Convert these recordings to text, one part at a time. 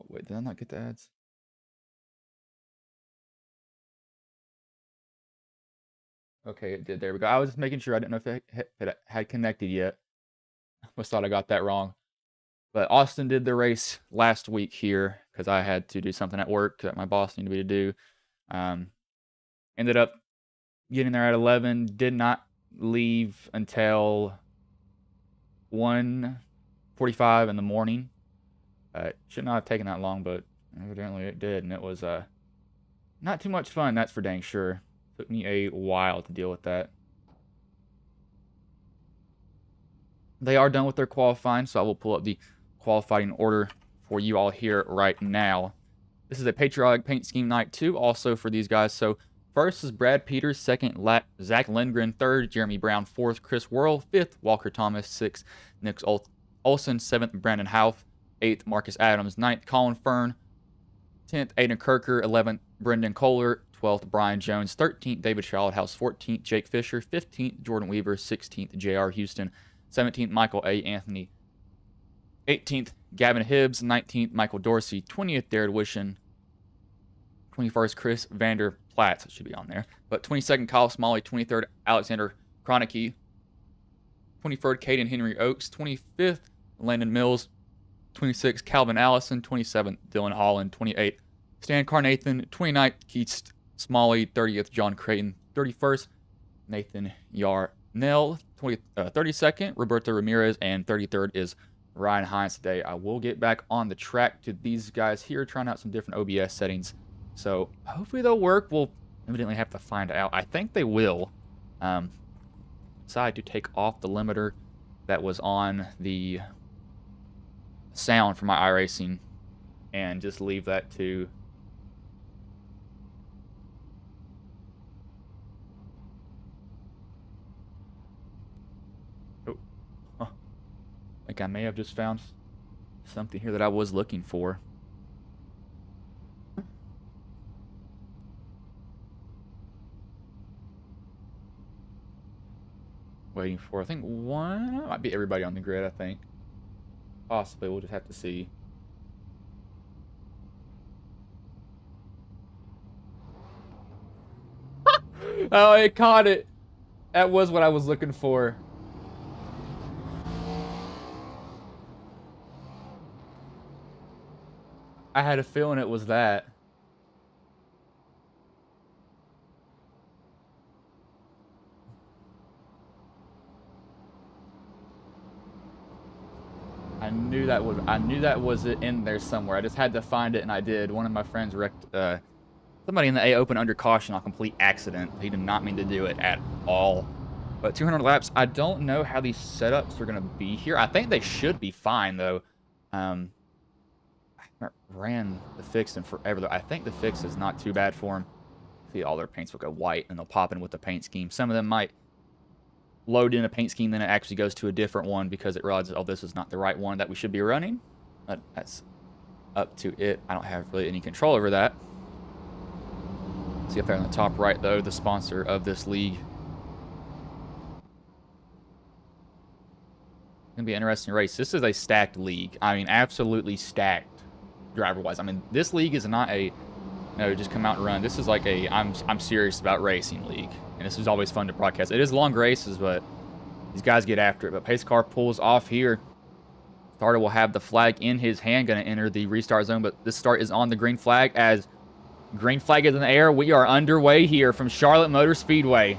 Oh, wait, did I not get the ads? Okay, it did. There we go. I was just making sure. I didn't know if it had connected yet. Must thought I got that wrong. But Austin did the race last week here because I had to do something at work that my boss needed me to do. Ended up getting there at 11. Did not leave until 1:45 in the morning. It should not have taken that long, but evidently it did, and it was not too much fun, that's for dang sure. Took me a while to deal with that. They are done with their qualifying, so I will pull up the qualifying order for you all here right now. This is a patriotic paint scheme night 2 also for these guys. So first is Brad Peters, second Zach Lindgren, third Jeremy Brown, fourth Chris Worrell, fifth Walker Thomas, sixth Nick Olson, seventh Brandon Houff, eighth Marcus Adams, ninth Colin Fern, 10th Aiden Kirker, 11th Brendan Kohler, 12th Brian Jones, 13th David Charlotte, 14th Jake Fisher, 15th Jordan Weaver, 16th J.R. Houston, 17th Michael A. Anthony, 18th Gavin Hibbs, 19th Michael Dorsey, 20th Darren Wishon, 21st Chris Vander Platt, should be on there, but 22nd Kyle Smalley, 23rd Alexander Kronicki, 23rd Caden Henry Oakes, 25th Landon Mills, 26th Calvin Allison, 27th Dylan Holland, 28th Stan Carnathan, 29th Keith Smalley, 30th John Creighton, 31st Nathan Yarnell, 32nd Roberto Ramirez, and 33rd is Ryan Hines today. I will get back on the track to these guys here, trying out some different OBS settings. So hopefully they'll work. We'll evidently have to find out. I think they will. Decide to take off the limiter that was on the sound for my iRacing and just leave that to I think I may have just found something here that I was looking for. Waiting for, I think one might be everybody on the grid, I think. Possibly, we'll just have to see. Oh, it caught it. That was what I was looking for. I had a feeling it was that. I knew that was it in there somewhere. I just had to find it, and I did. One of my friends wrecked somebody in the A Open under caution on complete accident. He did not mean to do it at all. But 200 laps, I don't know how these setups are going to be here. I think they should be fine, though. I haven't ran the fix in forever, though. I think the fix is not too bad for them. See, all their paints will go white, and they'll pop in with the paint scheme. Some of them might load in a paint scheme, then it actually goes to a different one because it realizes, oh, this is not the right one that we should be running. But that's up to it. I don't have really any control over that. See up there on the top right, though, the sponsor of this league. Gonna be an interesting race. This is a stacked league. I mean, absolutely stacked driver-wise. I mean, this league is not a no, just come out and run. This is like a I'm serious about racing league, and this is always fun to broadcast. It is long races, but these guys get after it. But pace car pulls off here. Starter will have the flag in his hand, going to enter the restart zone, but this start is on the green flag. As green flag is in the air, we are underway here from Charlotte Motor Speedway.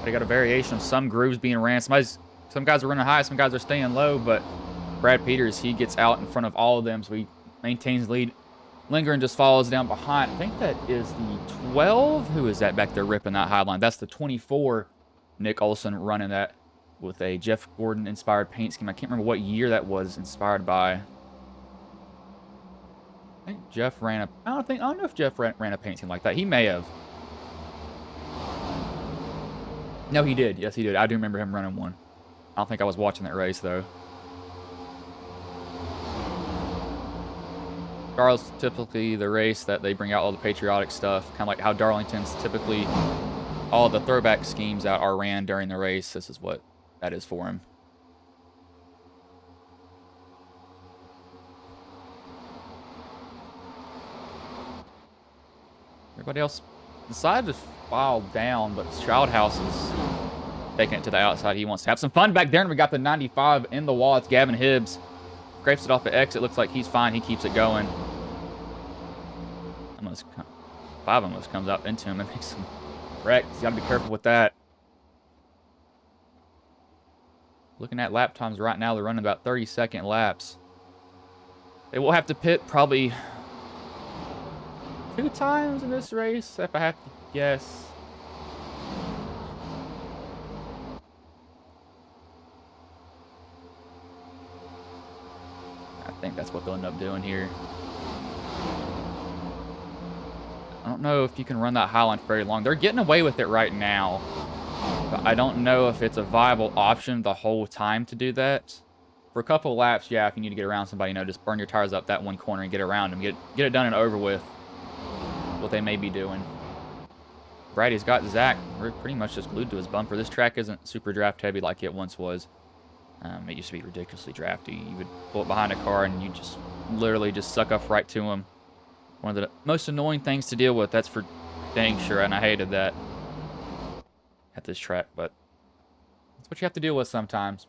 They got a variation of some grooves being ran. Some guys are running high, some guys are staying low, but Brad Peters, he gets out in front of all of them, so he maintains lead. Lindgren just follows down behind. I think that is the 12. Who is that back there ripping that high line? That's the 24. Nick Olson running that with a Jeff Gordon-inspired paint scheme. I can't remember what year that was inspired by. I think Jeff ran a... I don't know if Jeff ran a paint scheme like that. He may have. No, he did. Yes, he did. I do remember him running one. I don't think I was watching that race, though. Charlotte's typically the race that they bring out all the patriotic stuff. Kind of like how Darlington's typically... all the throwback schemes that are ran during the race. This is what that is for him. Everybody else decided to file down, but Child House is taking it to the outside. He wants to have some fun back there, and we got the 95 in the wall. It's Gavin Hibbs. Scrapes it off the exit. Looks like he's fine. He keeps it going. Five almost comes up into him and makes him wreck. You gotta be careful with that. Looking at lap times right now, they're running about 30-second laps. They will have to pit probably 2 times in this race, if I have to guess. I think that's what they'll end up doing here. I don't know if you can run that Highline for very long. They're getting away with it right now. But I don't know if it's a viable option the whole time to do that. For a couple of laps, yeah, if you need to get around somebody, just burn your tires up that one corner and get around them. Get it done and over with. What they may be doing. Brady's got Zach. We're pretty much just glued to his bumper. This track isn't super draft heavy like it once was. It used to be ridiculously drafty. You would pull it behind a car and you just literally just suck up right to him. One of the most annoying things to deal with, that's for dang sure, and I hated that at this track, but that's what you have to deal with sometimes.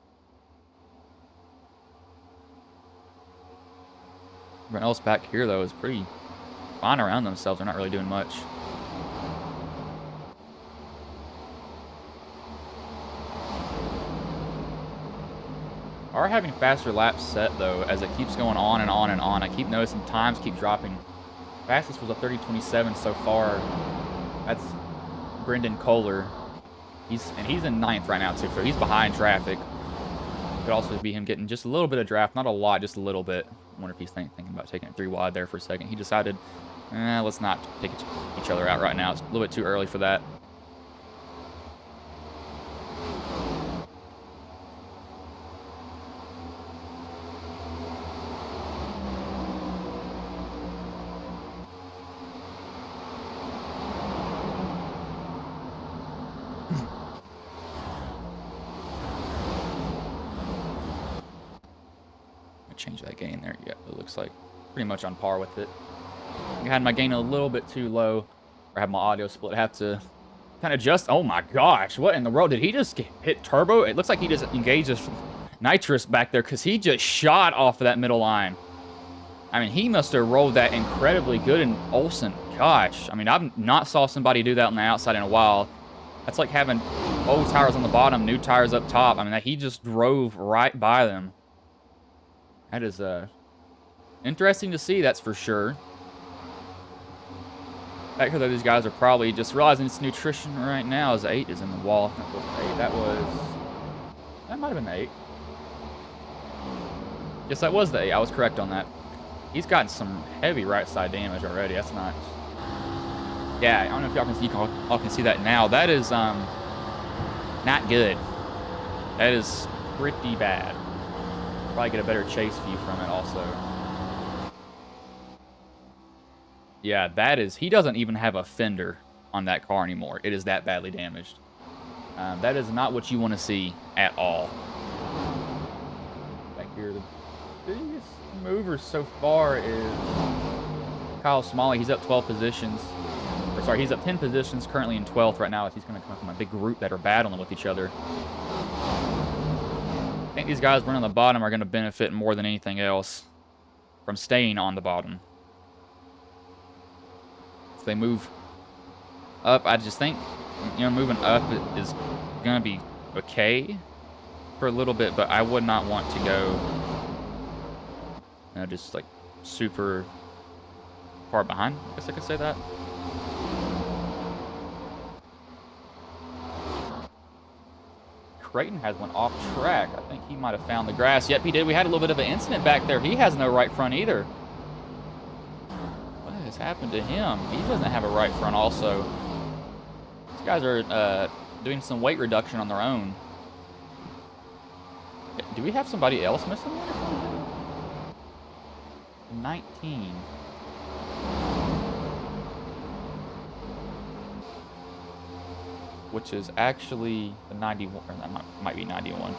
Everyone else back here, though, is pretty fine around themselves. They're not really doing much. Are having faster laps set, though, as it keeps going on and on and on. I keep noticing times keep dropping. Fastest was a 30:27 so far. That's Brendan Kohler. He's in 9th right now, too, so he's behind traffic. Could also be him getting just a little bit of draft. Not a lot, just a little bit. I wonder if he's thinking about taking it 3 wide there for a second. He decided, let's not take each other out right now. It's a little bit too early for that. Change that gain there. Yeah, it looks like pretty much on par with it. I had my gain a little bit too low, or have my audio split. I have to kind of adjust. Oh my gosh, what in the world? Did he just hit turbo? It looks like he just engaged his nitrous back there because he just shot off of that middle line. I mean, he must have rolled that incredibly good. And Olsen, gosh, I mean, I've not saw somebody do that on the outside in a while. That's like having old tires on the bottom, new tires up top. I mean, he just drove right by them. That is interesting to see, that's for sure. Back here, though, these guys are probably just realizing it's nutrition right now as 8 is in the wall. That was 8. That might have been the 8. Yes, that was the 8. I was correct on that. He's gotten some heavy right side damage already. That's not... Yeah, I don't know if y'all can see that now. That is not good. That is pretty bad. Probably get a better chase view from it also. Yeah, that is... He doesn't even have a fender on that car anymore. It is that badly damaged. That is not what you want to see at all. Back here, the biggest mover so far is Kyle Smalley. He's up 12 positions. Or sorry, he's up 10 positions, currently in 12th right now. As he's going to come from a big group that are battling with each other. I think these guys running on the bottom are going to benefit more than anything else from staying on the bottom. If they move up, I just think, moving up is going to be okay for a little bit, but I would not want to go, just like super far behind. I guess I could say that. Creighton has one off track. I think he might have found the grass. Yep, he did. We had a little bit of an incident back there. He has no right front either. has happened to him? He doesn't have a right front also. These guys are doing some weight reduction on their own. Do we have somebody else missing one from him? 19. Which is actually the 91, or that might be 91.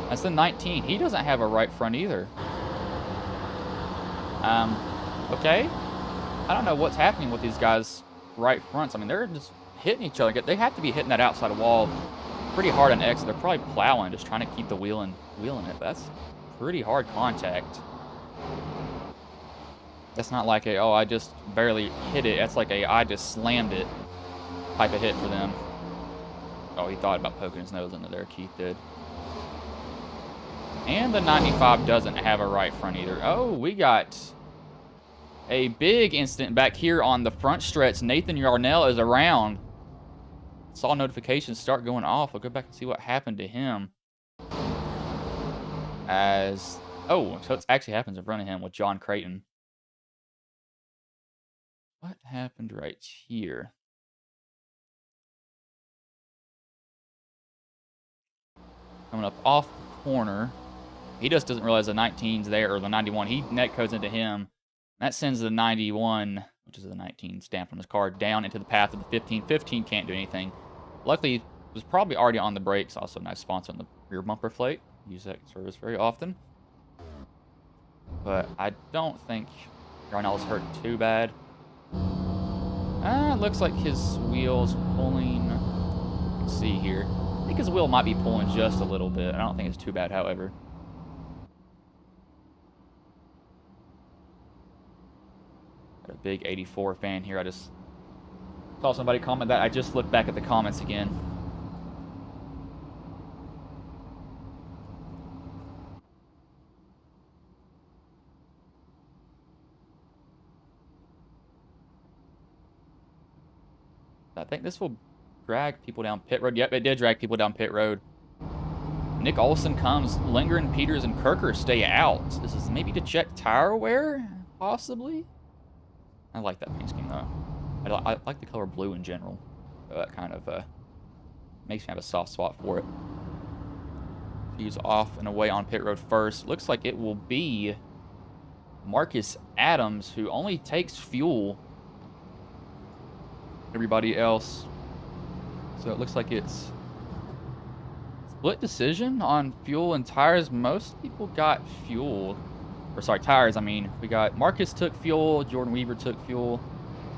That's the 19. He doesn't have a right front either. Okay. I don't know what's happening with these guys' right fronts. I mean, they're just hitting each other. They have to be hitting that outside wall pretty hard on exit. They're probably plowing, just trying to keep the wheel in it. That's pretty hard contact. That's not like a, oh, I just barely hit it. That's like a, I just slammed it type of hit for them. Oh, he thought about poking his nose into there. Keith did. And the 95 doesn't have a right front either. Oh, we got a big incident back here on the front stretch. Nathan Yarnell is around. Saw notifications start going off. I'll go back and see what happened to him. Oh, so it actually happens in front of him with John Creighton. What happened right here? Coming up off the corner. He just doesn't realize the 19's there, or the 91. He net codes into him. That sends the 91, which is the 19 stamped on his car, down into the path of the 15. 15 can't do anything. Luckily, it was probably already on the brakes. Also, a nice sponsor on the rear bumper plate. Use that service very often. But I don't think Yarnell's hurt too bad. It looks like his wheel's pulling. Let's see here. I think his wheel might be pulling just a little bit. I don't think it's too bad, however. Got a big 84 fan here. I just saw somebody comment that. I just looked back at the comments again. I think this will drag people down pit road. Yep, it did drag people down pit road. Nick Olson comes. Lindgren, Peters, and Kirker stay out. This is maybe to check tire wear, possibly. I like that paint scheme, though. I like the color blue in general. So that kind of makes me have a soft spot for it. He's off and away on pit road first. Looks like it will be Marcus Adams, who only takes fuel. Everybody else. So it looks like it's split decision on fuel and tires. Most people got fuel. Or sorry, tires, I mean. We got Marcus took fuel, Jordan Weaver took fuel,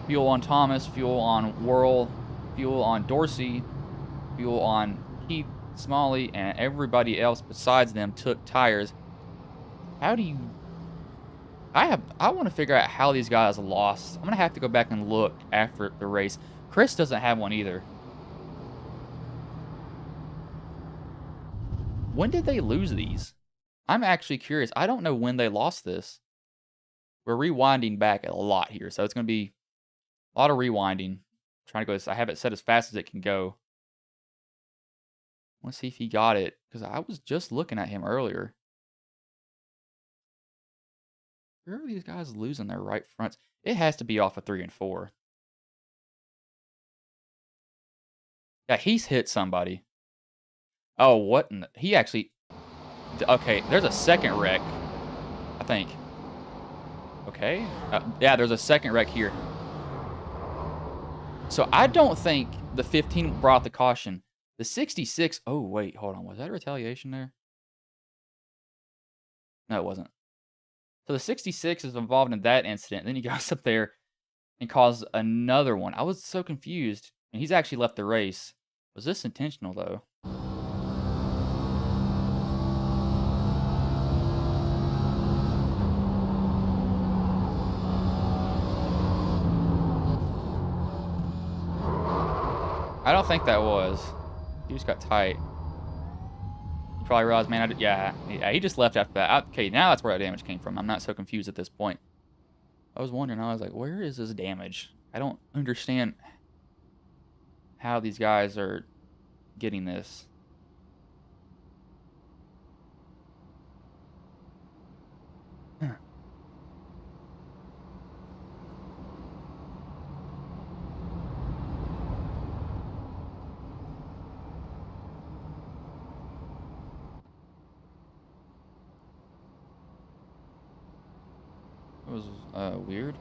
fuel on Thomas, fuel on Whirl, fuel on Dorsey, fuel on Keith Smalley, and everybody else besides them took tires. How do you... I want to figure out how these guys lost. I'm going to have to go back and look after the race. Chris doesn't have one either. When did they lose these? I'm actually curious. I don't know when they lost this. We're rewinding back a lot here, so it's going to be a lot of rewinding. Trying to go. I have it set as fast as it can go. Let's see if he got it, because I was just looking at him earlier. Where are these guys losing their right fronts? It has to be off of 3 and 4. Yeah, he's hit somebody. Oh, what? He actually... Okay, there's a second wreck, I think. Okay. Yeah, there's a second wreck here. So I don't think the 15 brought the caution. The 66... Oh, wait, hold on. Was that a retaliation there? No, it wasn't. So the 66 is involved in that incident. Then he goes up there and caused another one. I was so confused. And he's actually left the race. Was this intentional, though? I don't think that was. He just got tight. You probably realized, man, yeah, he just left after that. Okay, now that's where that damage came from. I'm not so confused at this point. I was wondering, I was like, where is this damage? I don't understand how these guys are getting this. It was weird.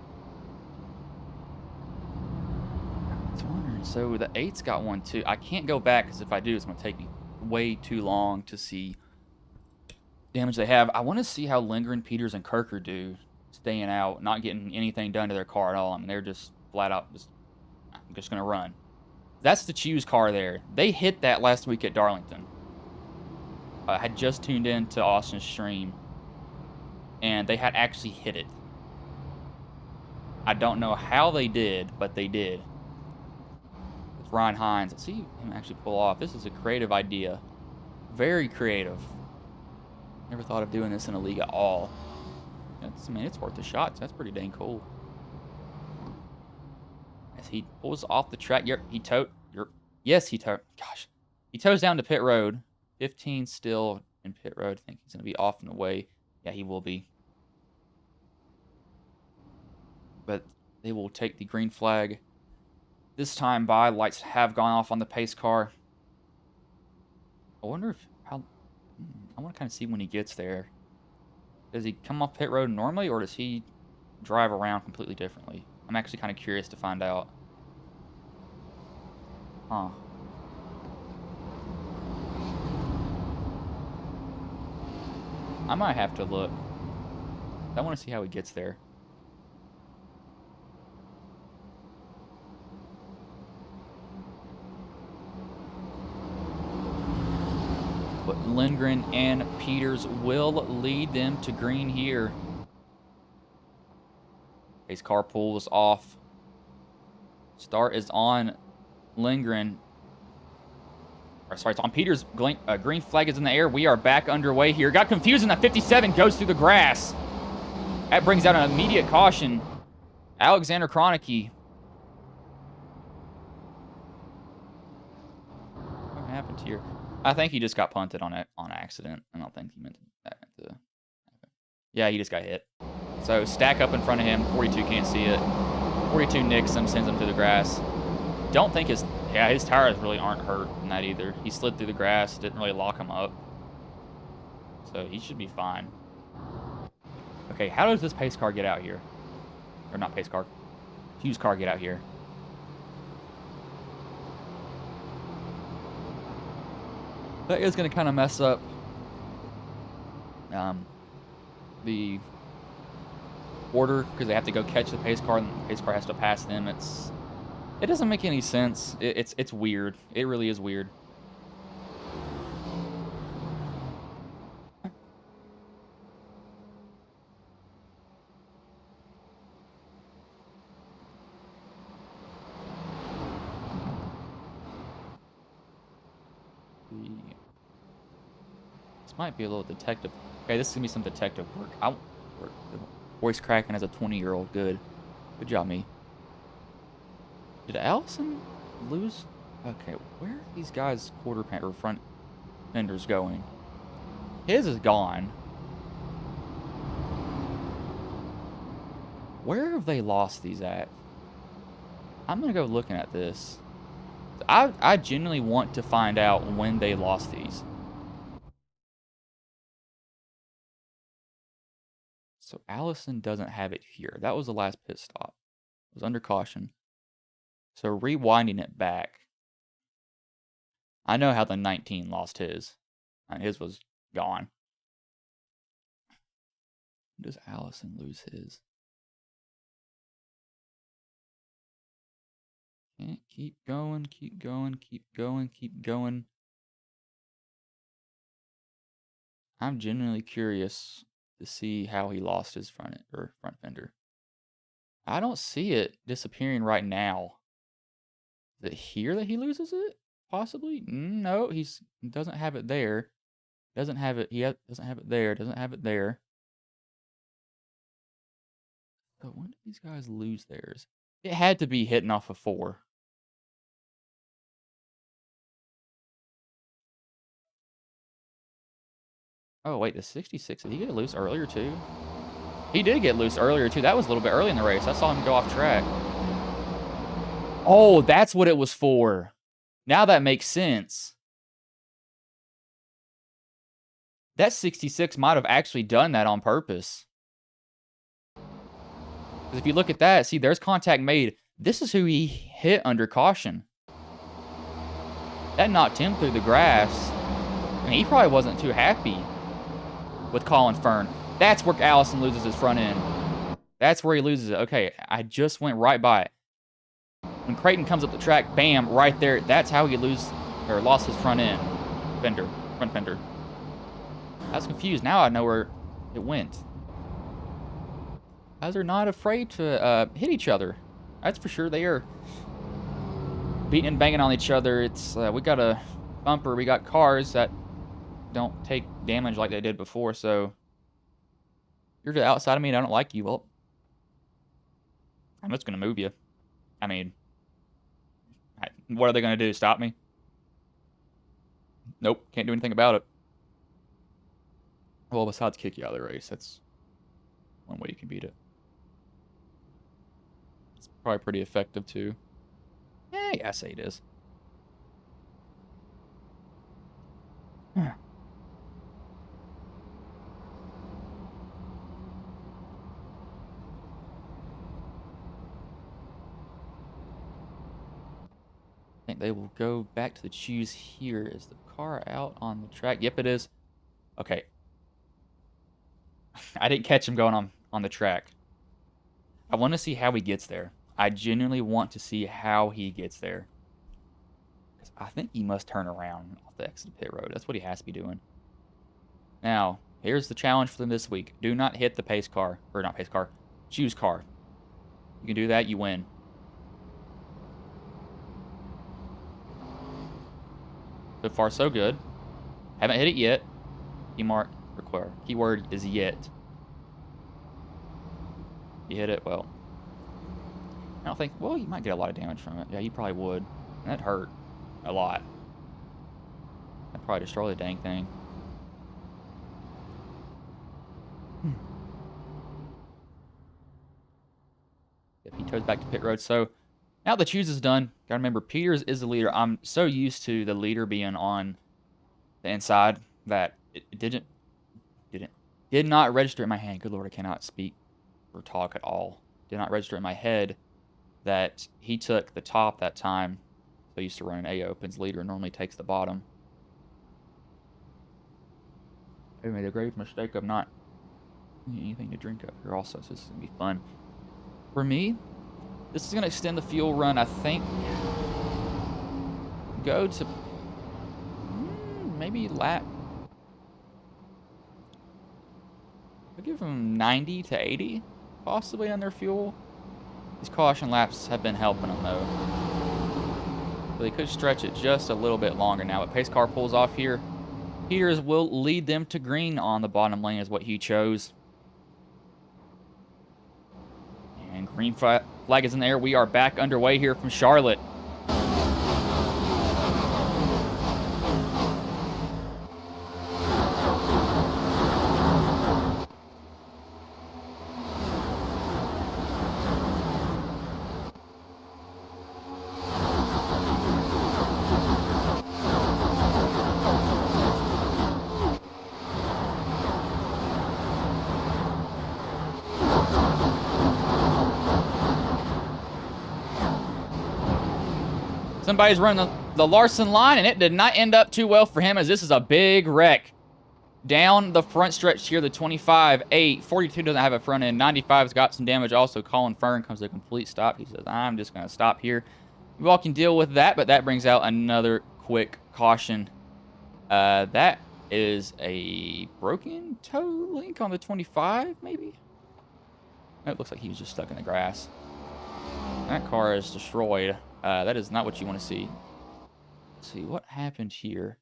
I was wondering. So the 8's got one too. I can't go back because if I do, it's going to take me way too long to see damage they have. I want to see how Lindgren, Peters, and Kirker do staying out, not getting anything done to their car at all. I mean, they're just flat out just going to run. That's the Choose car there. They hit that last week at Darlington. I had just tuned in to Austin's stream, and they had actually hit it. I don't know how they did, but they did. With Ryan Hines. Let's see him actually pull off. This is a creative idea. Very creative. Never thought of doing this in a league at all. I mean, it's worth a shot. So that's pretty dang cool. As he pulls off the track. Yes, he towed. Gosh. He tows down to pit road. 15 still in pit road. I think he's going to be off in the way. Yeah, he will be. But they will take the green flag. This time by, lights have gone off on the pace car. I wonder how... I want to kind of see when he gets there. Does he come off pit road normally, or does he drive around completely differently? I'm actually kind of curious to find out. Huh. I might have to look. I want to see how he gets there. But Lindgren and Peters will lead them to green here. His car pulls off. Start is on Lindgren. Or sorry, it's on Peters. Green flag is in the air. We are back underway here. Got confused, and that 57 goes through the grass. That brings out an immediate caution. Alexander Kronicki. What happened here? I think he just got punted on accident. I don't think he meant that to happen. Yeah, he just got hit. So stack up in front of him. 42 can't see it. 42 nicks him, sends him through the grass. Don't think his tires really aren't hurt from that either. He slid through the grass, didn't really lock him up. So he should be fine. Okay, how does this pace car get out here? Or not pace car. Hughes car get out here? That is going to kind of mess up the order because they have to go catch the pace car, and the pace car has to pass them. It doesn't make any sense. It's weird. It really is weird. This might be a little detective. Okay, this is gonna be some detective work. Voice cracking as a 20-year-old. Good job, me. Did Allison lose? Okay, where are these guys' quarter or front fenders going? His is gone. Where have they lost these at? I'm gonna go looking at this. I genuinely want to find out when they lost these. So Allison doesn't have it here. That was the last pit stop. It was under caution. So rewinding it back. I know how the 19 lost his. And his was gone. Does Allison lose his? Can't keep going, keep going, keep going, keep going. I'm genuinely curious to see how he lost his front fender. I don't see it disappearing right now. Is it here that he loses it? Possibly? No, he doesn't have it there. Doesn't have it. Doesn't have it there. Doesn't have it there. So when did these guys lose theirs? It had to be hitting off of 4. Oh, wait, the 66, did he get loose earlier, too? He did get loose earlier, too. That was a little bit early in the race. I saw him go off track. Oh, that's what it was for. Now that makes sense. That 66 might have actually done that on purpose. Because if you look at that, see, there's contact made. This is who he hit under caution. That knocked him through the grass. And he probably wasn't too happy with Colin Fern. That's where Allison loses his front end. That's where he loses it. Okay, I just went right by it. When Creighton comes up the track, bam, right there. That's how he lost his front end. Front fender. I was confused. Now I know where it went. Guys are not afraid to hit each other. That's for sure. They are beating and banging on each other. It's we got a bumper. We got cars that don't take damage like they did before. So you're to the outside of me and I don't like you. Well, I'm just going to move you. I mean, what are they going to do? Stop me? Nope. Can't do anything about it. Well, besides kick you out of the race. That's one way you can beat it. It's probably pretty effective, too. Yeah, I say it is. I think they will go back to the choose here. Is the car out on the track? Yep, it is. Okay. I didn't catch him going on the track. I want to see how he gets there. I genuinely want to see how he gets there. Because I think he must turn around off the exit of pit road. That's what he has to be doing. Now, here's the challenge for them this week. Do not hit the pace car. Or not pace car. Choose car. You can do that, you win. So far, so good. Haven't hit it yet. Keyword is yet. You hit it, well. I don't think, well, you might get a lot of damage from it. Yeah, you probably would. That hurt a lot. That'd probably destroy the dang thing. Yep, he toes back to pit road. So now the choose is done. Gotta remember, Peters is the leader. I'm so used to the leader being on the inside that it did not register in my hand. Good Lord, I cannot speak or talk at all. Did not register in my head that he took the top that time. So I used to run an A opens leader, normally takes the bottom. I made a grave mistake of not anything to drink up here also, so this is going to be fun. For me, this is going to extend the fuel run, I think. Go to maybe lap. I'll give them 90 to 80, possibly, on their fuel. These caution laps have been helping them, though. But they could stretch it just a little bit longer now. But pace car pulls off here. Peters will lead them to green on the bottom lane is what he chose. And green flag is in the air. We are back underway here from Charlotte. Somebody's running the Larson line, and it did not end up too well for him, as this is a big wreck. Down the front stretch here, the 25-8. 42 doesn't have a front end. 95's got some damage. Also, Colin Fern comes to a complete stop. He says, I'm just going to stop here. You all can deal with that, but that brings out another quick caution. That is a broken toe link on the 25, maybe? It looks like he was just stuck in the grass. That car is destroyed. That is not what you want to see. Let's see, what happened here?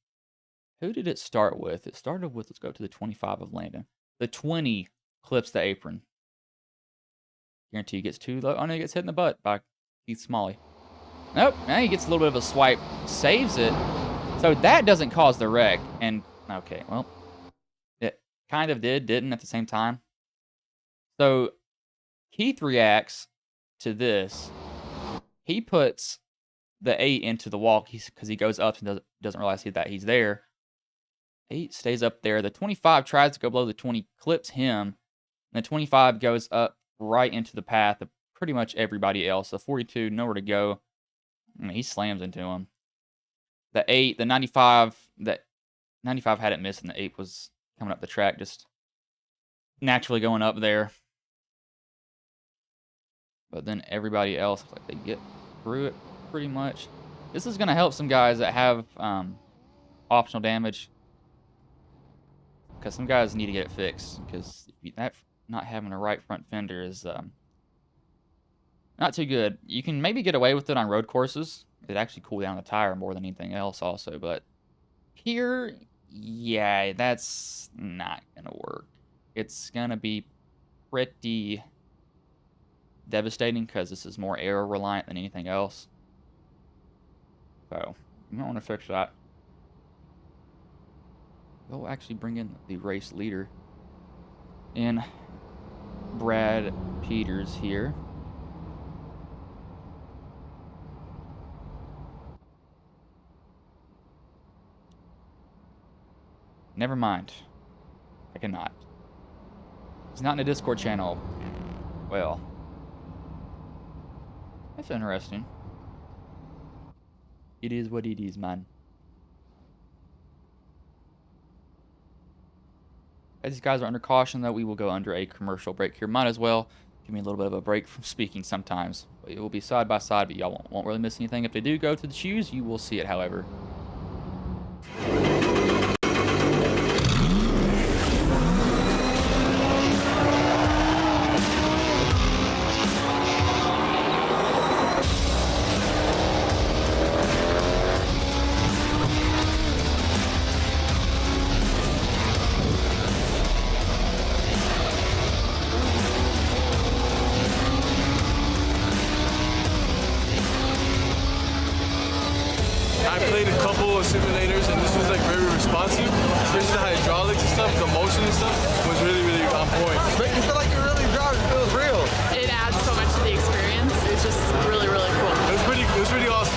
Who did it start with? It started with, let's go to the 25 of Landon. The 20 clips the apron. Guarantee he gets too low. Oh, no, he gets hit in the butt by Keith Smalley. Nope, now he gets a little bit of a swipe. Saves it. So that doesn't cause the wreck. And, okay, well, it kind of didn't at the same time. So Keith reacts to this. He puts the 8 into the wall because he goes up and doesn't realize that he's there. 8 stays up there. The 25 tries to go below the 20, clips him. And the 25 goes up right into the path of pretty much everybody else. The 42, nowhere to go. I mean, he slams into him. The 8, the 95, that 95 hadn't missed, and the 8 was coming up the track, just naturally going up there. But then everybody else, like, they get through it pretty much. This is going to help some guys that have optional damage, because some guys need to get it fixed, because that not having a right front fender is not too good. You can maybe get away with it on road courses. It actually cool down the tire more than anything else also, but here, yeah, that's not gonna work. It's gonna be pretty devastating because this is more aero reliant than anything else. So you might want to fix that. They'll actually bring in the race leader in Brad Peters here. Never mind. I cannot. He's not in a Discord channel. Well, that's interesting. It is what it is, man. As these guys are under caution, though, we will go under a commercial break here. Might as well give me a little bit of a break from speaking sometimes. It will be side by side, but y'all won't really miss anything. If they do go to the shoes, you will see it, however. I played a couple of simulators and this was like very responsive, especially the hydraulics and stuff, the motion and stuff was really, really on point. Make you feel like you really driving, it feels real. It adds so much to the experience. It's just really, really cool. It was pretty awesome.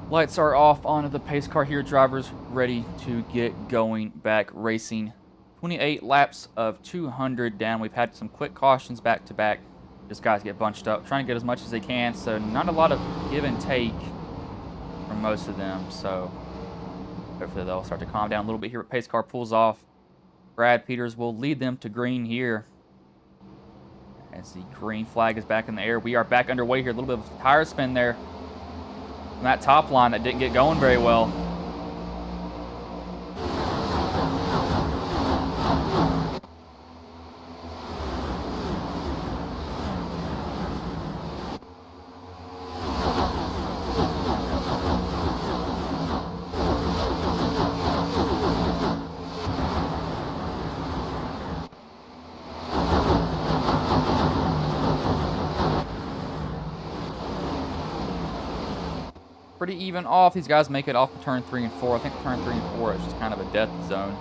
Lights are off on the pace car here. Drivers ready to get going back racing. 28 laps of 200 down. We've had some quick cautions back to back. Just guys get bunched up, trying to get as much as they can. So not a lot of give and take from most of them. So hopefully they'll start to calm down a little bit here. Pace car pulls off. Brad Peters will lead them to green here. As the green flag is back in the air. We are back underway here. A little bit of tire spin there. And that top line that didn't get going very well. pretty even off. These guys make it off of turn 3 and 4. I think turn 3 and 4 is just kind of a death zone.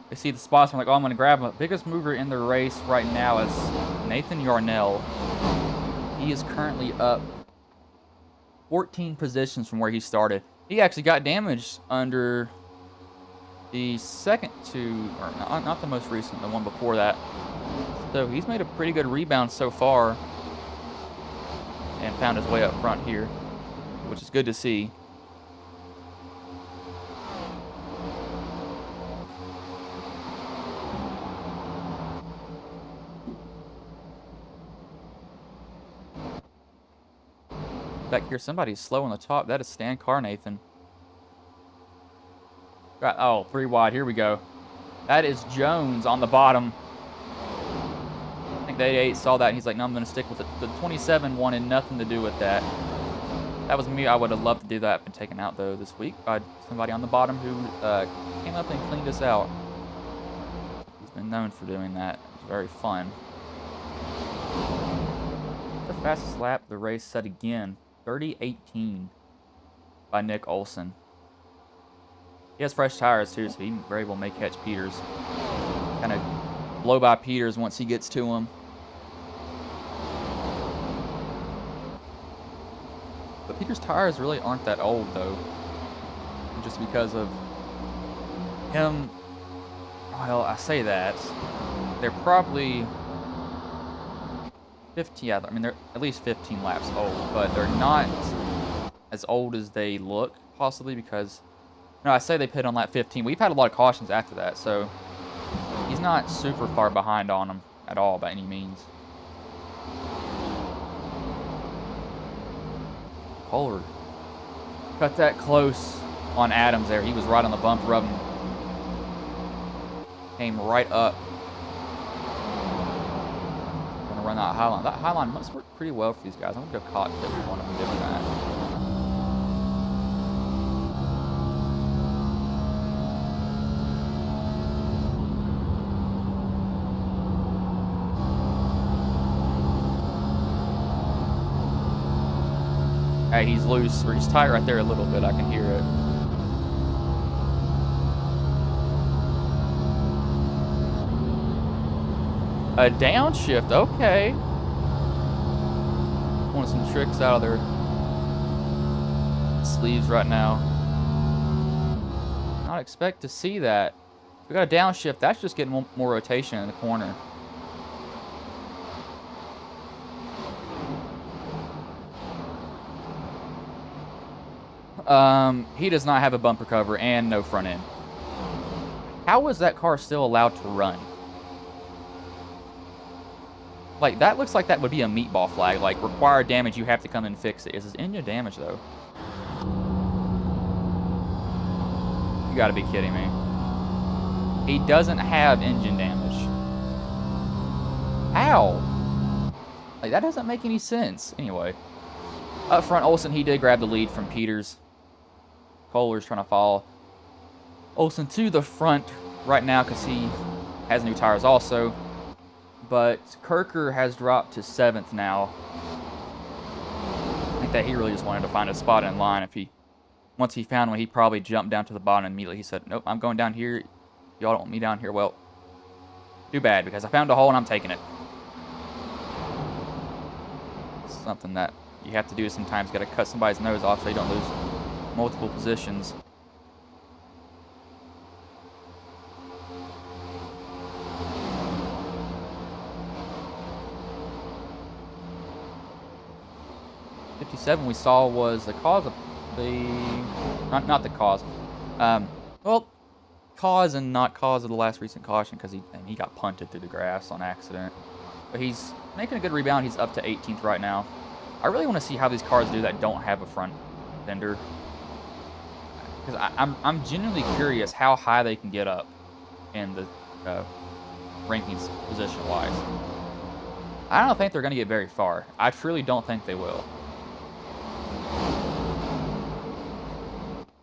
They see the spots and I'm like, oh, I'm going to grab him. Biggest mover in the race right now is Nathan Yarnell. He is currently up 14 positions from where he started. He actually got damaged under the second two, or not the most recent, the one before that. So he's made a pretty good rebound so far and found his way up front here, which is good to see. Back here, somebody's slow on the top. That is Stan Carnathan. Got, oh, 3 wide. Here we go. That is Jones on the bottom. I think the 88 saw that. And he's like, no, I'm going to stick with it. The 27 wanted nothing to do with that. That was me. I would have loved to do that. Been taken out, though, this week by somebody on the bottom who came up and cleaned us out. He's been known for doing that. It's very fun. The fastest lap of the race set again. 30:18 by Nick Olson. He has fresh tires too, so he very well may catch Peters. Kind of blow by Peters once he gets to him. But Peters' tires really aren't that old though. Just because of him, well, I say that. They're probably 15, yeah, I mean, they're at least 15 laps old, but they're not as old as they look, possibly, because, no, I say they pit on lap 15. We've had a lot of cautions after that, so he's not super far behind on them at all by any means. Kohler cut that close on Adams there. He was right on the bump, rubbing. Came right up. Run that high line. That high line must work pretty well for these guys. I'm gonna go cockpit with one of them doing that. Hey, he's loose, or he's tight right there a little bit. I can hear it. A downshift, okay. Pulling some tricks out of their sleeves right now. Not expect to see that. If we got a downshift, that's just getting more rotation in the corner. He does not have a bumper cover and no front end. How is that car still allowed to run? Like, that looks like that would be a meatball flag. Like, required damage, you have to come and fix it. Is his engine damage, though? You gotta be kidding me. He doesn't have engine damage. How? Like, that doesn't make any sense. Anyway. Up front, Olsen, he did grab the lead from Peters. Kohler's trying to follow Olsen to the front right now because he has new tires also. But Kirker has dropped to 7th now. I think that he really just wanted to find a spot in line. Once he found one, he probably jumped down to the bottom and immediately he said, nope, I'm going down here. Y'all don't want me down here. Well, too bad, because I found a hole and I'm taking it. It's something that you have to do sometimes. You got to cut somebody's nose off so you don't lose multiple positions. We saw was the cause of the not the cause, well, cause and not cause of the last recent caution because he got punted through the grass on accident. But he's making a good rebound. He's up to 18th right now. I really want to see how these cars do that don't have a front fender, because I'm genuinely curious how high they can get up in the rankings position wise. I don't think they're going to get very far. I truly don't think they will.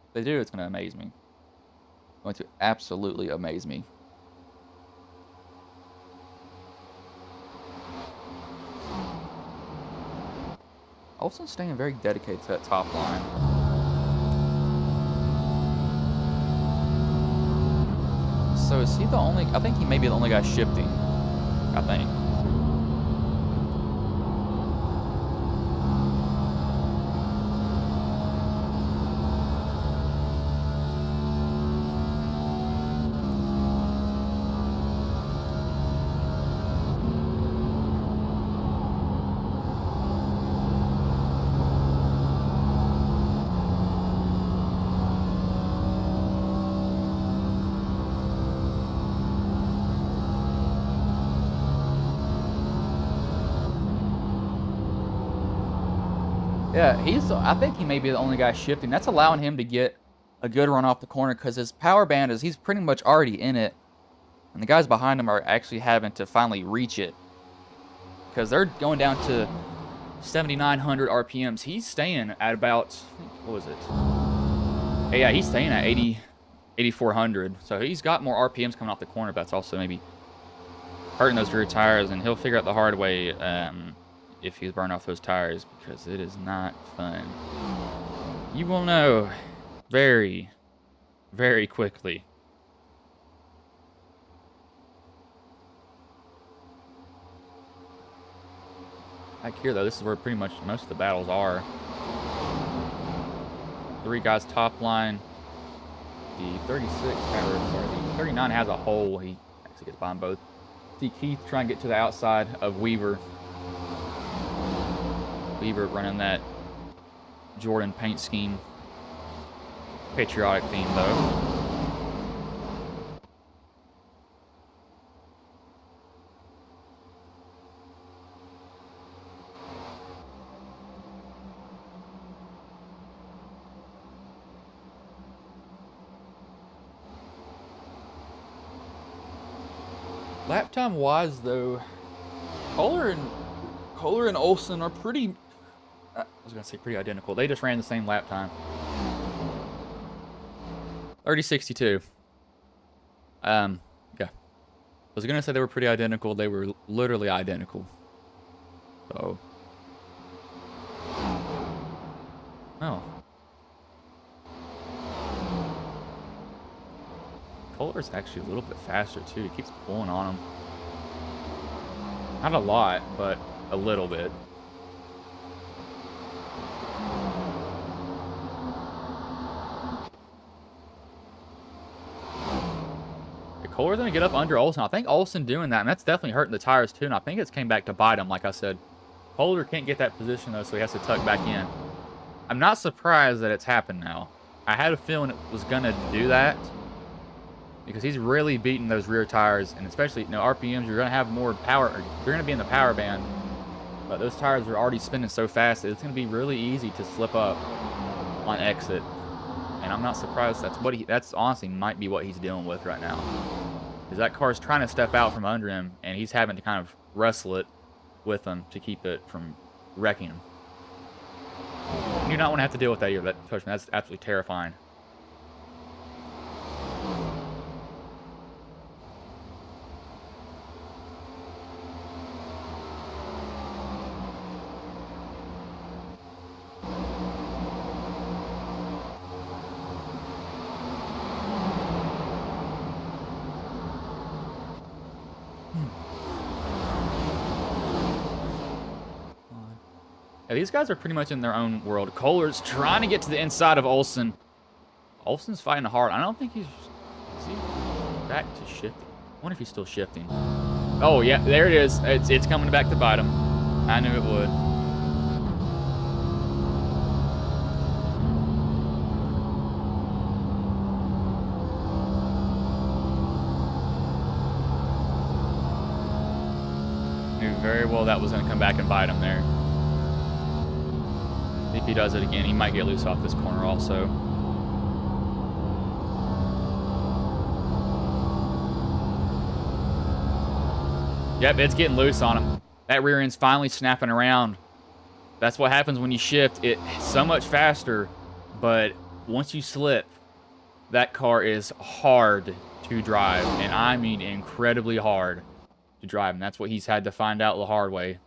If they do, it's going to amaze me. It's going to absolutely amaze me. Olsen's staying very dedicated to that top line. So is he the only... I think he may be the only guy shifting. I think. Yeah, I think he may be the only guy shifting. That's allowing him to get a good run off the corner because his power band he's pretty much already in it. And the guys behind him are actually having to finally reach it. Because they're going down to 7,900 RPMs. He's staying at about, what was it? Yeah, he's staying at 8,400. So he's got more RPMs coming off the corner, but that's also maybe hurting those rear tires. And he'll figure out the hard way if he's burning off those tires, because it is not fun. You will know very, very quickly. Back here, though, this is where pretty much most of the battles are. 3 guys top line. The 39 has a hole. He actually gets by them both. See Keith trying to get to the outside of Weaver. Weaver running that Jordan paint scheme. Patriotic theme, though. Lap time wise, though, Kohler and Olsen are pretty, I was going to say pretty identical. They just ran the same lap time. 30:62. Yeah. I was going to say they were pretty identical. They were literally identical. So. Oh. Kohler's actually a little bit faster, too. He keeps pulling on him. Not a lot, but a little bit. Kohler's going to get up under Olsen. I think Olsen doing that, and that's definitely hurting the tires, too. And I think it's came back to bite him, like I said. Kohler can't get that position, though, so he has to tuck back in. I'm not surprised that it's happened now. I had a feeling it was going to do that, because he's really beating those rear tires, and especially, you know, RPMs, you're going to have more power, or you're going to be in the power band, but those tires are already spinning so fast that it's going to be really easy to slip up on exit. And I'm not surprised. That's honestly might be what he's dealing with right now, because that car's trying to step out from under him, and he's having to kind of wrestle it with him to keep it from wrecking him. You do not want to have to deal with that either. That's absolutely terrifying. Yeah, these guys are pretty much in their own world. Kohler's trying to get to the inside of Olsen. Olsen's fighting hard. I don't think he's... Is he back to shifting? I wonder if he's still shifting. Oh, yeah, there it is. It's coming back to bite him. I knew it would. Knew very well that was going to come back and bite him there. If he does it again, he might get loose off this corner also. Yep, it's getting loose on him. That rear end's finally snapping around. That's what happens when you shift. It's so much faster, but once you slip, that car is hard to drive. And I mean incredibly hard to drive. And that's what he's had to find out the hard way.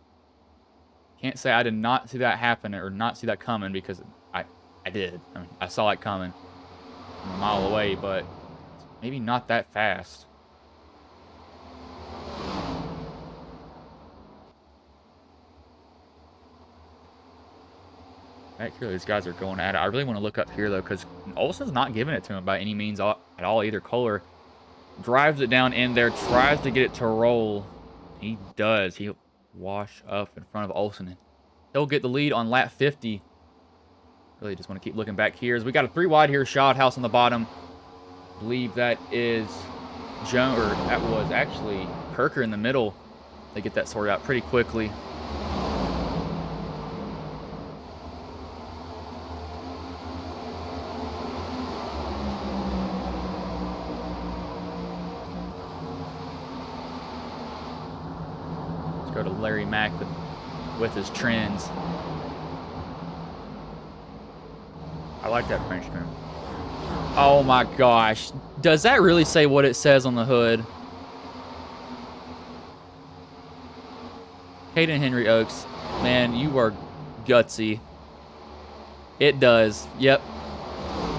Can't say I did not see that happen or not see that coming, because I did. I mean, I saw it coming from a mile away, but maybe not that fast. Back here, these guys are going at it. I really want to look up here, though, because Olsen's not giving it to him by any means at all either. Kohler drives it down in there, tries to get it to roll. He does. He'll wash up in front of Olsen. He'll get the lead on lap 50. Really just want to keep looking back here. As we got a 3 wide here, Shot House on the bottom. I believe that is Joan, or that was actually Kirker in the middle. They get that sorted out pretty quickly. Let's go to Larry Mack with his trends. I like that Frenchman. Oh my gosh. Does that really say what it says on the hood? Caden Henry Oaks, man, you are gutsy. It does. Yep.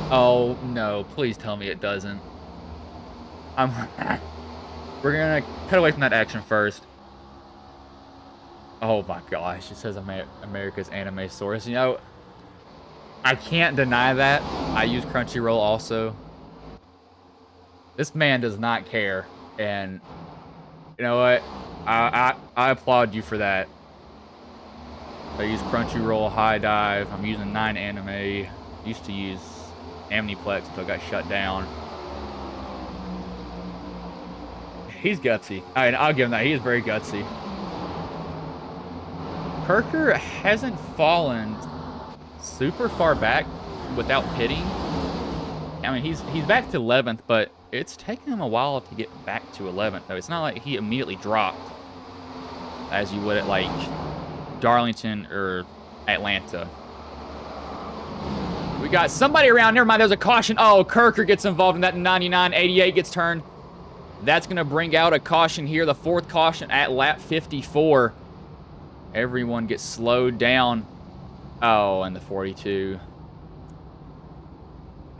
Oh no, please tell me it doesn't. We're gonna cut away from that action first. Oh my gosh, it says America's Anime Source. You know, I can't deny that. I use Crunchyroll also. This man does not care, and you know what? I applaud you for that. I use Crunchyroll, High Dive. I'm using 9 Anime. Used to use Amniplex until it got shut down. He's gutsy. I mean, I'll give him that. He is very gutsy. Kirker hasn't fallen super far back without pitting. I mean, he's back to 11th, but it's taken him a while to get back to 11th, though. It's not like he immediately dropped as you would at, like, Darlington or Atlanta. We got somebody around. Never mind, there's a caution. Oh, Kirker gets involved in that 99. 88 gets turned. That's going to bring out a caution here, the 4th caution at lap 54. Everyone gets slowed down. Oh, and the 42.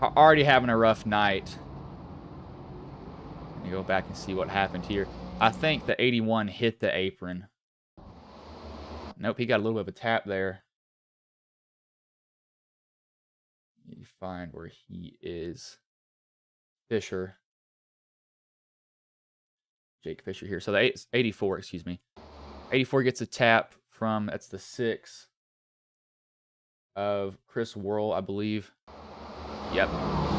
Already having a rough night. Let me go back and see what happened here. I think the 81 hit the apron. Nope, he got a little bit of a tap there. Let me find where he is. Fisher. Jake Fisher here. So the 84, excuse me. 84 gets a tap from, that's the 6 of Chris Worrell, I believe. Yep.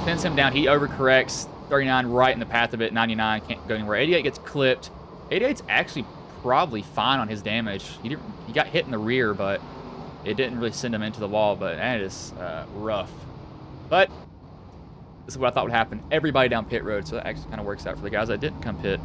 Sends him down. He overcorrects. 39 right in the path of it. 99 can't go anywhere. 88 gets clipped. 88's actually probably fine on his damage. He got hit in the rear, but it didn't really send him into the wall. But that is rough. But this is what I thought would happen. Everybody down pit road, so that actually kind of works out for the guys that didn't come pit.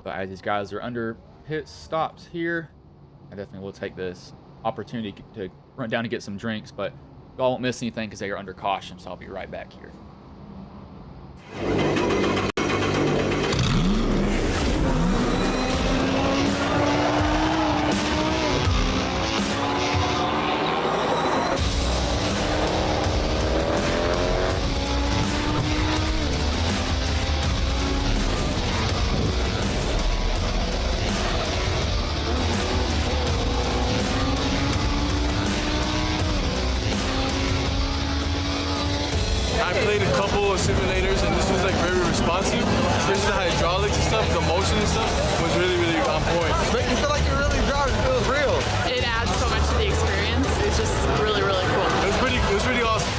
But as these guys are under pit stops here, I definitely will take this opportunity to run down and get some drinks, but y'all won't miss anything because they are under caution, so I'll be right back here. I played a couple of simulators, and this was like very responsive, especially the hydraulics and stuff, the motion and stuff was really, really on point. Make you feel like you're really driving. It feels real. It adds so much to the experience. It's just really, really cool. It was pretty awesome.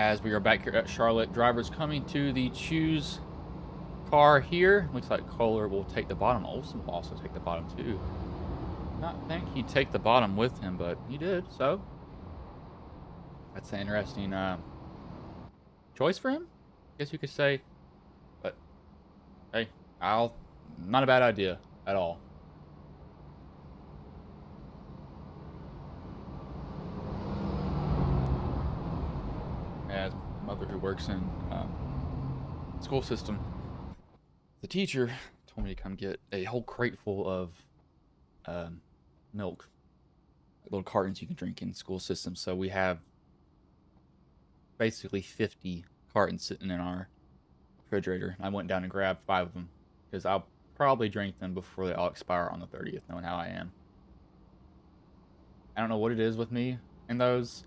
as we are back here at Charlotte. Drivers coming to the choose car here. Looks like Kohler will take the bottom. Olsen will also take the bottom too. Not think he'd take the bottom with him, but he did. So that's an interesting choice for him, I guess you could say. But hey, not a bad idea at all. As mother who works in school system, the teacher told me to come get a whole crate full of milk, little cartons you can drink in school system. So we have basically 50 cartons sitting in our refrigerator. I went down and grabbed 5 of them because I'll probably drink them before they all expire on the 30th, knowing how I am. I don't know what it is with me in those.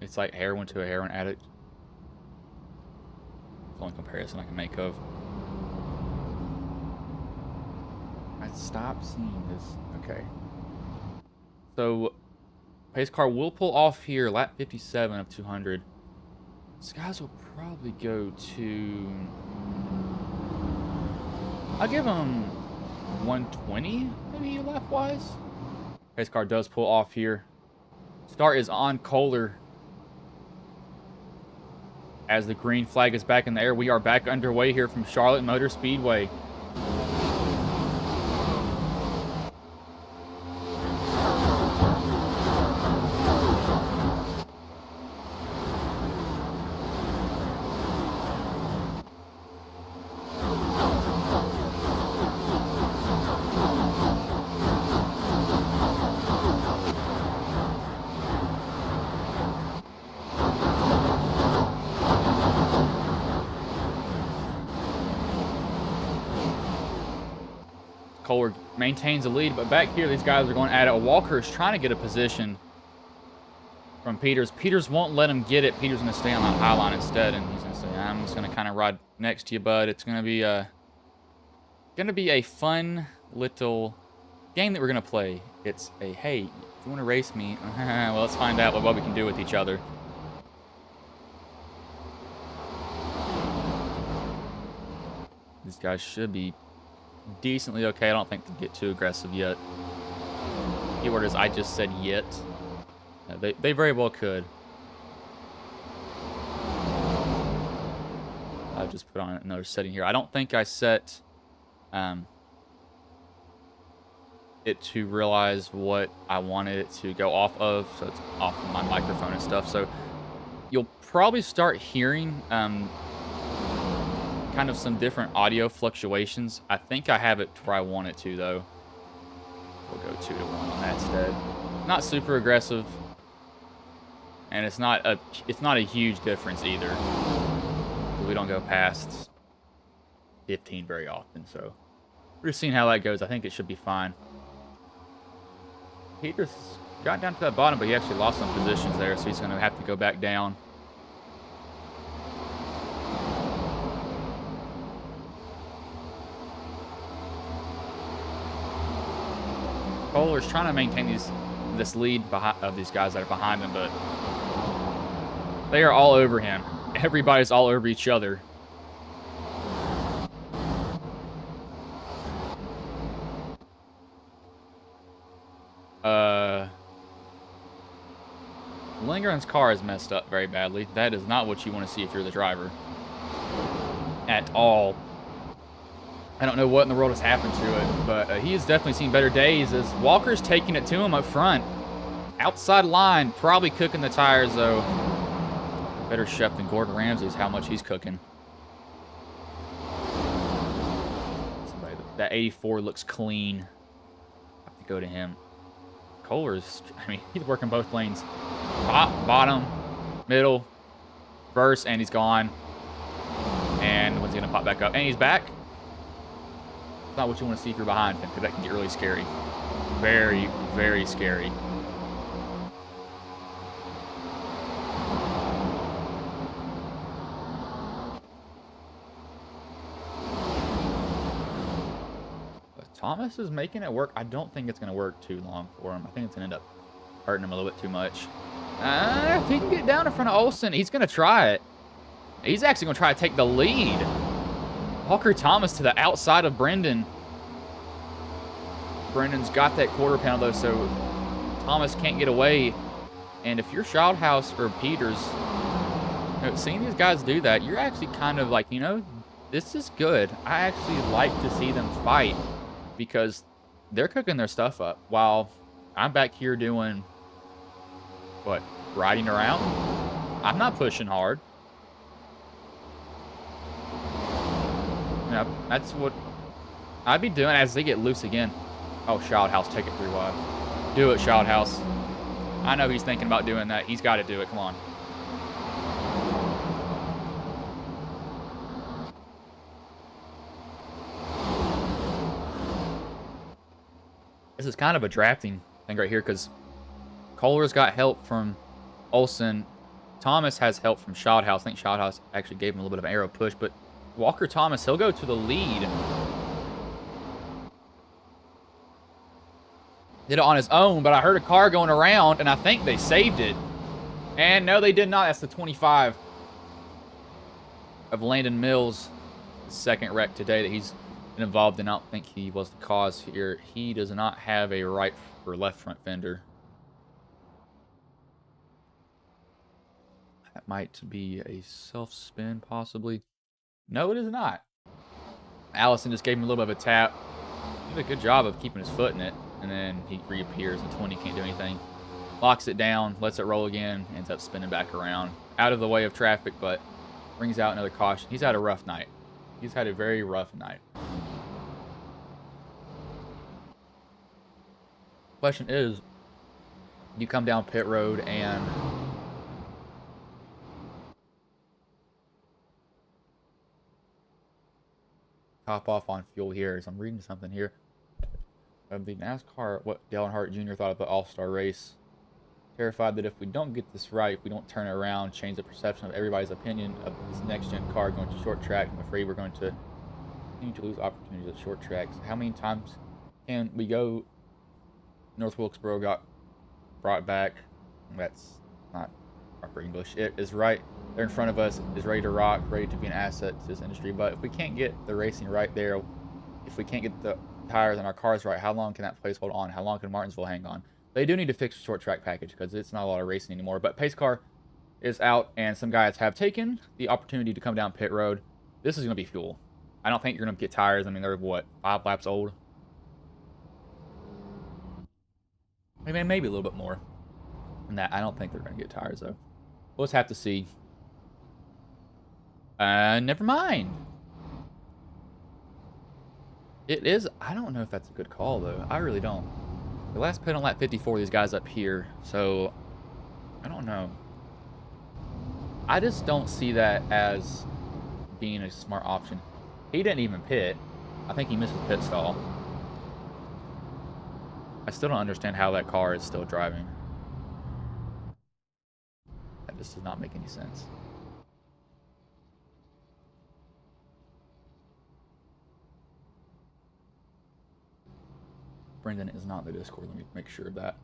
It's like heroin to a heroin addict. It's the only comparison I can make of. I stopped seeing this. Okay. So, pace car will pull off here, lap 57 of 200. These guys will probably go to... I'll give them 120, maybe lap-wise. Pace car does pull off here. Start is on Kohler. As the green flag is back in the air, we are back underway here from Charlotte Motor Speedway. Kohler maintains the lead, but back here, these guys are going at it. Walker is trying to get a position from Peters. Peters won't let him get it. Peters going to stay on the high line instead, and he's going to say, I'm just going to kind of ride next to you, bud. It's going to be a fun little game that we're going to play. It's a, hey, if you want to race me, well, let's find out what we can do with each other. These guys should be decently okay. I don't think they'll get too aggressive yet. Keyword is I just said yet. They very well could. I've just put on another setting here. I don't think I set it to realize what I wanted it to go off of, so it's off of my microphone and stuff. So you'll probably start hearing kind of some different audio fluctuations. I think I have it where I want it to, though. We'll go 2 to 1 on that instead. Not super aggressive, and it's not a huge difference either. We don't go past 15 very often, so we're just seeing how that goes. I think it should be fine. Peters got down to that bottom, but he actually lost some positions there, so he's going to have to go back down. Kohler's trying to maintain this lead of these guys that are behind him, but they are all over him. Everybody's all over each other. Lindgren's car is messed up very badly. That is not what you want to see if you're the driver. At all. I don't know what in the world has happened to it, but he has definitely seen better days as Walker's taking it to him up front. Outside line, probably cooking the tires, though. Better chef than Gordon Ramsay's how much he's cooking. That 84 looks clean. I have to go to him. Kohler's, I mean, he's working both lanes. Top, bottom, middle, reverse, and he's gone. And when's he going to pop back up? And he's back. It's not what you want to see if you're behind him, because that can get really scary. Very, very scary. Thomas is making it work. I don't think it's going to work too long for him. I think it's going to end up hurting him a little bit too much. If he can get down in front of Olsen, he's going to try it. He's actually going to try to take the lead. Walker Thomas to the outside of Brendan. Brendan's got that quarter panel, though, so Thomas can't get away. And if you're Shildhouse or Peters, you know, seeing these guys do that, you're actually kind of like, you know, this is good. I actually like to see them fight because they're cooking their stuff up while I'm back here doing, what, riding around? I'm not pushing hard. You know, that's what I'd be doing as they get loose again. Oh, Shildhouse, take it 3 wide. Do it, Shildhouse. I know he's thinking about doing that. He's got to do it. Come on. This is kind of a drafting thing right here because Kohler's got help from Olsen. Thomas has help from Shildhouse. I think Shildhouse actually gave him a little bit of an arrow push, but Walker Thomas, he'll go to the lead. Did it on his own, but I heard a car going around, and I think they saved it. And no, they did not. That's the 25 of Landon Mills, the second wreck today that he's been involved in. I don't think he was the cause here. He does not have a right or left front fender. That might be a self-spin, possibly. No, it is not. Allison just gave him a little bit of a tap. He did a good job of keeping his foot in it. And then he reappears. The 20 can't do anything. Locks it down, lets it roll again, ends up spinning back around. Out of the way of traffic, but brings out another caution. He's had a rough night. He's had a very rough night. Question is, you come down pit road and top off on fuel here. So I'm reading something here. Of the NASCAR, what Dale Earnhardt Jr. thought of the All-Star race. Terrified that if we don't get this right, if we don't turn it around, change the perception of everybody's opinion of this next-gen car going to short track, I'm afraid we're going to continue to lose opportunities at short tracks. How many times can we go? North Wilkesboro got brought back. That's not proper English. It is right there in front of us, is ready to rock, ready to be an asset to this industry. But if we can't get the racing right there, if we can't get the tires and our cars right, how long can that place hold on? How long can Martinsville hang on? They do need to fix the short track package because it's not a lot of racing anymore. But pace car is out, and some guys have taken the opportunity to come down pit road. This is going to be fuel. I don't think you're going to get tires. I mean, they're, what, 5 laps old? I mean, maybe a little bit more than that. I don't think they're going to get tires, though. We'll just have to see. Never mind. It is. I don't know if that's a good call, though. I really don't. The last pit on lap 54, these guys up here. So, I don't know. I just don't see that as being a smart option. He didn't even pit. I think he missed his pit stall. I still don't understand how that car is still driving. That just does not make any sense. Brendan is not in the Discord. Let me make sure of that.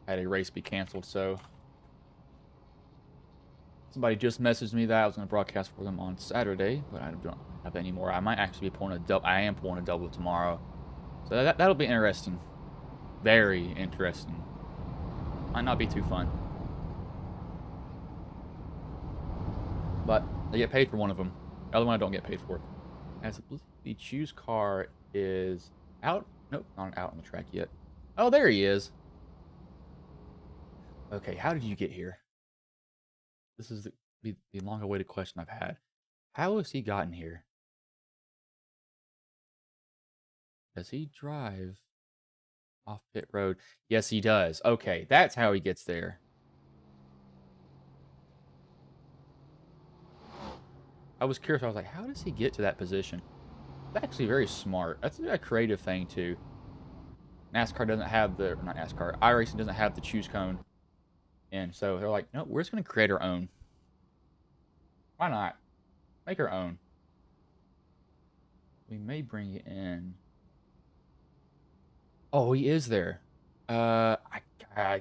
Had a race be canceled, so somebody just messaged me that I was going to broadcast for them on Saturday, but I don't have any more. I might actually be pulling a double. I am pulling a double tomorrow. So that'll be interesting. Very interesting. Might not be too fun. But they get paid for one of them. The other one I don't get paid for. As the choose car is out. Nope, not out on the track yet. Oh, there he is. Okay, how did you get here? This is the long-awaited question I've had. How has he gotten here? Does he drive off pit road? Yes, he does. Okay, that's how he gets there. I was curious. I was like, how does he get to that position? It's actually very smart. That's a creative thing, too. NASCAR doesn't have the... Not NASCAR. iRacing doesn't have the choose cone And so they're like, no, we're just going to create our own. Why not? Make our own. We may bring it in. Oh, he is there. I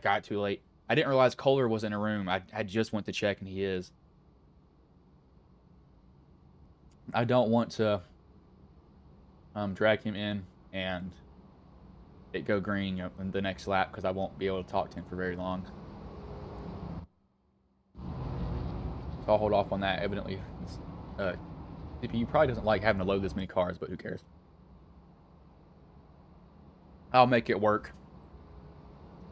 got too late. I didn't realize Kohler was in a room. I just went to check, and he is. I don't want to drag him in and it go green, in the next lap, because I won't be able to talk to him for very long. So I'll hold off on that. Evidently, CPU probably doesn't like having to load this many cars, but who cares? I'll make it work.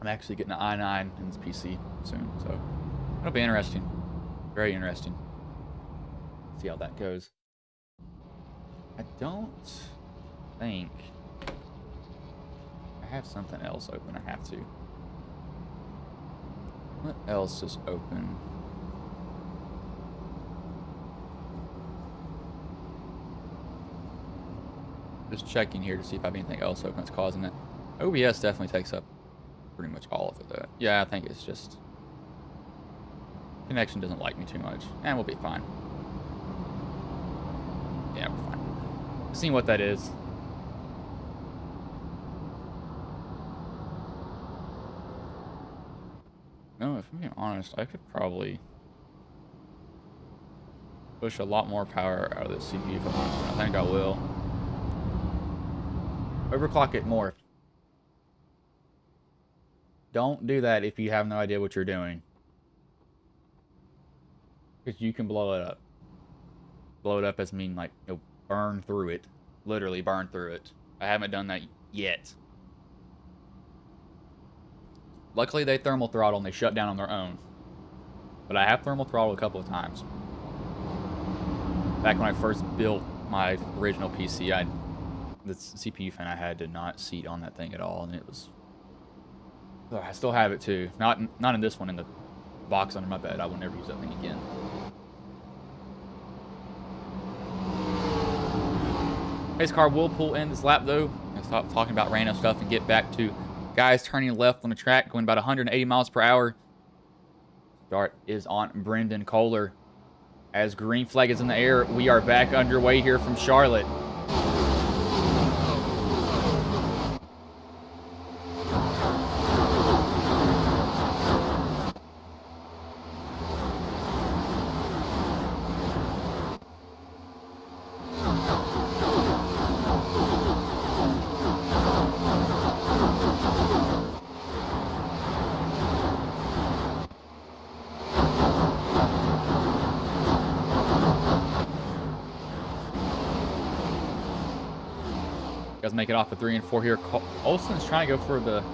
I'm actually getting an i9 in this PC soon, so it'll be interesting. Very interesting. See how that goes. I don't think I have something else open. I have to. What else is open? Just checking here to see if I have anything else open that's causing it. OBS definitely takes up pretty much all of it, though. Yeah, I think it's just connection doesn't like me too much, and we'll be fine. Yeah, we're fine. Seeing what that is. No, if I'm being honest, I could probably push a lot more power out of this CPU if I want to. I think I will. Overclock it more. Don't do that if you have no idea what you're doing. Because you can blow it up. Blow it up as mean like, burn through it. Literally burn through it. I haven't done that yet. Luckily they thermal throttle and they shut down on their own. But I have thermal throttled a couple of times. Back when I first built my original PC, the CPU fan I had did not seat on that thing at all, and it was... I still have it too. Not in this one, in the box under my bed. I will never use that thing again. Pace car will pull in this lap though. I'll stop talking about random stuff and get back to guys turning left on the track, going about 180 miles per hour. Start is on Brendan Kohler. As green flag is in the air, we are back underway here from Charlotte. Guys make it off the 3 and 4 here. Olsen's trying to go for the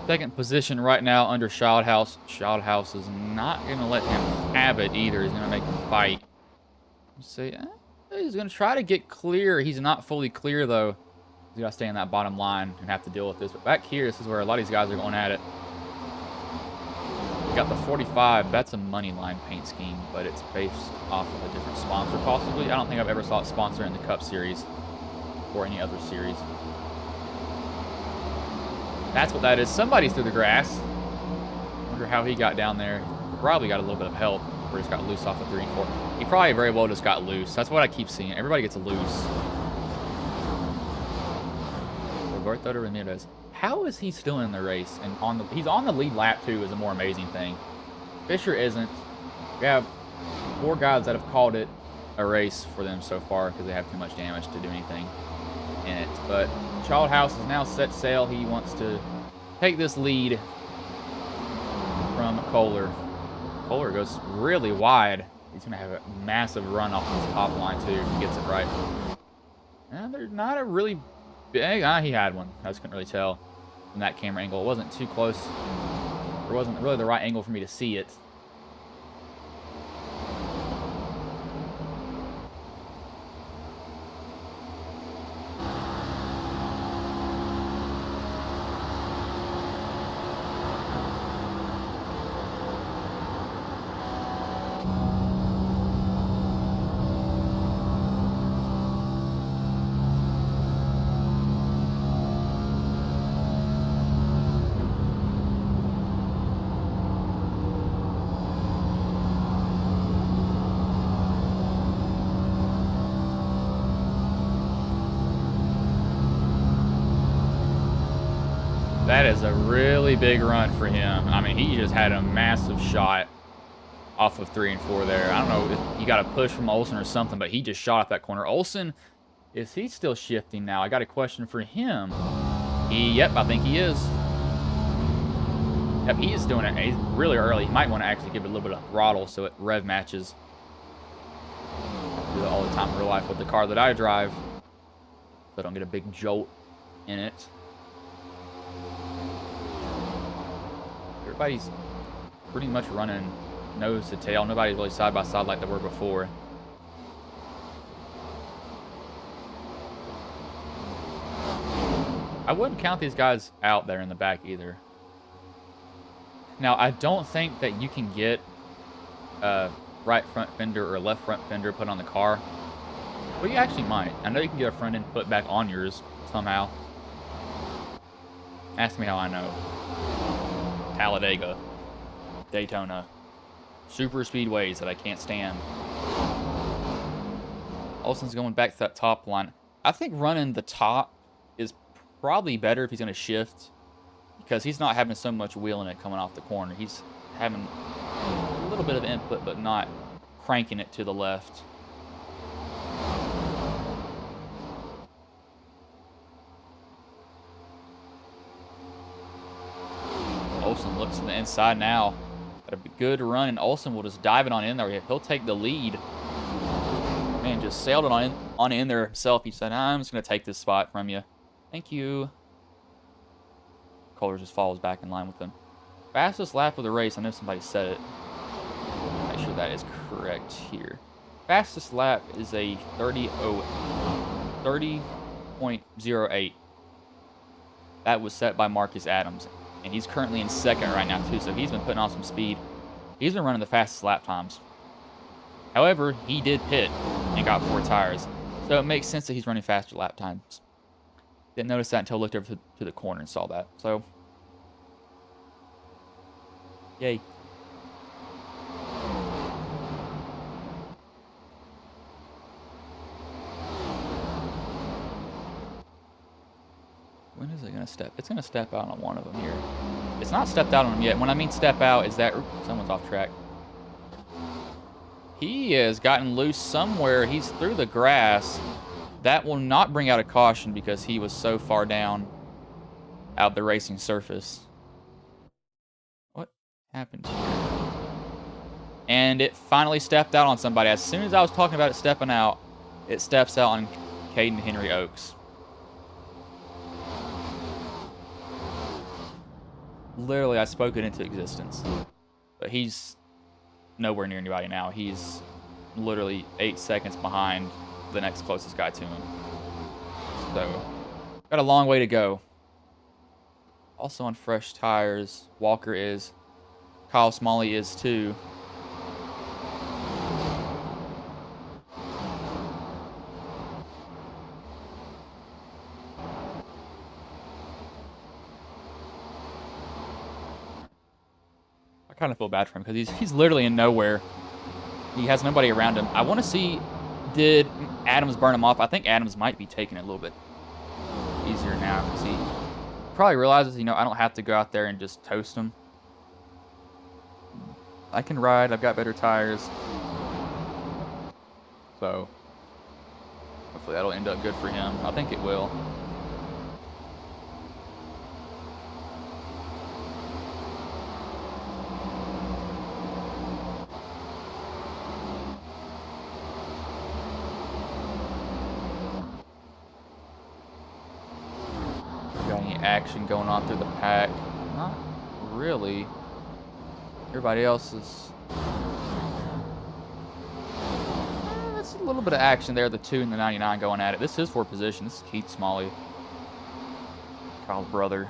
second position right now under Childhouse. Childhouse is not going to let him have it either. He's going to make him fight. See, he's going to try to get clear. He's not fully clear, though. He's got to stay in that bottom line and have to deal with this. But back here, this is where a lot of these guys are going at it. We got the 45. That's a money line paint scheme, but it's based off of a different sponsor, possibly. I don't think I've ever saw a sponsor in the Cup Series or any other series. That's what that is. Somebody's through the grass. Wonder how he got down there. Probably got a little bit of help, or just got loose off of 3 and 4. He probably very well just got loose. That's what I keep seeing. Everybody gets loose. Roberto Ramirez. How is he still in the race? And he's on the lead lap too, is a more amazing thing. Fisher isn't. We have 4 guys that have called it a race for them so far because they have too much damage to do anything in it. But Childhouse is now set sail. He wants to take this lead from Kohler. Kohler goes really wide. He's going to have a massive run off this top line too if he gets it right. And they're not a really big... he had one. I just couldn't really tell from that camera angle. It wasn't too close. It wasn't really the right angle for me to see it. is a really big run for him. I mean, he just had a massive shot off of 3 and 4 there. I don't know if you got a push from Olsen or something, but he just shot off that corner. Olsen, is he still shifting now? I got a question for him. Yep, I think he is. Yep, he is doing it. He's really early. He might want to actually give it a little bit of throttle so it rev matches. I do that all the time in real life with the car that I drive, so I don't get a big jolt in it. Everybody's pretty much running nose to tail. Nobody's really side by side like they were before. I wouldn't count these guys out there in the back either. Now, I don't think that you can get right front fender or left front fender put on the car. Well, you actually might. I know you can get a front end put back on yours somehow. Ask me how I know. Talladega, Daytona, super speedways that I can't stand. Olsen's going back to that top line. I think running the top is probably better if he's going to shift, because he's not having so much wheel in it coming off the corner. He's having a little bit of input, but not cranking it to the left. Olsen looks to the inside now. Got a good run, and Olsen will just dive it on in there. He'll take the lead. Man, just sailed it on in there himself. He said, I'm just going to take this spot from you. Thank you. Kohler just follows back in line with him. Fastest lap of the race. I know somebody said it. Make sure that is correct here. Fastest lap is a 30.08. That was set by Marcus Adams. And he's currently in second right now, too, so he's been putting on some speed. He's been running the fastest lap times. However, he did pit and got 4 tires, so it makes sense that he's running faster lap times. Didn't notice that until I looked over to the corner and saw that, so yay. When is it going to step? It's going to step out on one of them here. It's not stepped out on him yet. When I mean step out, is that... someone's off track. He has gotten loose somewhere. He's through the grass. That will not bring out a caution because he was so far down out the racing surface. What happened here? And it finally stepped out on somebody. As soon as I was talking about it stepping out, it steps out on Caden Henry Oaks. Literally, I spoke it into existence. But he's nowhere near anybody now. He's literally 8 seconds behind the next closest guy to him. So, got a long way to go. Also on fresh tires, Walker is. Kyle Smalley is too. I kind of feel bad for him because he's literally in nowhere. He has nobody around him. I want to see, did Adams burn him off? I think Adams might be taking it a little bit easier now because he probably realizes, you know, I don't have to go out there and just toast him. I can ride. I've got better tires. So hopefully that'll end up good for him. I think it will. Got any action going on through the pack? Not really. Everybody else is... That's a little bit of action there. The 2 and the 99 going at it. This is for position. This is Keith Smalley. Kyle's brother,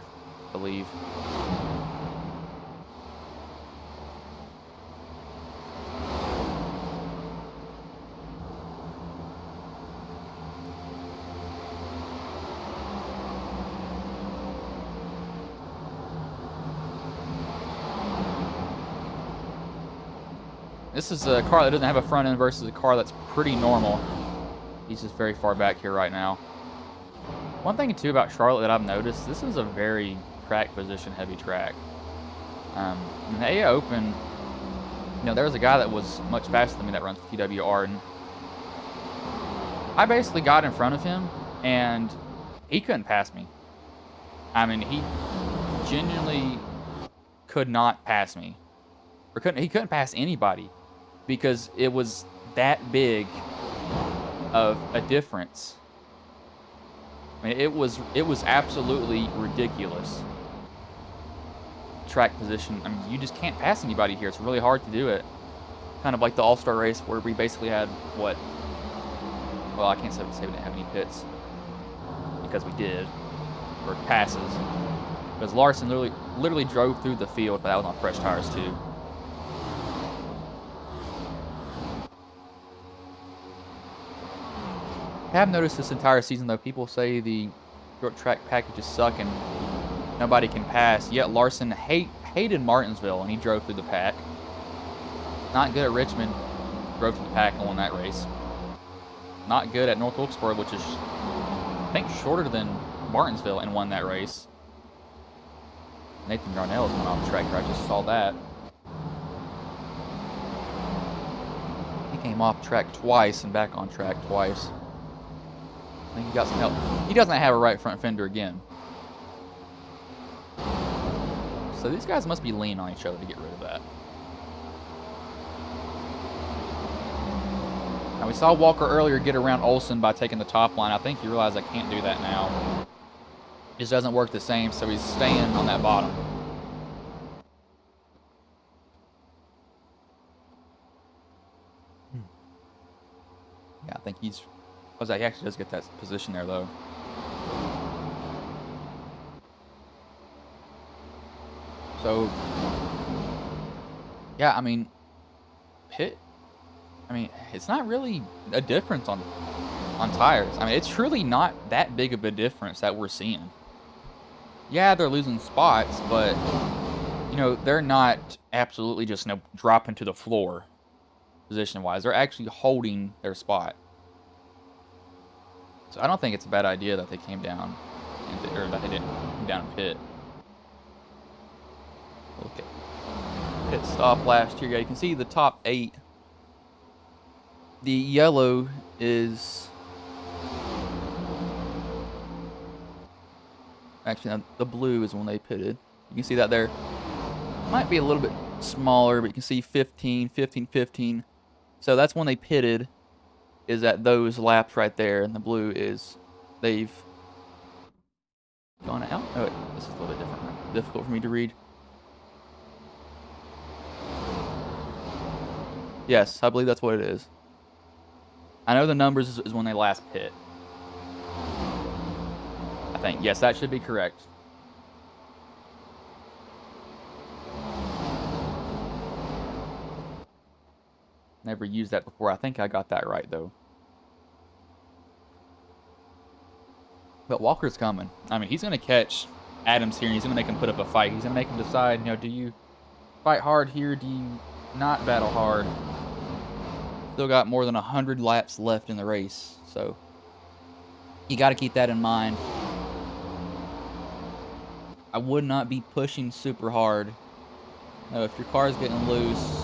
I believe. This is a car that doesn't have a front end versus a car that's pretty normal. He's just very far back here right now. One thing, too, about Charlotte that I've noticed, this is a very track position heavy track. In the AA Open, there was a guy that was much faster than me that runs TWR, and I basically got in front of him, and he couldn't pass me. I mean, he genuinely could not pass me. He couldn't pass anybody because it was that big of a difference. I mean, it was absolutely ridiculous. Track position. I mean, you just can't pass anybody here. It's really hard to do it. Kind of like the All-Star race where we basically had what? Well, I can't say we didn't have any pits because we did, or passes. Because Larson literally drove through the field, but that was on fresh tires too. I have noticed this entire season, though, people say the short track packages suck and nobody can pass. Yet Larson hated Martinsville, and he drove through the pack. Not good at Richmond, drove through the pack and won that race. Not good at North Wilkesboro, which is, I think, shorter than Martinsville, and won that race. Nathan Darnell's went off track here. I just saw that. He came off track twice and back on track twice. I think he got some help. He doesn't have a right front fender again. So these guys must be leaning on each other to get rid of that. Now we saw Walker earlier get around Olsen by taking the top line. I think he realized I can't do that now. It just doesn't work the same, so he's staying on that bottom. Yeah, I think he's... He actually does get that position there, though. So, yeah, I mean, it's not really a difference on tires. I mean, it's truly not that big of a difference that we're seeing. Yeah, they're losing spots, but, they're not absolutely just, dropping to the floor position-wise. They're actually holding their spot. So I don't think it's a bad idea that they came down, or that they didn't come down and pit. Look at pit stop last year. Yeah, you can see the top 8. The yellow is... Actually, the blue is when they pitted. You can see that there. Might be a little bit smaller, but you can see 15, 15, 15. So that's when they pitted. Is at those laps right there, and the blue is they've gone out. Oh, wait, this is a little bit different. Difficult for me to read. Yes, I believe that's what it is. I know the numbers is when they last pit. I think. Yes, that should be correct. Never used that before. I think I got that right, though. But Walker's coming. I mean, he's going to catch Adams here, and he's going to make him put up a fight. He's going to make him decide, do you fight hard here? Do you not battle hard? Still got more than 100 laps left in the race, so you got to keep that in mind. I would not be pushing super hard. If your car is getting loose,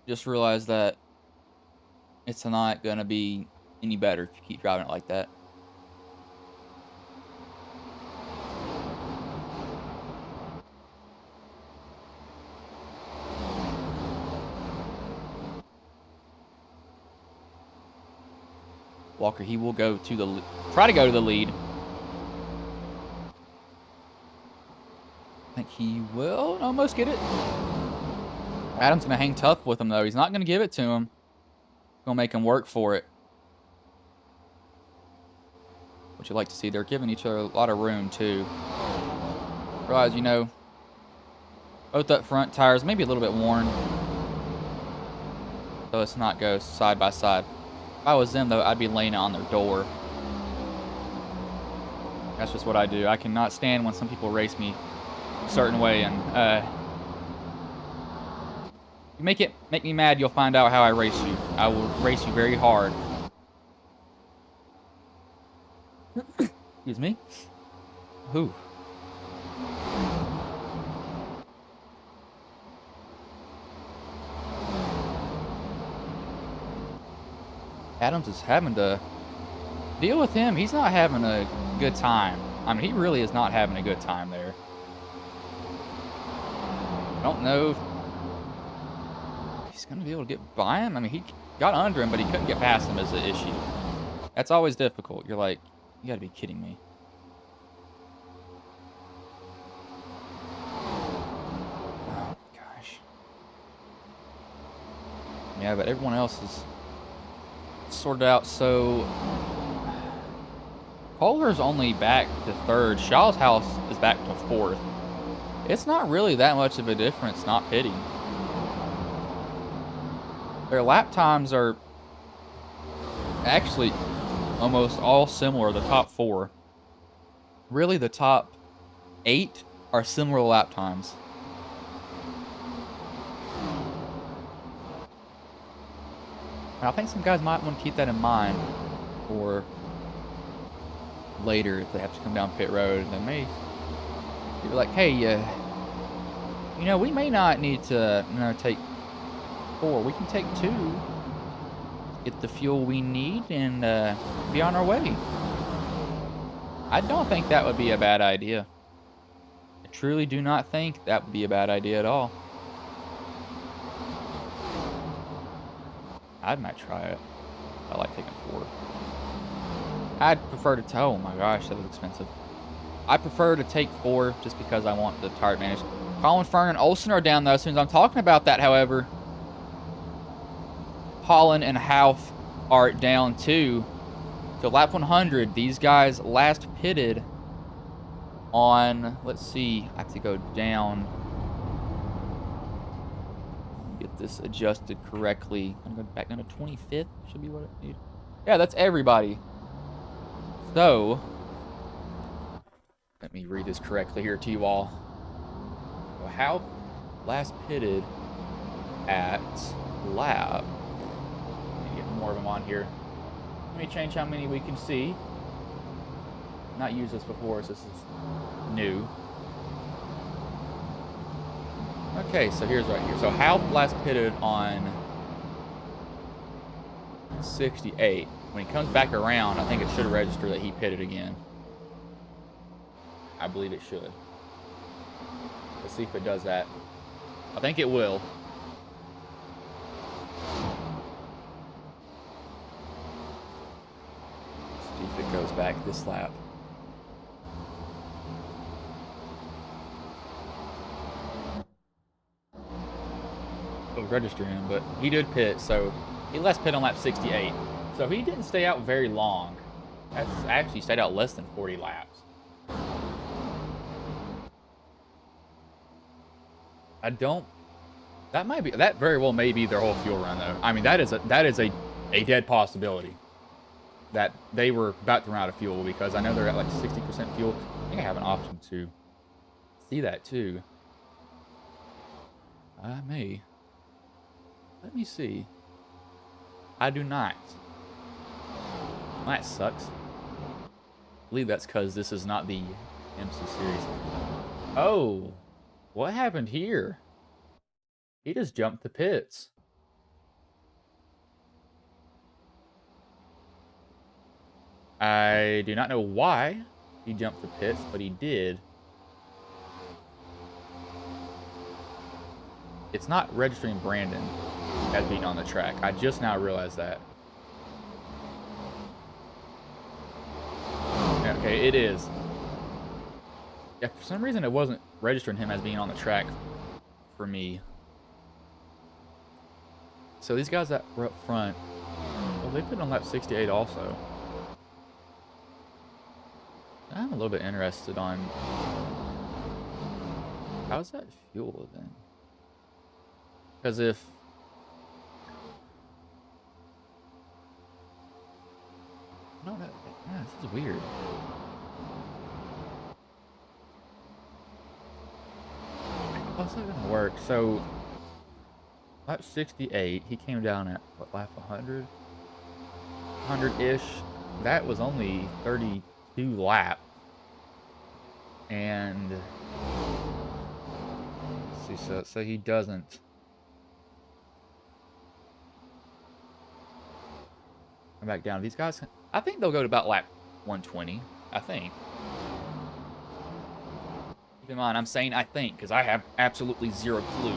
just realize that it's not going to be any better if you keep driving it like that. Walker, he will go to the... Try to go to the lead. I think he will almost get it. Adam's going to hang tough with him, though. He's not going to give it to him. Going to make him work for it. What you like to see. They're giving each other a lot of room, too. Realize, both up front tires maybe a little bit worn. So let's not go side by side. If I was them, though, I'd be laying it on their door. That's just what I do. I cannot stand when some people race me a certain way, and you make me mad, you'll find out how I race you. I will race you very hard. Excuse me. Whew. Adams is having to deal with him. He's not having a good time. I mean, he really is not having a good time there. I don't know if he's going to be able to get by him. I mean, he got under him, but he couldn't get past him is the issue. That's always difficult. You're like, you got to be kidding me. Oh, gosh. Yeah, but everyone else is sorted out. So Kohler's only back to third. Shaw's house is back to fourth. It's not really that much of a difference not pitting. Their lap times are actually almost all similar, the top four. Really, the top 8 are similar lap times. And I think some guys might want to keep that in mind for later if they have to come down pit road. They may be like, hey, you know, we may not need to, you know, take 4. We can take 2, get the fuel we need, and be on our way. I don't think that would be a bad idea. I truly do not think that would be a bad idea at all. I might try it. I like taking 4. I'd prefer to oh my gosh, that was expensive. I prefer to take 4 just because I want the tire advantage. Colin, Fern, and Olsen are down though. As soon as I'm talking about that, however, Holland and Hauff are down too. So lap 100, these guys last pitted on, let's see, I have to go down. Get this adjusted correctly. I'm going back down to 25th. Should be what I need. Yeah, that's everybody. So, let me read this correctly here to you all. So Hauff last pitted at lap. Let me get more of them on here. Let me change how many we can see. Not used this before, so this is new. Okay, so here's right here. So Hauff last pitted on 68. When he comes back around, I think it should register that he pitted again. I believe it should. Let's see if it does that. I think it will. See if it goes back this lap. It'll register him, but he did pit, so he last pit on lap 68. So he didn't stay out very long. That's actually stayed out less than 40 laps. That very well may be their whole fuel run though. I mean, that is a dead possibility that they were about to run out of fuel, because I know they're at like 60% fuel. I think I have an option to see that too. I may. Let me see. I do not. That sucks. I believe that's because this is not the MC series. Oh, what happened here? He just jumped the pits. I do not know why he jumped the pits, but he did. It's not registering Brandon as being on the track. I just now realized that. Okay, it is. Yeah, for some reason it wasn't registering him as being on the track for me. So these guys that were up front, well, they put on lap 68 also. I'm a little bit interested on how's that fuel then? Because if no, this is weird. How's that gonna work? So lap 68, he came down at what, lap 100? 100-ish. That was only 32 laps. And let's see, so he doesn't. Come back down. These guys, I think they'll go to about lap 120. I think. Keep in mind, I'm saying I think because I have absolutely zero clue.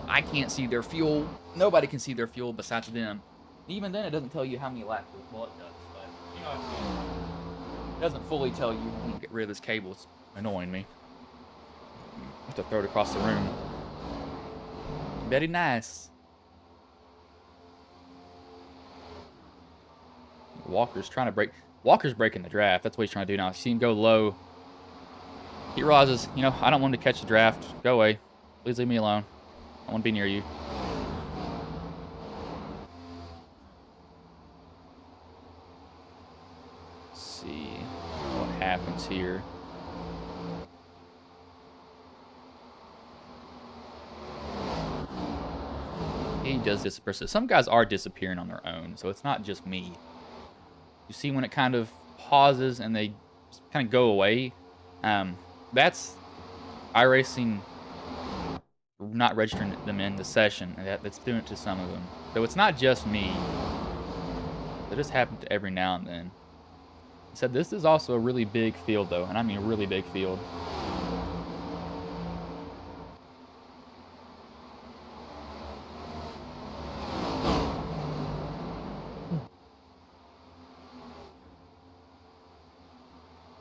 I can't see their fuel. Nobody can see their fuel besides them. Even then, it doesn't tell you how many laps. Well, it does, but you know, it doesn't fully tell you. I'm gonna get rid of this cable. It's annoying me. I have to throw it across the room. Very nice. Walker's trying to break. Walker's breaking the draft. That's what he's trying to do now. See him go low. He realizes, you know, I don't want him to catch the draft. Go away. Please leave me alone. I want to be near you. Let's see what happens here. He does disappear. So some guys are disappearing on their own, so it's not just me. You see when it kind of pauses and they kind of go away. That's iRacing not registering them in the session. That's doing it to some of them. So it's not just me. It just happens to every now and then. I said this is also a really big field, though, and I mean a really big field.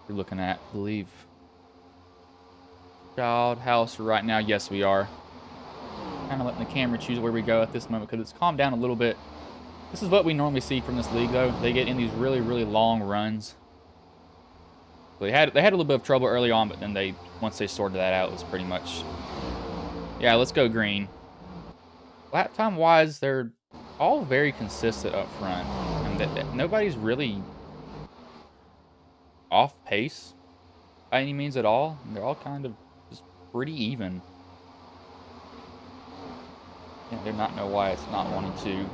We're looking at, I believe, Child House right now. Yes, we are. Kind of letting the camera choose where we go at this moment because it's calmed down a little bit. This is what we normally see from this league, though. They get in these really, really long runs. They had a little bit of trouble early on, but then once they sorted that out, it was pretty much, yeah, let's go green. Lap time wise, they're all very consistent up front, and nobody's really off pace by any means at all. They're all kind of just pretty even. Yeah, they're not know why it's not wanting to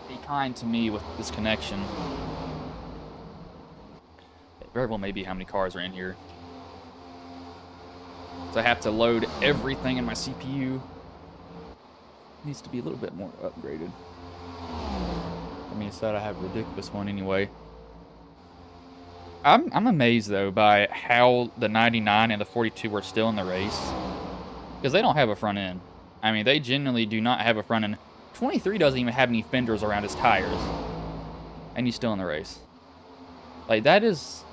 be kind to me with this connection. Very well maybe how many cars are in here. So I have to load everything in my CPU. Needs to be a little bit more upgraded. I mean, I have a ridiculous one anyway. I'm amazed, though, by how the 99 and the 42 were still in the race. Because they don't have a front end. I mean, they genuinely do not have a front end. 23 doesn't even have any fenders around his tires. And he's still in the race. Like, that is...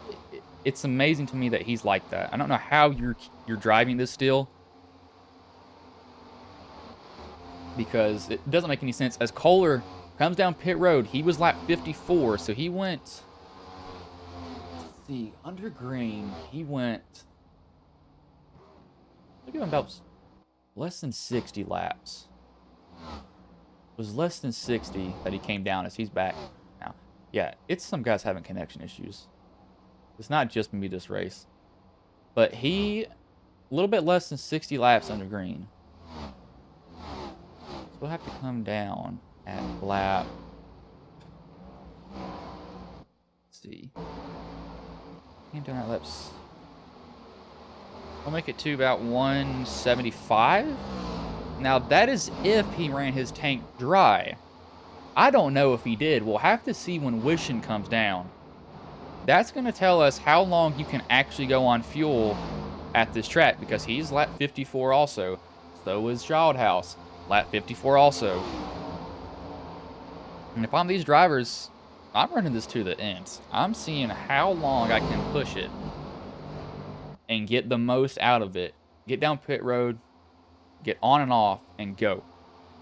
It's amazing to me that he's like that. I don't know how you're driving this still. Because it doesn't make any sense. As Kohler comes down pit road, he was lap 54, so he went... under green, he went, look at him, about less than 60 laps. It was less than 60 that he came down as he's back now. Yeah, it's some guys having connection issues. It's not just me this race. But he, a little bit less than 60 laps under green. So we'll have to come down at lap, let's see. Came down at laps. I'll make it to about 175. Now, that is if he ran his tank dry. I don't know if he did. We'll have to see when Wishin comes down. That's going to tell us how long you can actually go on fuel at this track, because he's lap 54 also. So is Child House. Lap 54 also. And if I'm these drivers... I'm running this to the end. I'm seeing how long I can push it and get the most out of it. Get down pit road, get on and off, and go.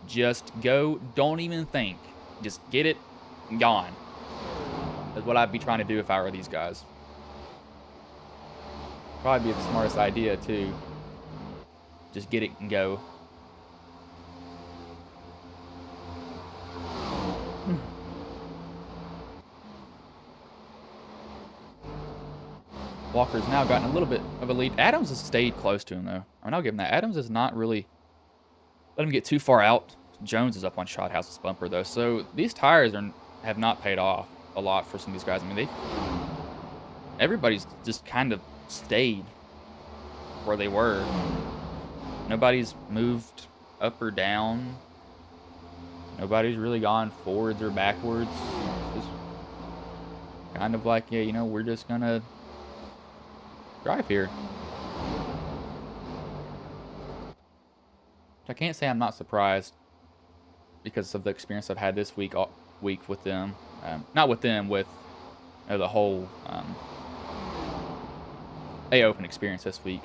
Just go. Don't even think. Just get it and gone. That's what I'd be trying to do if I were these guys. Probably be the smartest idea, too. Just get it and go. Walker's now gotten a little bit of a lead. Adams has stayed close to him, though. I mean, I'll give him that. Adams is not really let him get too far out. Jones is up on Shothouse's bumper, though. So these tires have not paid off a lot for some of these guys. I mean, everybody's just kind of stayed where they were. Nobody's moved up or down. Nobody's really gone forwards or backwards. It's just kind of like, yeah, you know, we're just gonna drive here. I can't say I'm not surprised because of the experience I've had this week with them. Not with them, with the whole A Open experience this week.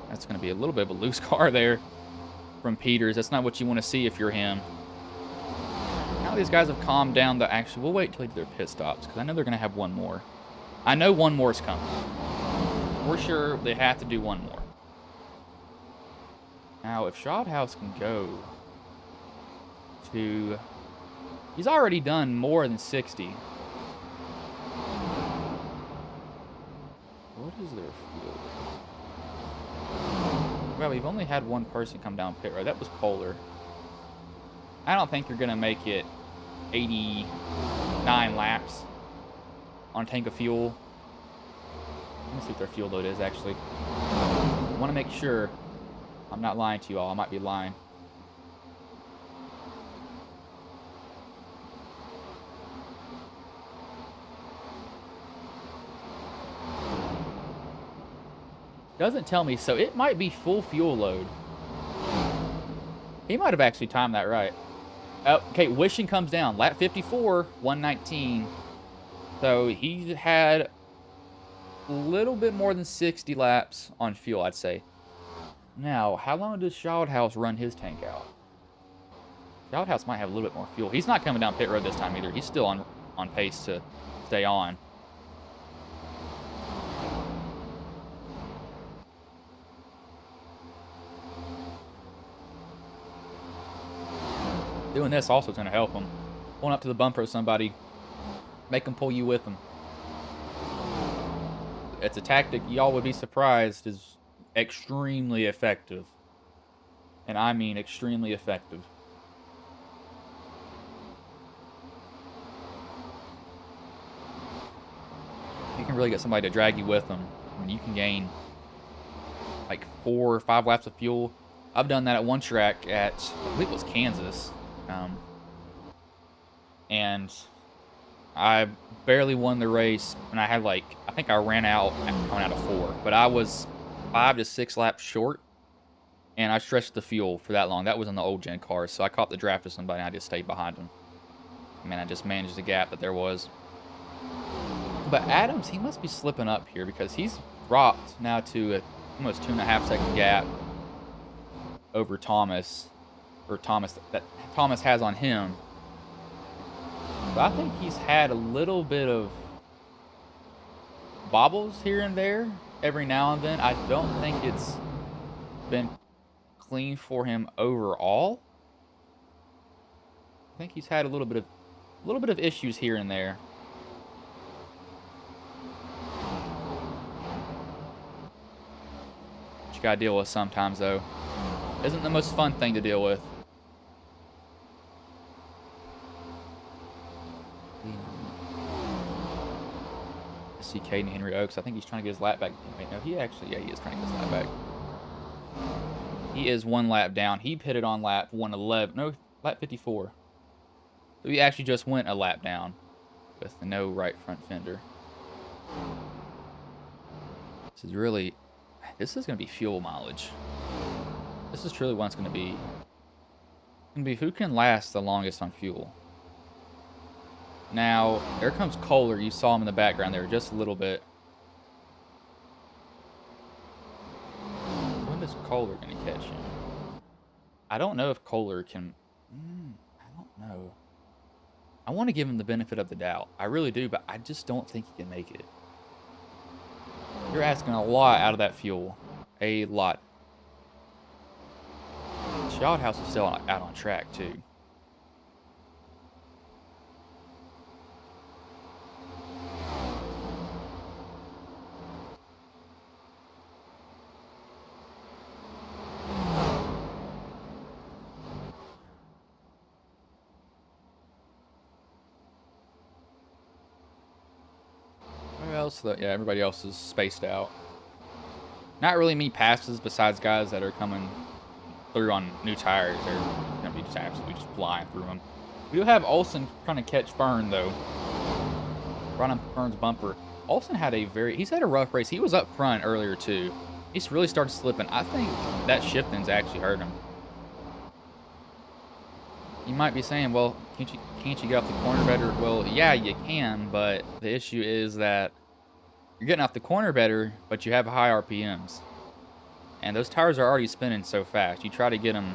That's going to be a little bit of a loose car there from Peters. That's not what you want to see if you're him. Now these guys have calmed down. We'll wait till they do their pit stops because I know they're going to have one more. I know one more is coming. We're sure they have to do one more. Now, if Shothouse can go to... He's already done more than 60. What is their fuel? Well, we've only had one person come down pit road. That was Kohler. I don't think you're going to make it 89 laps on a tank of fuel. Let me see what their fuel load is, actually. I want to make sure I'm not lying to you all. I might be lying. Doesn't tell me, so it might be full fuel load. He might have actually timed that right. Okay, Wishing comes down. Lap 54, 119. So he had a little bit more than 60 laps on fuel, I'd say. Now, how long does Shothouse run his tank out? Shothouse might have a little bit more fuel. He's not coming down pit road this time either. He's still on pace to stay on. Doing this also is going to help him. Pulling up to the bumper of somebody, make them pull you with them. It's a tactic y'all would be surprised is extremely effective. And I mean extremely effective. You can really get somebody to drag you with them. I mean, you can gain like 4 or 5 laps of fuel. I've done that at one track at, I believe it was Kansas. And I barely won the race, and I had like, I think I ran out coming out of 4, but I was 5 to 6 laps short, and I stretched the fuel for that long. That was on the old gen cars, so I caught the draft of somebody, and I just stayed behind him. I mean, I just managed the gap that there was. But Adams, he must be slipping up here because he's dropped now to a almost 2.5-second gap over Thomas, or that Thomas has on him. But I think he's had a little bit of bobbles here and there every now and then. I don't think it's been clean for him overall. I think he's had a little bit of issues here and there. Which you gotta deal with sometimes, though. Isn't the most fun thing to deal with. See Caden Henry Oaks. I think he's trying to get his lap back. Wait, no, he is trying to get his lap back. He is 1 lap down. He pitted on lap 111. No, lap 54. So he actually just went a lap down with no right front fender. This is going to be fuel mileage. This is truly what it's going to be. It's going to be who can last the longest on fuel. Now, there comes Kohler. You saw him in the background there just a little bit. When is Kohler going to catch him? I don't know if Kohler can... I don't know. I want to give him the benefit of the doubt. I really do, but I just don't think he can make it. You're asking a lot out of that fuel. A lot. Shothouse is still out on track, too. else? Yeah, everybody else is spaced out. Not really many passes besides guys that are coming through on new tires. They're going to be just absolutely just flying through them. We do have Olsen trying to catch Fern, though. Right on Fern's bumper. Olsen had he's had a rough race. He was up front earlier, too. He's really started slipping. I think that shifting's actually hurt him. You might be saying, well, can't you get off the corner better? Well, yeah, you can, but the issue is that you're getting off the corner better, but you have high RPMs. And those tires are already spinning so fast. You try to get them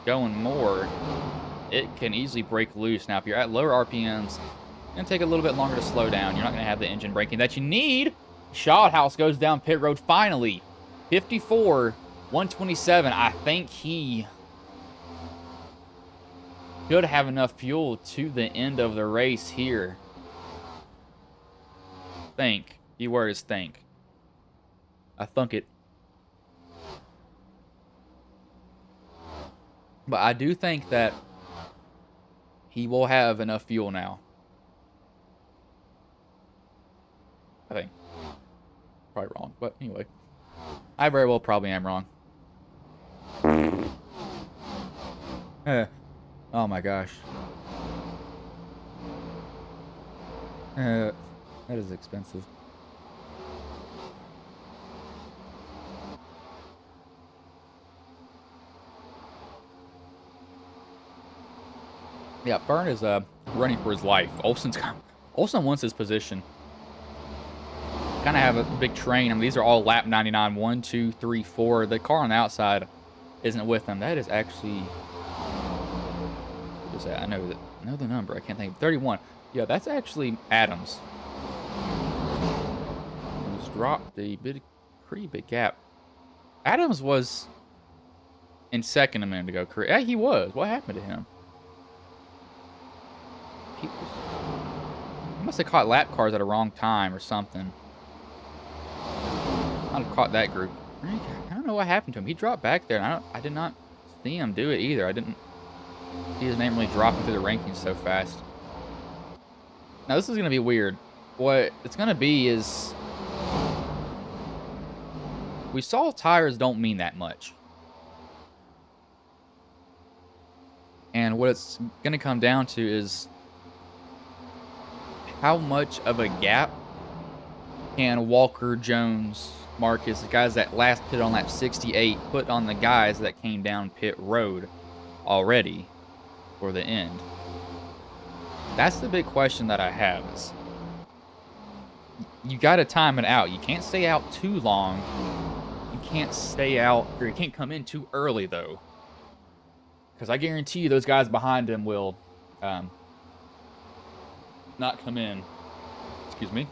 going more, it can easily break loose. Now, if you're at lower RPMs, it's going to take a little bit longer to slow down. You're not going to have the engine braking that you need. Shothouse goes down pit road finally. 54, 127. I think he should have enough fuel to the end of the race here. Think. Keyword is think. I thunk it. But I do think that he will have enough fuel now. I think. Probably wrong, but anyway. I very well probably am wrong. Oh my gosh. That is expensive. Yeah, Fern is running for his life. Olsen wants his position. Kind of have a big train. I mean, these are all lap 99. 1, 2, 3, 4. The car on the outside isn't with them. That is actually... What is that? I know the number. I can't think. 31. Yeah, that's actually Adams. He's dropped a pretty big gap. Adams was in second a minute ago. Yeah, he was. What happened to him? He must have caught lap cars at a wrong time or something. I'd have caught that group. I don't know what happened to him. He dropped back there, and I did not see him do it either. I didn't see his name really dropping through the rankings so fast. Now, this is going to be weird. What it's going to be is... We saw tires don't mean that much. And what it's going to come down to is... How much of a gap can Walker, Jones, Marcus, the guys that last pit on lap 68, put on the guys that came down pit road already for the end? That's the big question that I have. Is you got to time it out. You can't stay out too long. You can't stay out, or you can't come in too early, though. Because I guarantee you those guys behind him will not come in. Excuse me.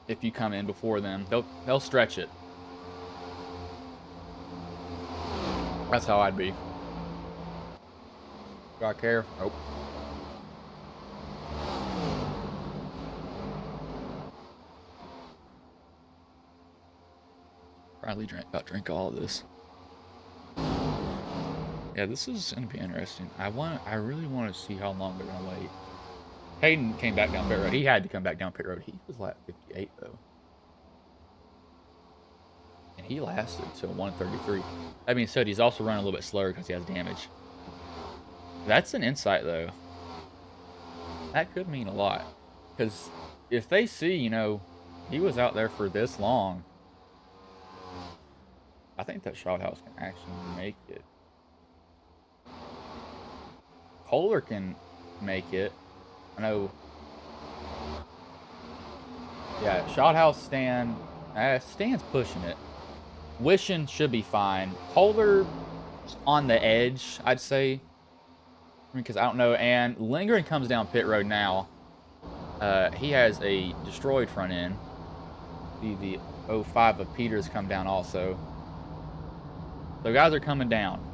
If you come in before them, they'll stretch it. That's how I'd be. Do I care? Nope. Probably about drink all of this. Yeah, this is gonna be interesting. I really want to see how long they're gonna wait. Hayden came back down pit road. He had to come back down pit road. He was lap 58 though, and he lasted till 133. That being said, he's also running a little bit slower because he has damage. That's an insight though. That could mean a lot, because if they see, you know, he was out there for this long, I think that Shothouse can actually make it. Kohler can make it. I know. Yeah, Shothouse, Stan's pushing it. Wishing should be fine. Kohler on the edge, I'd say. Because I don't know. And Lindgren comes down pit road now. He has a destroyed front end. The 05 of Peters come down also. So guys are coming down.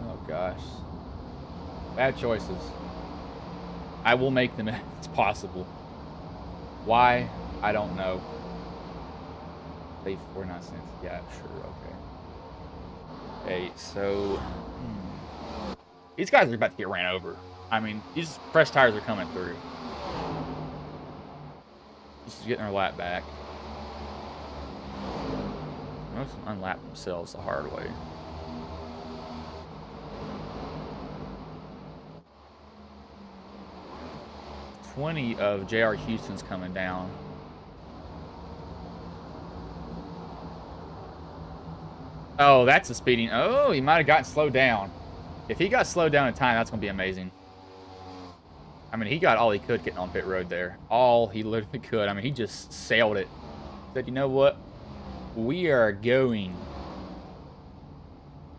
Oh gosh. Bad choices. I will make them if it's possible. Why? I don't know. Pay 49 cents. Yeah, sure, okay. Okay, so... These guys are about to get ran over. I mean, these fresh tires are coming through. Just getting their lap back. Most of them unlap themselves the hard way. $20 of JR Houston's coming down. Oh, that's a speeding. Oh, he might have gotten slowed down. If he got slowed down in time, that's going to be amazing. I mean, he got all he could getting on pit road there. All he literally could. I mean, he just sailed it. Said, you know what? We are going.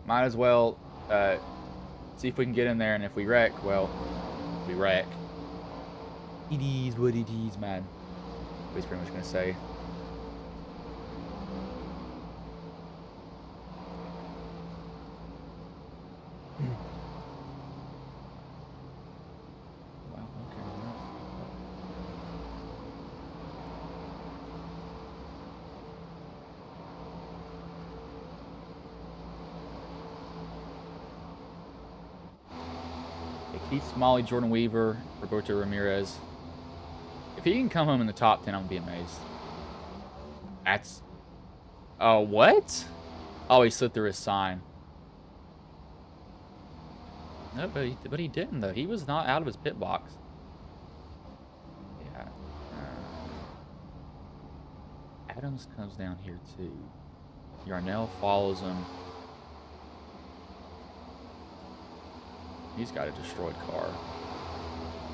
Might as well see if we can get in there, and if we wreck, well, we wreck. It is what it is, man. What he's pretty much going to say. Wow, okay. Keith Smalley, Jordan Weaver, Roberto Ramirez. If he can come home in the top 10, I'm going to be amazed. That's... Oh, what? Oh, he slid through his sign. No, but he didn't, though. He was not out of his pit box. Yeah. Adams comes down here, too. Yarnell follows him. He's got a destroyed car.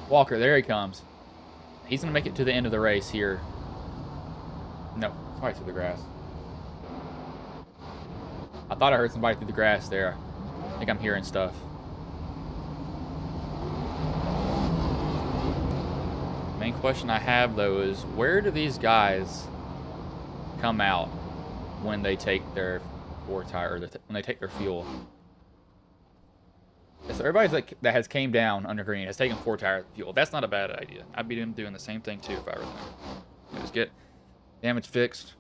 Walker, there he comes. He's going to make it to the end of the race here. No, probably through the grass. I thought I heard somebody through the grass there. I think I'm hearing stuff. Main question I have, though, is where do these guys come out when they take their when they take their fuel? So everybody that has came down under green has taken 4 tires of fuel. That's not a bad idea. I'd be doing the same thing too if I were them. Just get damage fixed.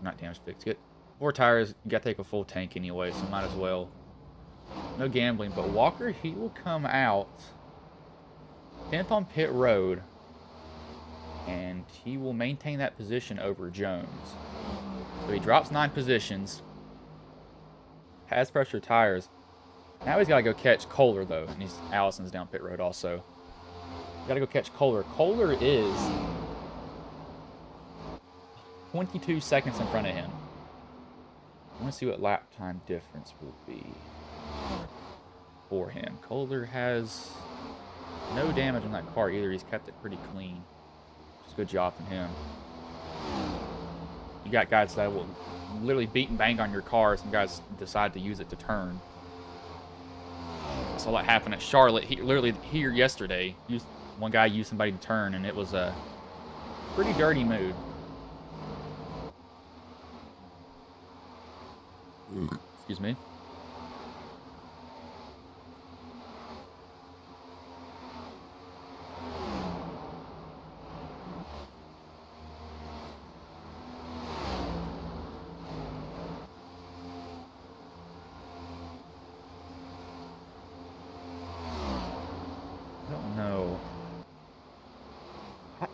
Not damage fixed. Get 4 tires. You got to take a full tank anyway, so might as well. No gambling. But Walker, he will come out 10th on pit road, and he will maintain that position over Jones. So he drops 9 positions. Has pressure tires. Now he's got to go catch Kohler, though. And Allison's down pit road also. Got to go catch Kohler. Kohler is 22 seconds in front of him. I want to see what lap time difference will be for him. Kohler has no damage on that car either. He's kept it pretty clean. Just a good job from him. You got guys that will literally beat and bang on your car. Some guys decide to use it to turn. I saw that happen at Charlotte. Literally here yesterday, one guy used somebody to turn, and it was a pretty dirty move. Excuse me.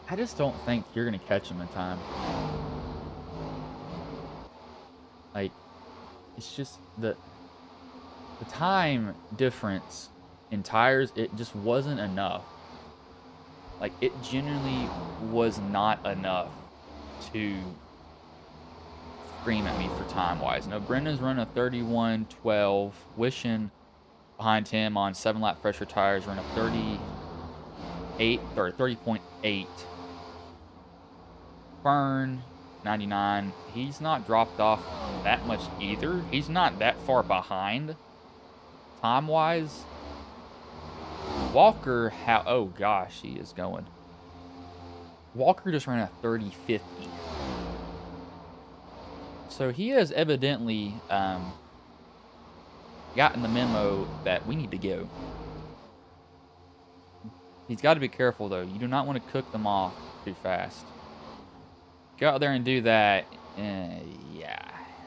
I just don't think you're going to catch him in time. Like, it's just the time difference in tires, it just wasn't enough. Like, it genuinely was not enough to scream at me for time-wise. No, Brendan's running a 31.12. Wishing behind him on 7-lap pressure tires running a 30.8. Burn 99. He's not dropped off that much either. He's not that far behind time wise. Walker, oh gosh, he is going. Walker just ran a 30.50. So he has evidently gotten the memo that we need to go. He's got to be careful, though. You do not want to cook them off too fast. Go out there and do that. Yeah.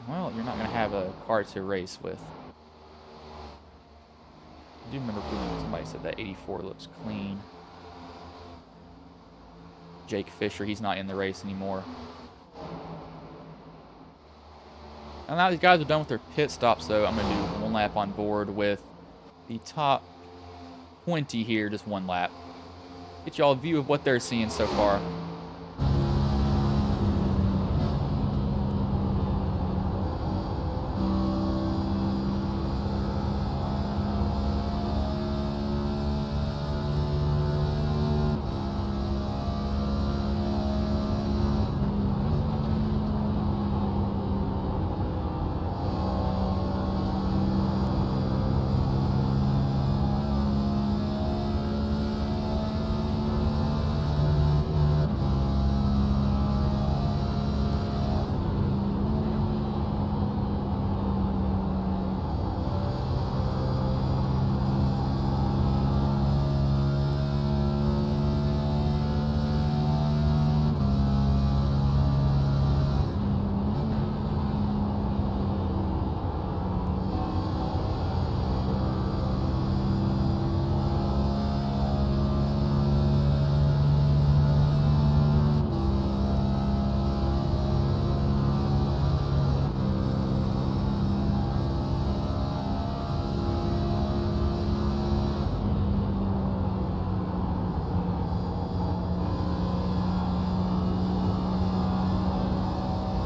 Well, you're not going to have a car to race with. I do remember somebody said that 84 looks clean. Jake Fisher, he's not in the race anymore. And now these guys are done with their pit stops, though. I'm going to do one lap on board with the top 20 here, just one lap. Get y'all a view of what they're seeing so far.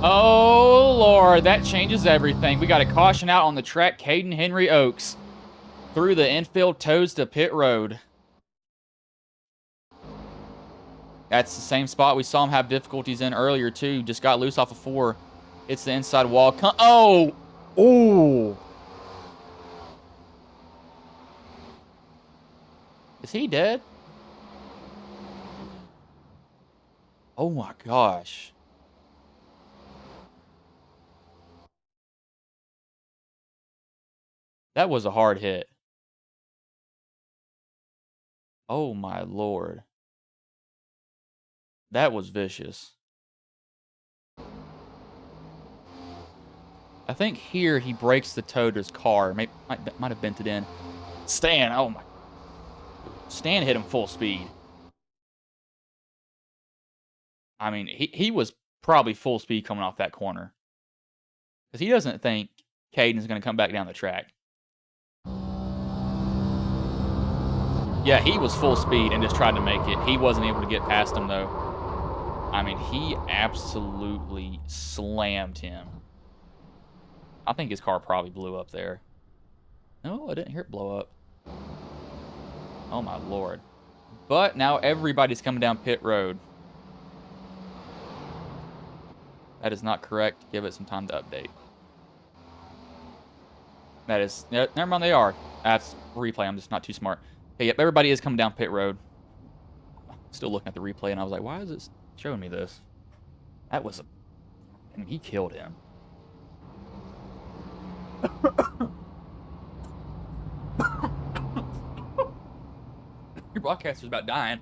Oh, Lord, that changes everything. We got a caution out on the track. Caden Henry Oaks through the infield toes to pit road. That's the same spot we saw him have difficulties in earlier, too. Just got loose off of 4. It's the inside wall. Oh! Oh! Is he dead? Oh, my gosh. That was a hard hit. Oh, my Lord. That was vicious. I think here he breaks the toe to his car. Might have bent it in. Stan, oh my. Stan hit him full speed. I mean, he was probably full speed coming off that corner. Because he doesn't think Caden's going to come back down the track. Yeah, he was full speed and just tried to make it. He wasn't able to get past him, though. I mean, he absolutely slammed him. I think his car probably blew up there. No, I didn't hear it blow up. Oh, my Lord. But now everybody's coming down pit road. That is not correct. Give it some time to update. That is... Never mind, they are. That's replay. I'm just not too smart. Okay, yep, everybody is coming down pit road. Still looking at the replay, and I was like, why is it showing me this? That was a... I mean, he killed him. Your broadcaster's about dying.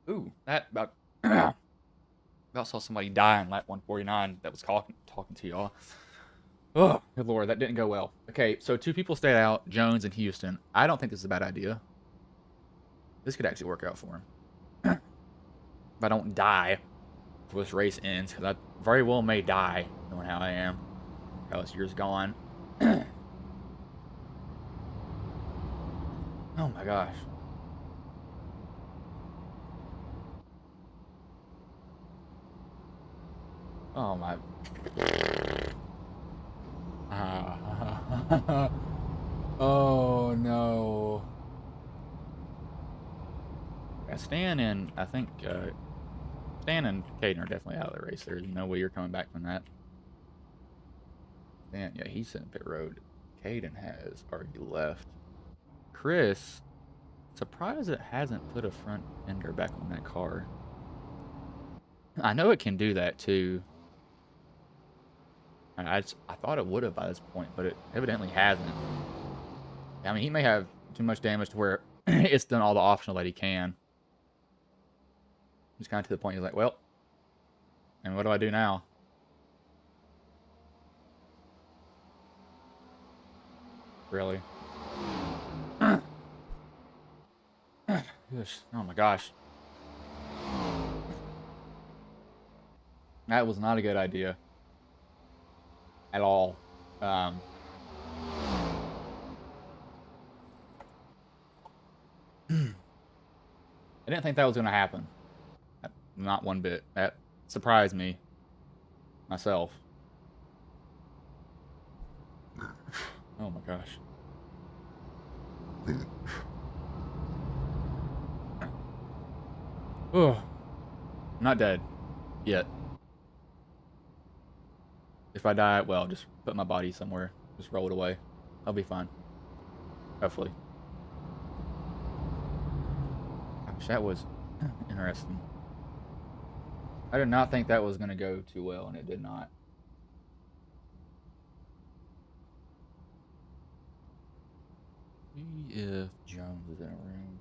Ooh, that about... about saw somebody die in lap 149 that was talking to y'all. Oh, good Lord, that didn't go well. Okay, so 2 people stayed out, Jones and Houston. I don't think this is a bad idea. This could actually work out for him. If I don't die before this race ends, because I very well may die, knowing how I am. How this year's gone. Oh my gosh. Oh my. Oh no. Yeah, Stan and I think Stan and Caden are definitely out of the race. There's no way you're coming back from that. Stan, yeah, he's in pit road. Caden has already left. Chris, surprised it hasn't put a front fender back on that car. I know it can do that too. And I thought it would have by this point, but it evidently hasn't. I mean, he may have too much damage to where it's done all the optional that he can. He's kind of to the point he's like, well, and what do I do now? Really? Oh my gosh. That was not a good idea. At all. I didn't think that was going to happen. Not one bit. That surprised me. Myself. Oh my gosh. Oh, I'm not dead yet. If I die, well, just put my body somewhere. Just roll it away. I'll be fine. Hopefully. Gosh, that was interesting. I did not think that was going to go too well, and it did not. See if Jones is in a room.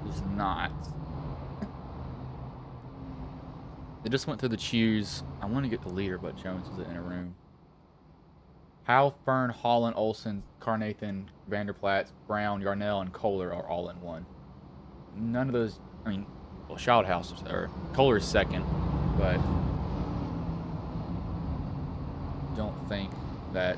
He's not. They just went through the choose. I want to get the leader, but Jones is in a room. Howe, Fern, Holland, Olsen, Carnathan, Vanderplatz, Brown, Yarnell, and Kohler are all in one. None of those, I mean, well, Shouthouse is there. Kohler is second, but don't think that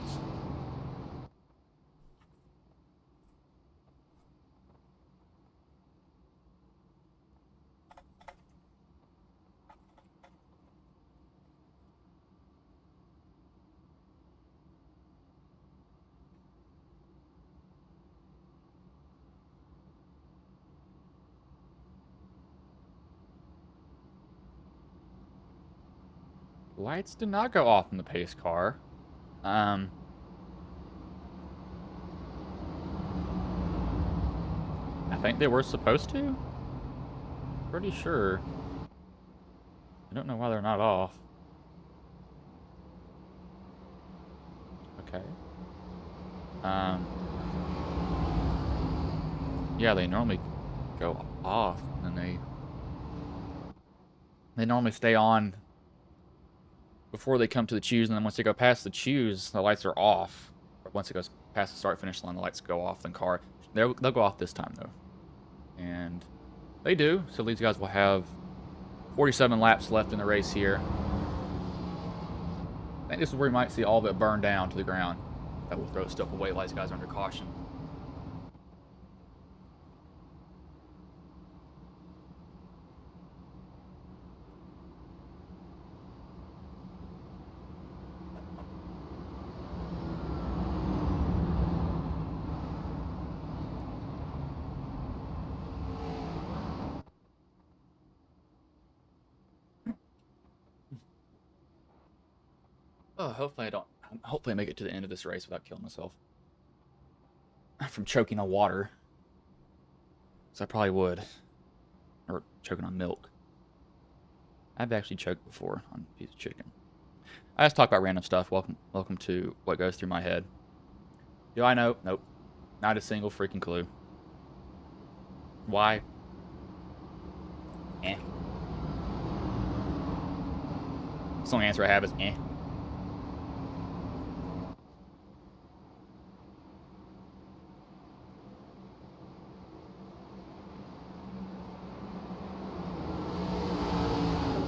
lights did not go off in the pace car. I think they were supposed to. Pretty sure. I don't know why they're not off. Okay. Yeah, they normally go off, and then they normally stay on before they come to the choose, and then once they go past the choose, the lights are off. Or once it goes past the start-finish line, the lights go off in the car. They'll go off this time, though. And they do, so these guys will have 47 laps left in the race here. I think this is where we might see all of it burn down to the ground. That will throw stuff away while these guys are under caution. Oh, hopefully I make it to the end of this race without killing myself. From choking on water. So I probably would. Or choking on milk. I've actually choked before on a piece of chicken. I just talk about random stuff. Welcome to what goes through my head. Do I know? Nope. Not a single freaking clue. Why? Eh. The only answer I have is eh.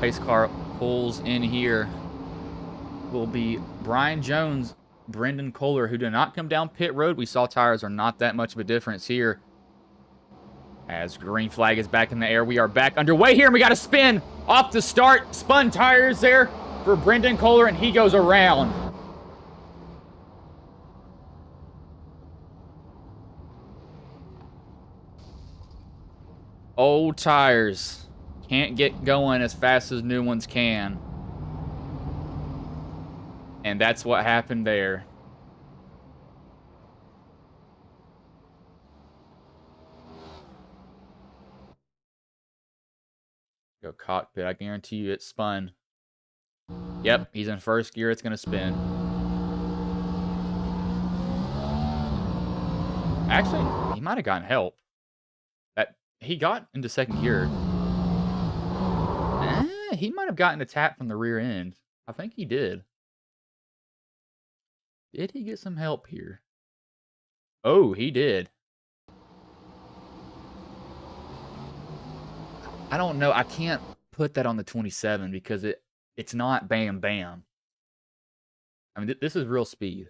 Pace car pulls in here will be Brian Jones, Brendan Kohler, who did not come down pit road. We saw tires are not that much of a difference here. As green flag is back in the air, we are back underway here, and we got a spin off the start. Spun tires there for Brendan Kohler, and he goes around. Old tires can't get going as fast as new ones can. And that's what happened there. Go cockpit. I guarantee you it spun. Yep, he's in first gear. It's going to spin. Actually, he might have gotten help. He got into second gear. He might have gotten a tap from the rear end. I think he did. Did he get some help here? Oh, he did. I don't know. I can't put that on the 27 because it's not bam bam. I mean, this is real speed.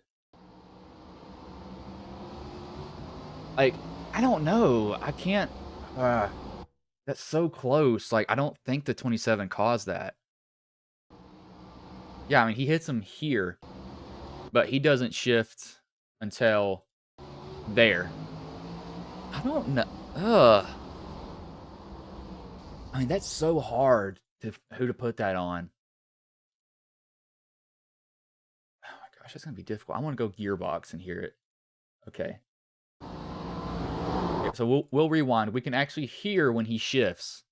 Like, I don't know. I can't. That's so close. Like, I don't think the 27 caused that. Yeah, I mean, he hits him here, but he doesn't shift until there. I don't know. I mean, that's so hard who to put that on. Oh my gosh, that's gonna be difficult. I want to go gearbox and hear it. Okay. So we'll rewind. We can actually hear when he shifts,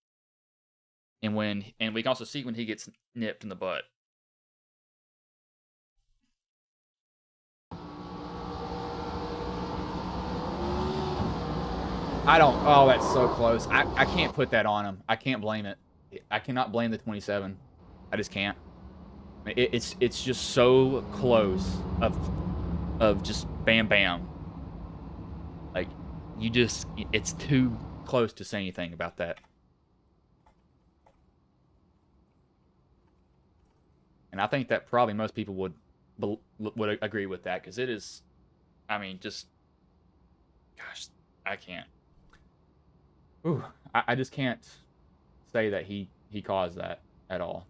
and we can also see when he gets nipped in the butt. Oh, that's so close. I can't put that on him. I can't blame it. I cannot blame the 27. I just can't. It's just so close of just bam bam. Like, it's too close to say anything about that. And I think that probably most people would agree with that, because it is, I mean, just, gosh, I can't. Ooh, I just can't say that he caused that at all.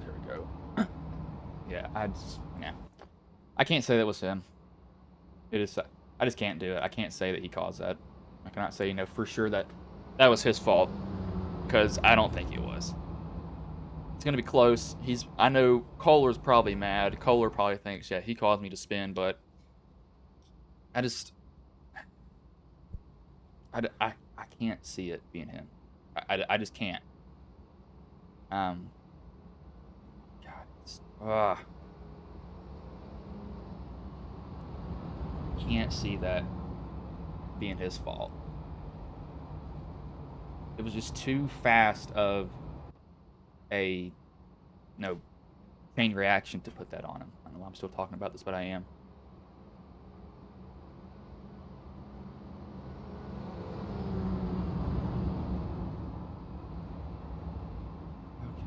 There we go. Yeah, I can't say that was him. It is. I just can't do it. I can't say that he caused that. I cannot say, for sure that was his fault, because I don't think it was. It's gonna be close. I know Kohler's probably mad. Kohler probably thinks, yeah, he caused me to spin, but I can't see it being him. I just can't. God, can't see that being his fault. It was just too fast of a chain reaction to put that on him. I don't know why I'm still talking about this, but I am.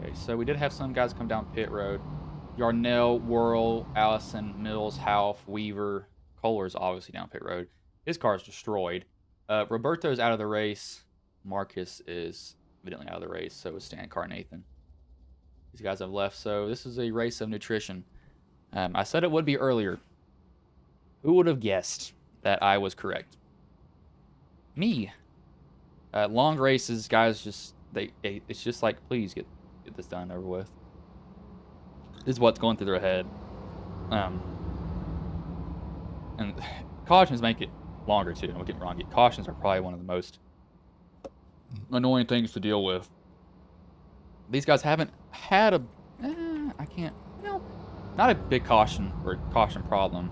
Okay, so we did have some guys come down pit road. Yarnell, Worrell, Allison, Mills, Half, Weaver. Kohler's obviously down pit road. His car's destroyed. Roberto's out of the race. Marcus is evidently out of the race, so is Stan Carnathan. These guys have left, so this is a race of nutrition. I said it would be earlier. Who would have guessed that I was correct? Me. Long races, guys, it's just like, please get this done, over with. This is what's going through their head. And cautions make it longer, too. Don't get me wrong. Cautions are probably one of the most annoying things to deal with. These guys haven't had not a big caution or caution problem.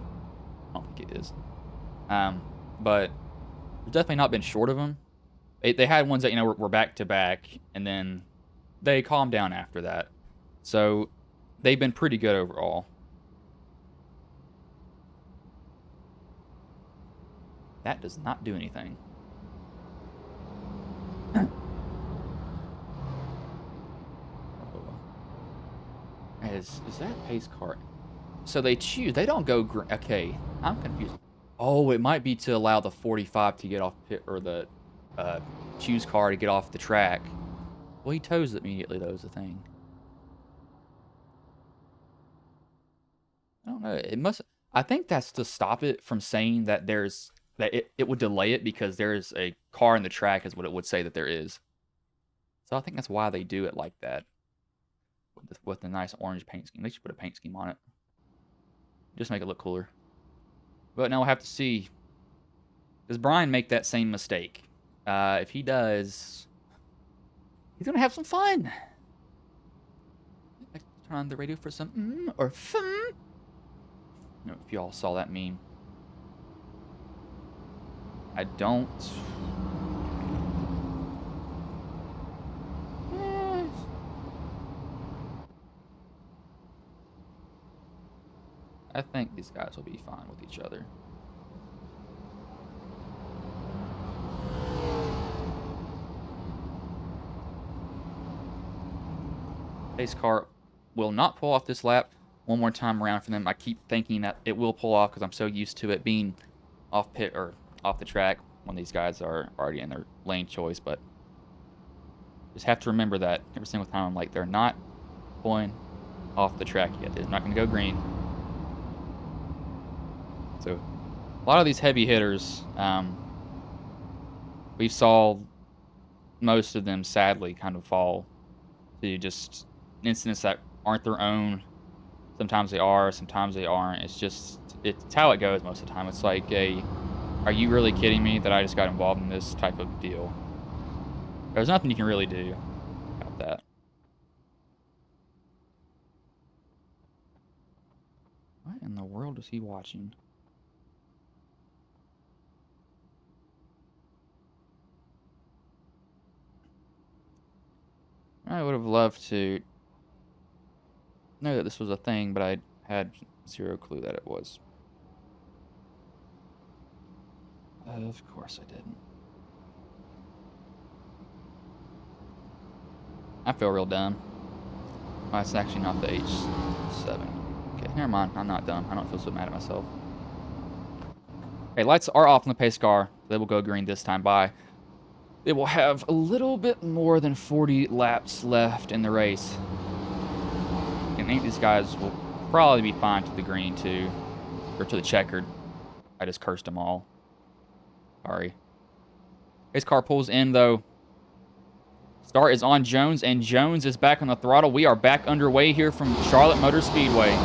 I don't think it is. But there's definitely not been short of them. They had ones that, were back to back, and then they calmed down after that. So they've been pretty good overall. That does not do anything. Is that pace car? So they don't go okay, I'm confused. Oh, it might be to allow the 45 to get off pit, or the choose car to get off the track. Well, he tows it immediately, though, is the thing. I don't know. It must. I think that's to stop it from saying that it would delay it, because there's a car in the track, is what it would say that there is. So I think that's why they do it like that. With the nice orange paint scheme. They should put a paint scheme on it. Just make it look cooler. But now we'll have to see. Does Brian make that same mistake? If he does, he's going to have some fun. Turn on the radio for some or fun. I don't know if y'all saw that meme. I don't. I think these guys will be fine with each other. Pace car will not pull off this lap one more time around for them. I keep thinking that it will pull off because I'm so used to it being off pit or off the track when these guys are already in their lane choice, but just have to remember that every single time. I'm like, they're not pulling off the track yet. They're not going to go green. So a lot of these heavy hitters, we saw most of them sadly kind of fall to just incidents that aren't their own. Sometimes they are, sometimes they aren't. It's how it goes most of the time. It's like are you really kidding me that I just got involved in this type of deal? There's nothing you can really do about that. What in the world is he watching? I would have loved to know that this was a thing, but I had zero clue that it was. Of course I didn't. I feel real dumb. Oh, it's actually not the H7. Okay, never mind. I'm not dumb. I don't feel so mad at myself. Okay, lights are off on the pace car. They will go green this time by. They will have a little bit more than 40 laps left in the race. I think these guys will probably be fine to the green too, or to the checkered. I just cursed them all. Sorry. His car pulls in though. Start is on Jones, and Jones is back on the throttle. We are back underway here from Charlotte Motor Speedway.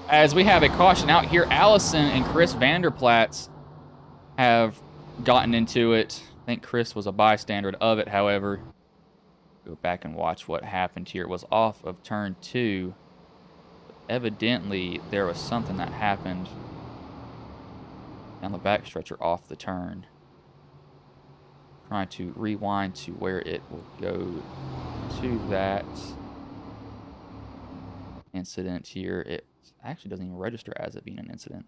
As we have a caution out here, Allison and Chris Vanderplatz have gotten into it. I think Chris was a bystander of it, however. Go back and watch what happened here. It was off of turn 2. Evidently, there was something that happened down the back stretcher off the turn. Trying to rewind to where it will go to that incident here. It actually doesn't even register as it being an incident.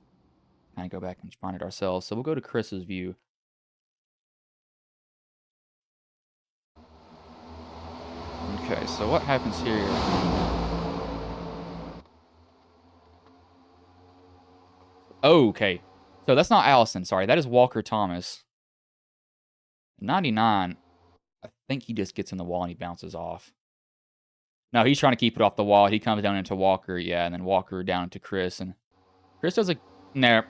Kind of go back and find it ourselves. So we'll go to Chris's view. Okay, so what happens here? Oh, okay. So that's not Allison, sorry. That is Walker Thomas. 99, I think he just gets in the wall and he bounces off. No, he's trying to keep it off the wall. He comes down into Walker, yeah, and then Walker down into Chris. And Chris does a... No.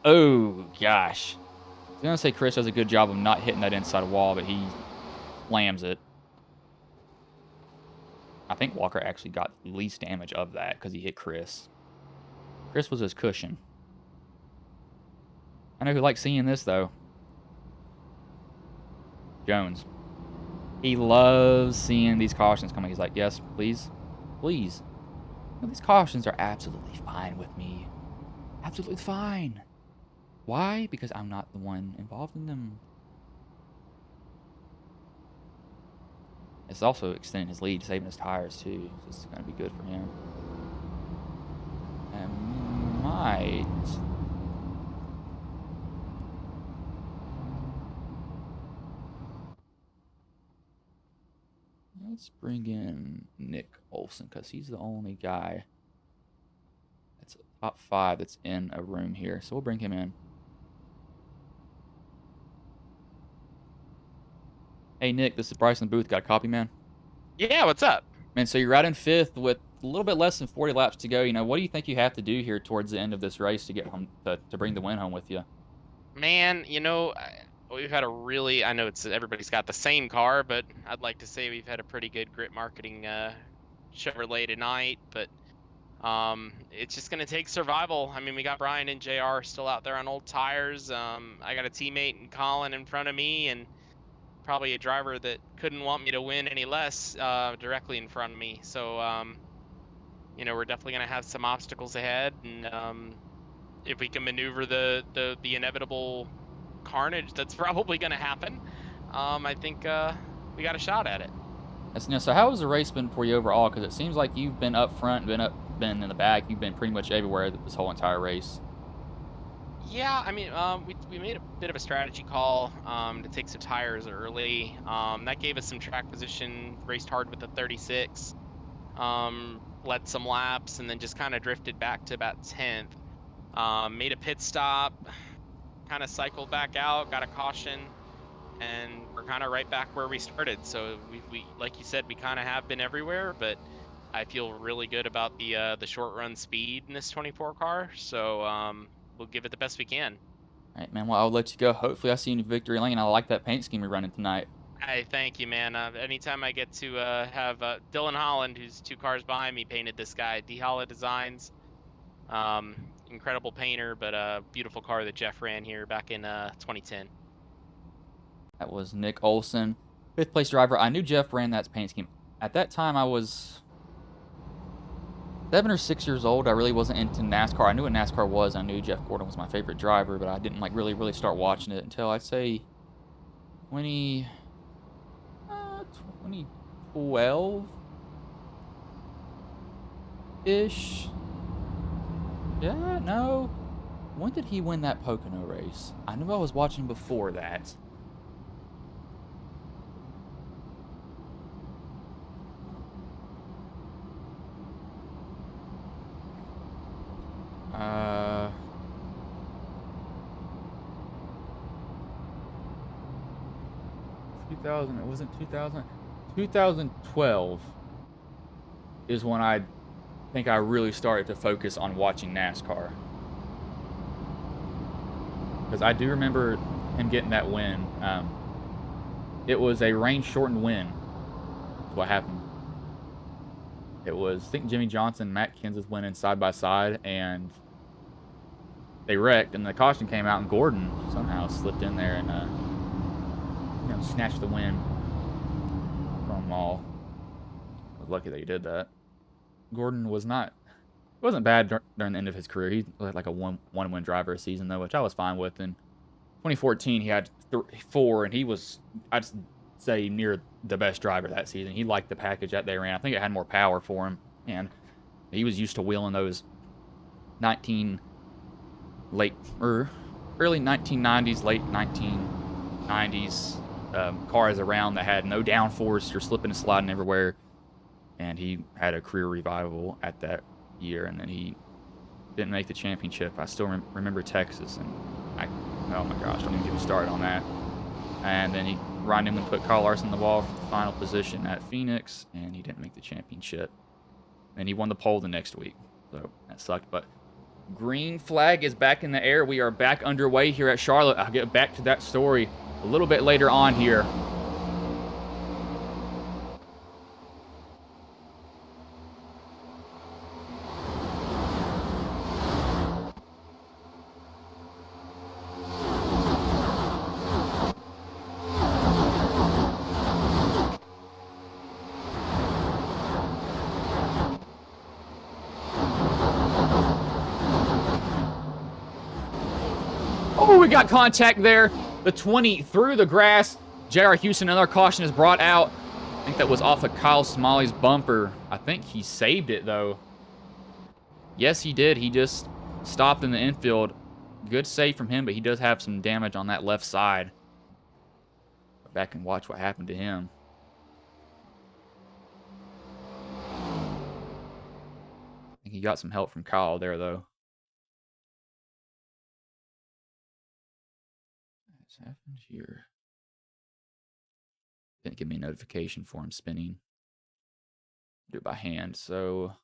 Oh, gosh. I was going to say Chris does a good job of not hitting that inside wall, but he slams it. I think Walker actually got the least damage of that because he hit Chris. Chris was his cushion. I know who likes seeing this, though. Jones. He loves seeing these cautions coming. He's like, yes, please, please. No, these cautions are absolutely fine with me. Absolutely fine. Why? Because I'm not the one involved in them. It's also extending his lead, saving his tires, too. So it's going to be good for him. And might... Let's bring in Nick Olson, because he's the only guy that's top 5 that's in a room here. So we'll bring him in. Hey, Nick, this is Bryce in the booth. Got a copy, man? Yeah, what's up? Man, so you're out in 5th with a little bit less than 40 laps to go. What do you think you have to do here towards the end of this race to get home, to bring the win home with you? Man, we've had a really, I know everybody's got the same car, but I'd like to say we've had a pretty good grit marketing Chevrolet tonight, but it's just going to take survival. I mean, we got Brian and JR still out there on old tires. I got a teammate in Colin in front of me, and probably a driver that couldn't want me to win any less directly in front of me. So, we're definitely going to have some obstacles ahead, and if we can maneuver the inevitable carnage that's probably going to happen, I think we got a shot at it. So how has the race been for you overall? Because it seems like you've been up front, been in the back. You've been pretty much everywhere this whole entire race. Yeah, I mean, we made a bit of a strategy call to take some tires early. That gave us some track position, raced hard with the 36, led some laps, and then just kind of drifted back to about 10th. Made a pit stop, kind of cycled back out, got a caution, and we're kind of right back where we started. So we like you said, we kind of have been everywhere, but I feel really good about the short run speed in this 24 car. So we'll give it the best we can. All right, man. Well, I'll let you go. Hopefully, I see you in victory lane. I like that paint scheme you're running tonight. Hey, thank you, man. Anytime I get to have Dylan Holland, who's 2 cars behind me, painted this guy. D Holla Designs, incredible painter, but a beautiful car that Jeff ran here back in 2010. That was Nick Olson, 5th place driver. I knew Jeff ran that paint scheme. At that time, I was 7 or 6 years old. I really wasn't into NASCAR. I knew what NASCAR was. I knew Jeff Gordon was my favorite driver, but I didn't really start watching it until I'd say 2012-ish. Yeah, no. When did he win that Pocono race? I knew I was watching before that. Uh, 2000, it wasn't 2000. 2012 is when I think I really started to focus on watching NASCAR. Because I do remember him getting that win. It was a rain-shortened win. That's what happened. It was, I think, Jimmy Johnson and Matt Kenseth winning side by side, and they wrecked, and the caution came out, and Gordon somehow slipped in there and snatched the win from them all. I was lucky that he did that. Gordon wasn't bad during the end of his career. He was like a one-win driver a season, though, which I was fine with. In 2014, he had 4, and he was, I'd say, near the best driver that season. He liked the package that they ran. I think it had more power for him, and he was used to wheeling those early 1990s, late 1990s cars around that had no downforce. You're slipping and sliding everywhere. And he had a career revival at that year, and then he didn't make the championship. I still remember Texas, and oh my gosh, don't even get me started on that. And then Ryan Newman put Kyle Larson in the wall for the final position at Phoenix, and he didn't make the championship. And he won the pole the next week, so that sucked. But green flag is back in the air. We are back underway here at Charlotte. I'll get back to that story a little bit later on here. Oh, we got contact there. The 20 through the grass. J.R. Houston, another caution is brought out. I think that was off of Kyle Smalley's bumper. I think he saved it, though. Yes, he did. He just stopped in the infield. Good save from him, but he does have some damage on that left side. Go back and watch what happened to him. I think he got some help from Kyle there, though. What's happened here? Didn't give me a notification for him spinning. Do it by hand. So,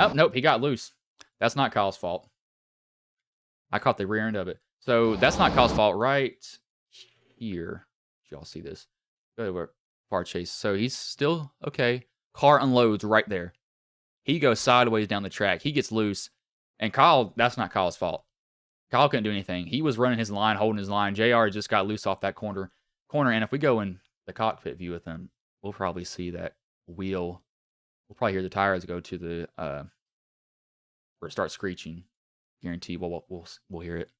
oh nope, he got loose. That's not Kyle's fault. I caught the rear end of it. So that's not Kyle's fault. Right here, did y'all see this? Go to far chase. So he's still okay. Car unloads right there. He goes sideways down the track. He gets loose, and Kyle. That's not Kyle's fault. Kyle couldn't do anything. He was running his line, holding his line. JR just got loose off that corner. And if we go in the cockpit view with him, we'll probably see that wheel. We'll probably hear the tires go to the where it starts screeching. Guarantee we'll hear it.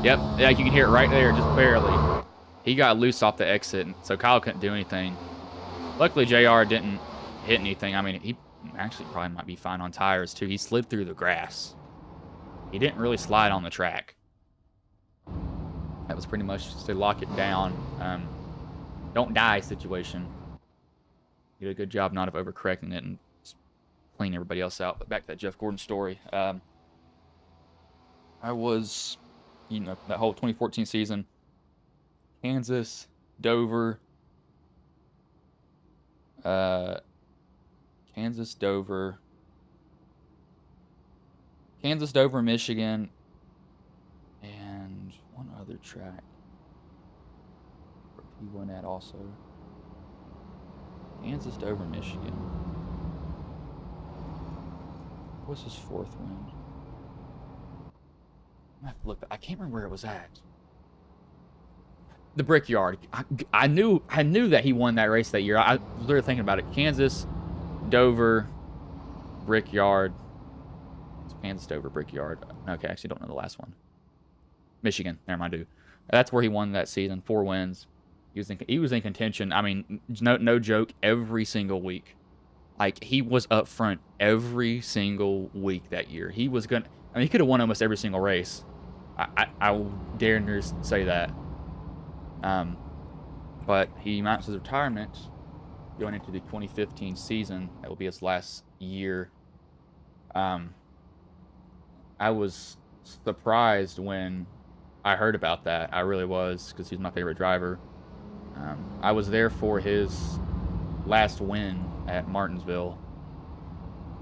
Yep, yeah, you can hear it right there, just barely. He got loose off the exit, so Kyle couldn't do anything. Luckily, JR didn't hit anything. I mean, he actually probably might be fine on tires too. He slid through the grass. He didn't really slide on the track. That was pretty much just to lock it down. Don't die situation. He did a good job not of overcorrecting it and just clean everybody else out. But back to that Jeff Gordon story. I was, that whole 2014 season, Kansas, Dover, Michigan, and one other track where he went at also. Kansas, Dover, Michigan. What's his fourth win? I have to look. I can't remember where it was at. The Brickyard. I knew that he won that race that year. I was literally thinking about it. Kansas, Dover, Brickyard. It's Kansas, Dover, Brickyard. Okay, I actually don't know the last one. Michigan. Never mind, dude. That's where he won that season. 4 wins. He was in contention. I mean, no joke. Every single week, like he was up front every single week that year. He was gonna. I mean, he could have won almost every single race. I will dare to say that. But he announced his retirement going into the 2015 season. That will be his last year. I was surprised when I heard about that. I really was, because he's my favorite driver. I was there for his last win at Martinsville.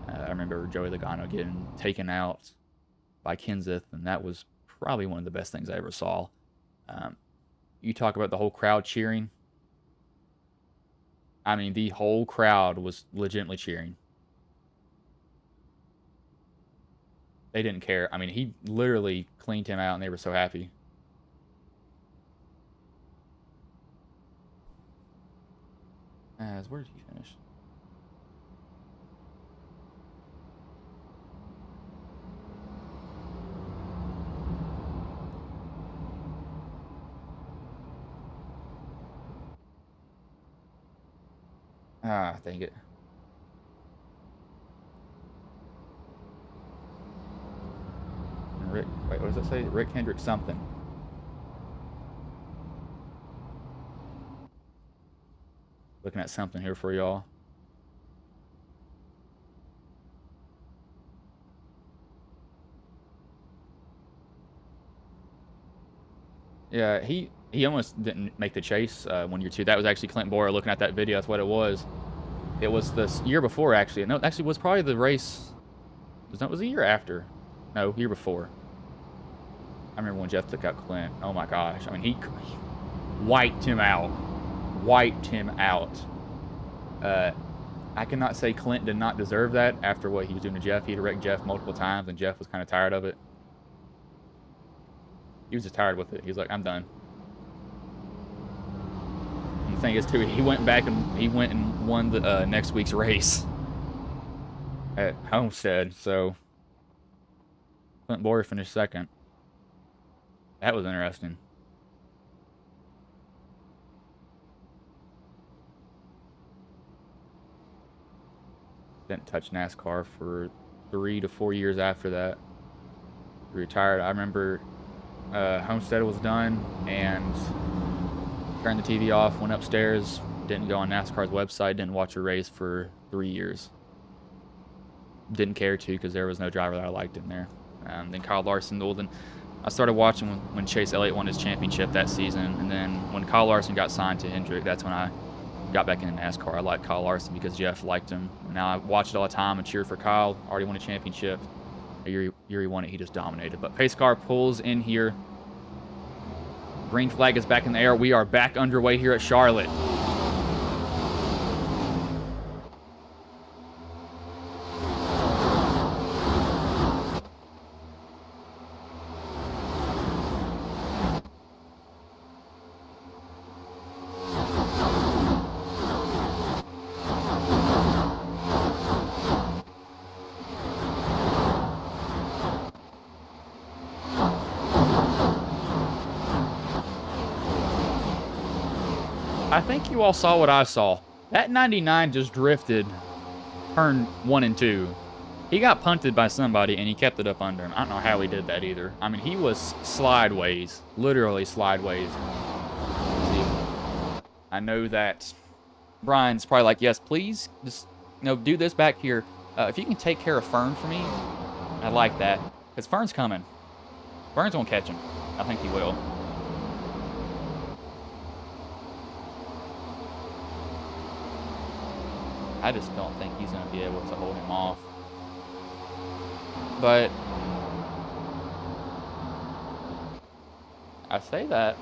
I remember Joey Logano getting taken out by Kenseth, and that was probably one of the best things I ever saw. You talk about the whole crowd cheering. I mean, the whole crowd was legitimately cheering. They didn't care. I mean, he literally cleaned him out, and they were so happy. Where did he finish? Ah, dang it. Rick, wait, what does it say? Rick Hendrick something. Looking at something here for y'all. Yeah, he almost didn't make the chase 1 year too. That was actually Clint Boyer looking at that video. That's what it was. It was this year before, actually. No, it actually was probably the race. Was the year after? No, year before. I remember when Jeff took out Clint. Oh my gosh. I mean, he wiped him out. I cannot say Clint did not deserve that after what he was doing to Jeff. He'd wrecked Jeff multiple times, and Jeff was kind of tired of it. He was just tired with it. He was like, I'm done. And the thing is, too, he went and won the next week's race at Homestead. So Clint Boyer finished second. That was interesting. Didn't touch NASCAR for 3 to 4 years after that. He retired. I remember Homestead was done and turned the TV off, went upstairs, didn't go on NASCAR's website, didn't watch a race for 3 years. Didn't care to, because there was no driver that I liked in there. Then Kyle Larson, I started watching when Chase Elliott won his championship that season, and then when Kyle Larson got signed to Hendrick, that's when I got back into NASCAR. I liked Kyle Larson because Jeff liked him. Now I watch it all the time and cheer for Kyle. Already won a championship. The year he won it, he just dominated. But pace car pulls in here. Green flag is back in the air. We are back underway here at Charlotte. I think you all saw what I saw. That 99 just drifted turn 1 and 2. He got punted by somebody, and he kept it up under him. I don't know how he did that either. I mean, he was slideways. Literally slideways. See, I know that Brian's probably like, yes, please, just do this back here. If you can take care of Fern for me, I like that. Because Fern's coming. Fern's going to catch him. I think he will. I just don't think he's going to be able to hold him off. But I say that,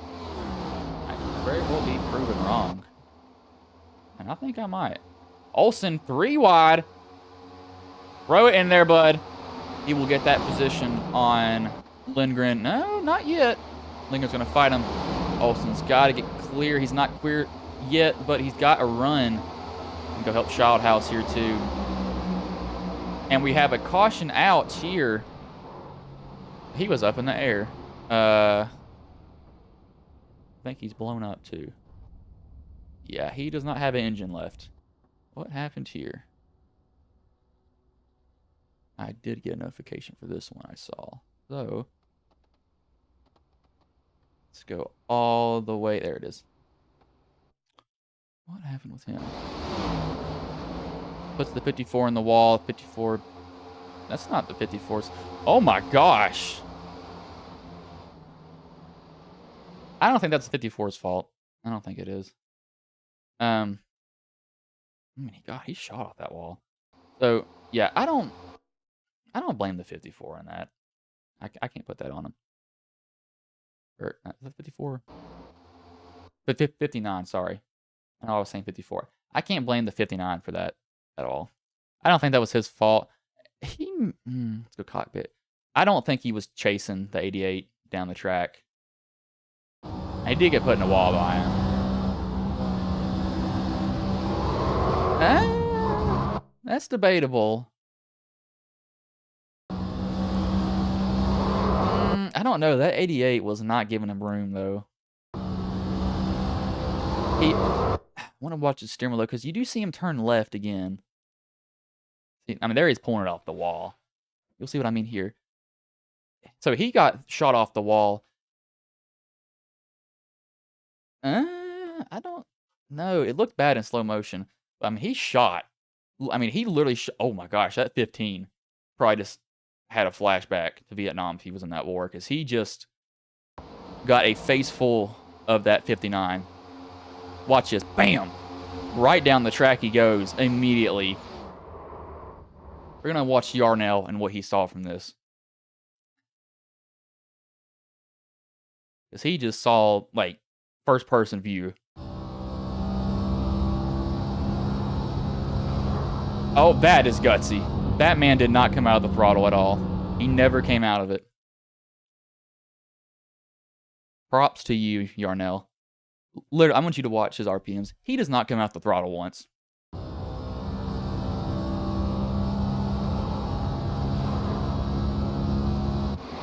I could very well be proven wrong. And I think I might. Olsen, 3 wide. Throw it in there, bud. He will get that position on Lindgren. No, not yet. Lindgren's going to fight him. Olsen's got to get clear. He's not clear yet, but he's got a run. Go help Childhouse here too. And we have a caution out here. He was up in the air. I think he's blown up too. Yeah, he does not have an engine left. What happened here? I did get a notification for this one I saw. So let's go all the way. There it is. What happened with him? Puts the 54 in the wall. 54. That's not the 54's. Oh my gosh. I don't think that's the 54's fault. I don't think it is. I mean, God, he shot off that wall. So yeah, I don't blame the 54 on that. I can't put that on him. Or is that 54? But 59. Sorry. I know I was saying 54. I can't blame the 59 for that at all. I don't think that was his fault. Let's go cockpit. I don't think he was chasing the 88 down the track. He did get put in a wall by him. That's debatable. I don't know. That 88 was not giving him room, though. I want to watch his steering wheel, because you do see him turn left again. See, I mean, there he's pulling it off the wall. You'll see what I mean here. So he got shot off the wall. I don't know. It looked bad in slow motion. I mean, he shot. I mean, he literally oh my gosh, that 15 probably just had a flashback to Vietnam if he was in that war, because he just got a face full of that 59. Watch this. Bam! Right down the track he goes immediately. We're going to watch Yarnell and what he saw from this. Because he just saw, like, first-person view. Oh, that is gutsy. That man did not come out of the throttle at all. He never came out of it. Props to you, Yarnell. Literally, I want you to watch his RPMs. He does not come out the throttle once.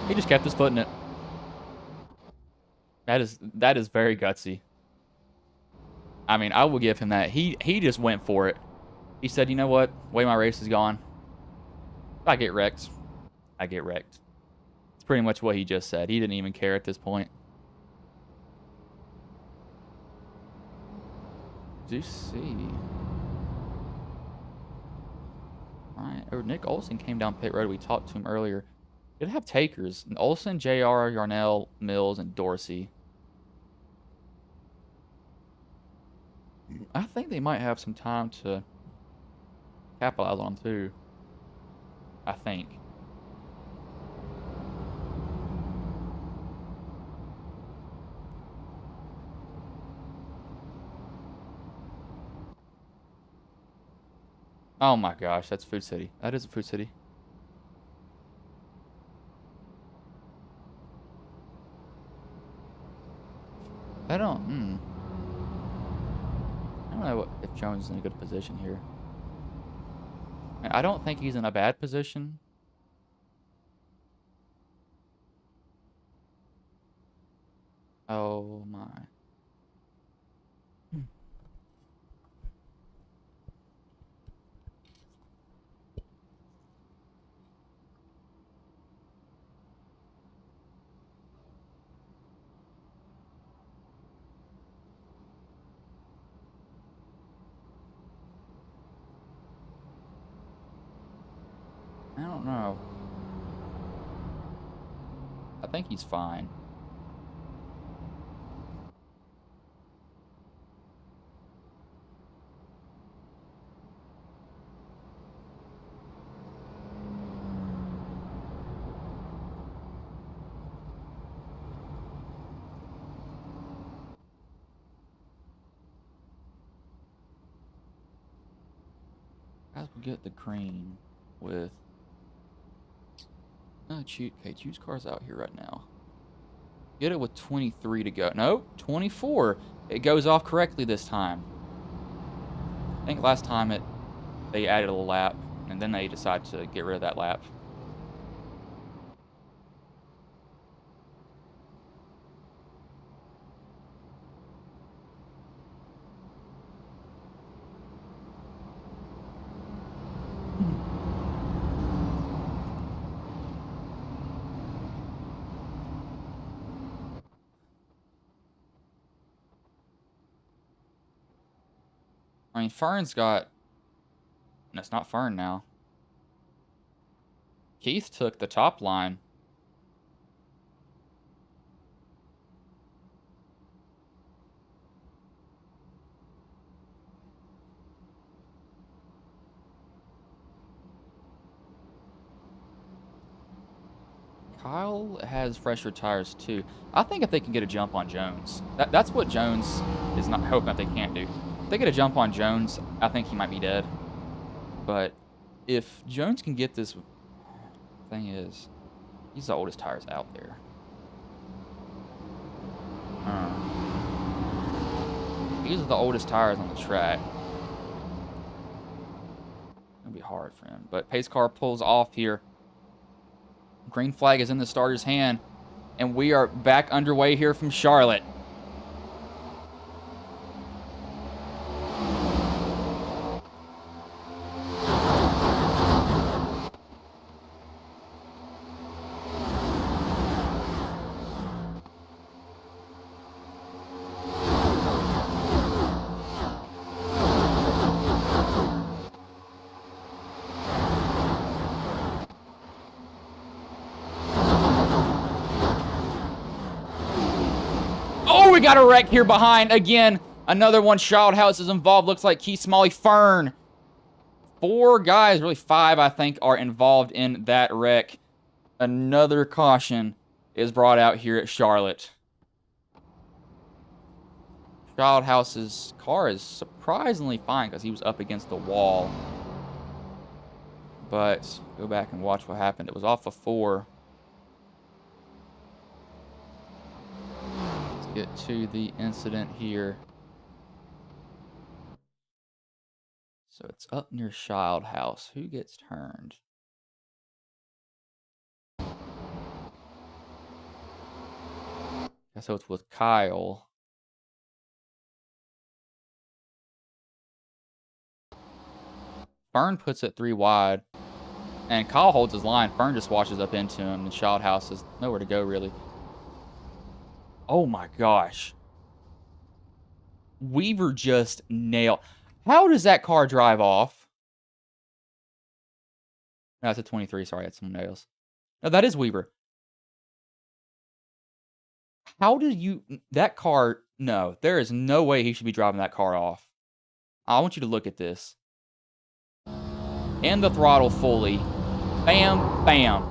He just kept his foot in it. That is very gutsy. I mean, I will give him that. He just went for it. He said, you know what? Way my race is gone. If I get wrecked, I get wrecked. It's pretty much what he just said. He didn't even care at this point. Do see. All right. Oh, Nick Olsen came down pit road. We talked to him earlier. It'd have takers. Olsen, JR, Yarnell, Mills, and Dorsey. I think they might have some time to capitalize on too. I think. Oh my gosh, that's Food City. That is a Food City. I don't know if Jones is in a good position here. I don't think he's in a bad position. Oh my. I don't know. I think he's fine. Guys will get the green with... Oh, choose cars out here right now. Get it with 23 to go. No, 24. It goes off correctly this time. I think last time they added a lap, and then they decided to get rid of that lap. I mean, Fern's got... No, it's not Fern now. Keith took the top line. Kyle has fresher tires too. I think if they can get a jump on Jones, that's what Jones is not hoping that they can't do. If they get a jump on Jones, I think he might be dead. But if Jones can get this, thing is, he's the oldest tires out there. These are the oldest tires on the track. It'll be hard for him. But pace car pulls off here. Green flag is in the starter's hand, and we are back underway here from Charlotte. We got a wreck here behind. Again, another one. Child House is involved. Looks like Keith Smalley, Fern. 4 guys, really 5, I think, are involved in that wreck. Another caution is brought out here at Charlotte. Child House's car is surprisingly fine because he was up against the wall. But go back and watch what happened. It was off of 4. Get to the incident here. So it's up near Child House. Who gets turned? So it's with Kyle. Fern puts it 3 wide. And Kyle holds his line. Fern just washes up into him. And Child House has nowhere to go, really. Oh my gosh. Weaver just nailed. How does that car drive off? No, it's a 23. Sorry, that's someone else. No, that is Weaver. How do you... That car... No, there is no way he should be driving that car off. I want you to look at this. And the throttle fully. Bam, bam.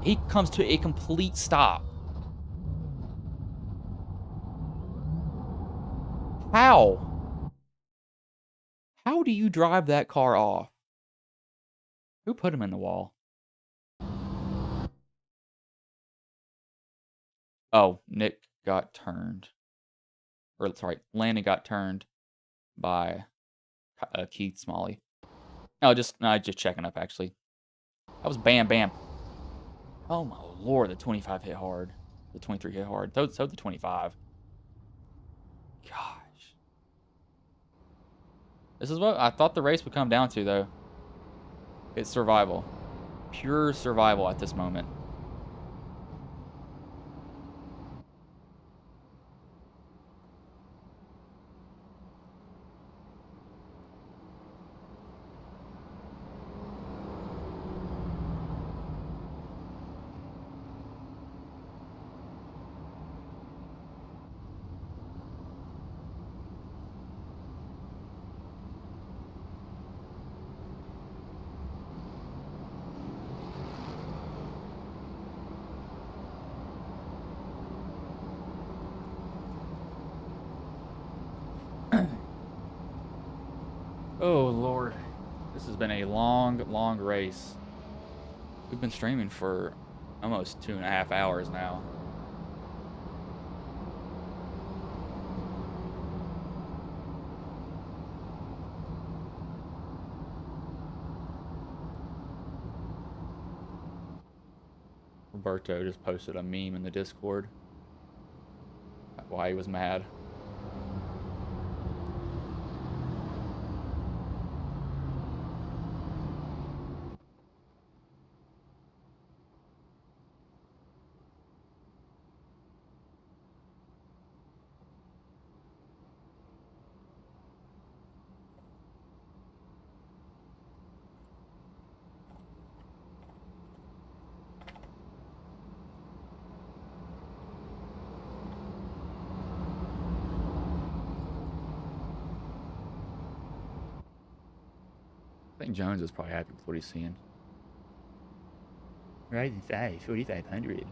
He comes to a complete stop. How? How do you drive that car off? Who put him in the wall? Oh, Nick got turned. Or, sorry, Landon got turned by Keith Smalley. Oh, just checking up, actually. That was bam, bam. Oh, my Lord, the 25 hit hard. The 23 hit hard. So the 25. Gosh. This is what I thought the race would come down to, though. It's survival. Pure survival at this moment. Oh, Lord. This has been a long, long race. We've been streaming for almost 2.5 hours now. Roberto just posted a meme in the Discord. Why he was mad. I think Jones is probably happy with what he's seeing. Rising 5, 4,500.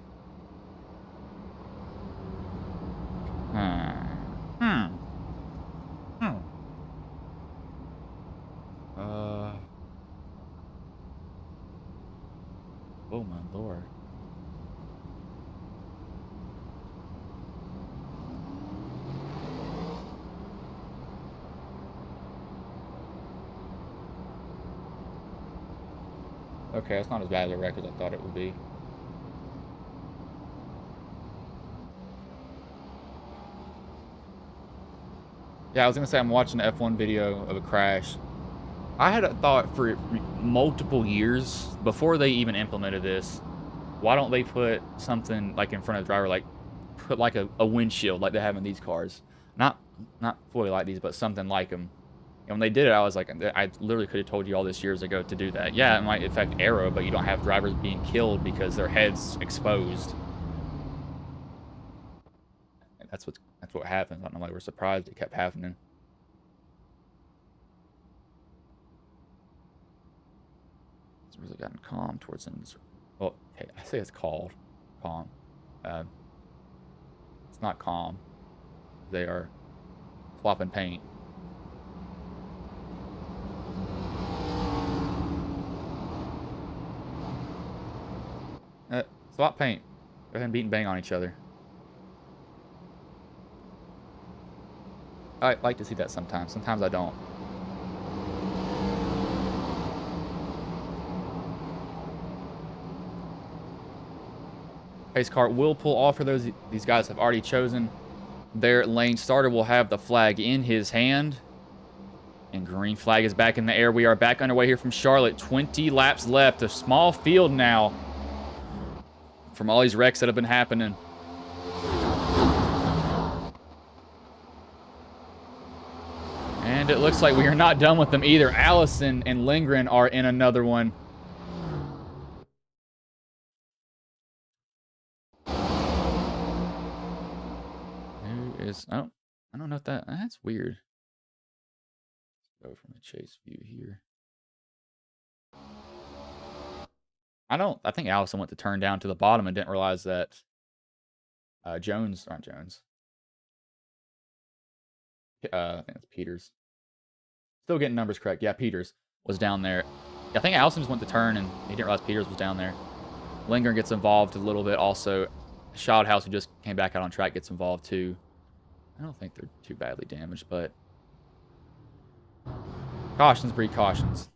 Oh my Lord. Okay, it's not as bad as a wreck as I thought it would be. Yeah, I was gonna say I'm watching an F1 video of a crash. I had a thought for multiple years before they even implemented this. Why don't they put something like in front of the driver, like put like a windshield like they have in these cars? Not fully like these, but something like them. And when they did it, I was like, I literally could have told you all this years ago to do that. Yeah, it might affect aero, but you don't have drivers being killed because their heads exposed. And that's what happens. I don't know why we're surprised it kept happening. It's really gotten calm towards the end. Well, okay, I say it's called calm. It's not calm. They are flopping paint. Swap paint. Go ahead and beat and bang on each other. I like to see that sometimes. Sometimes I don't. Pace car will pull off for those. These guys have already chosen their lane starter. Will have the flag in his hand. And green flag is back in the air. We are back underway here from Charlotte. 20 laps left. A small field now. From all these wrecks that have been happening. And it looks like we are not done with them either. Allison and Lindgren are in another one. is, I don't know if that's weird. Let's go from the chase view here. I think Allison went to turn down to the bottom and didn't realize that Jones. I think it's Peters. Still getting numbers correct. Yeah, Peters was down there. I think Allison just went to turn and he didn't realize Peters was down there. Lindgren gets involved a little bit also. Shothouse, who just came back out on track, gets involved too. I don't think they're too badly damaged, but cautions breed cautions.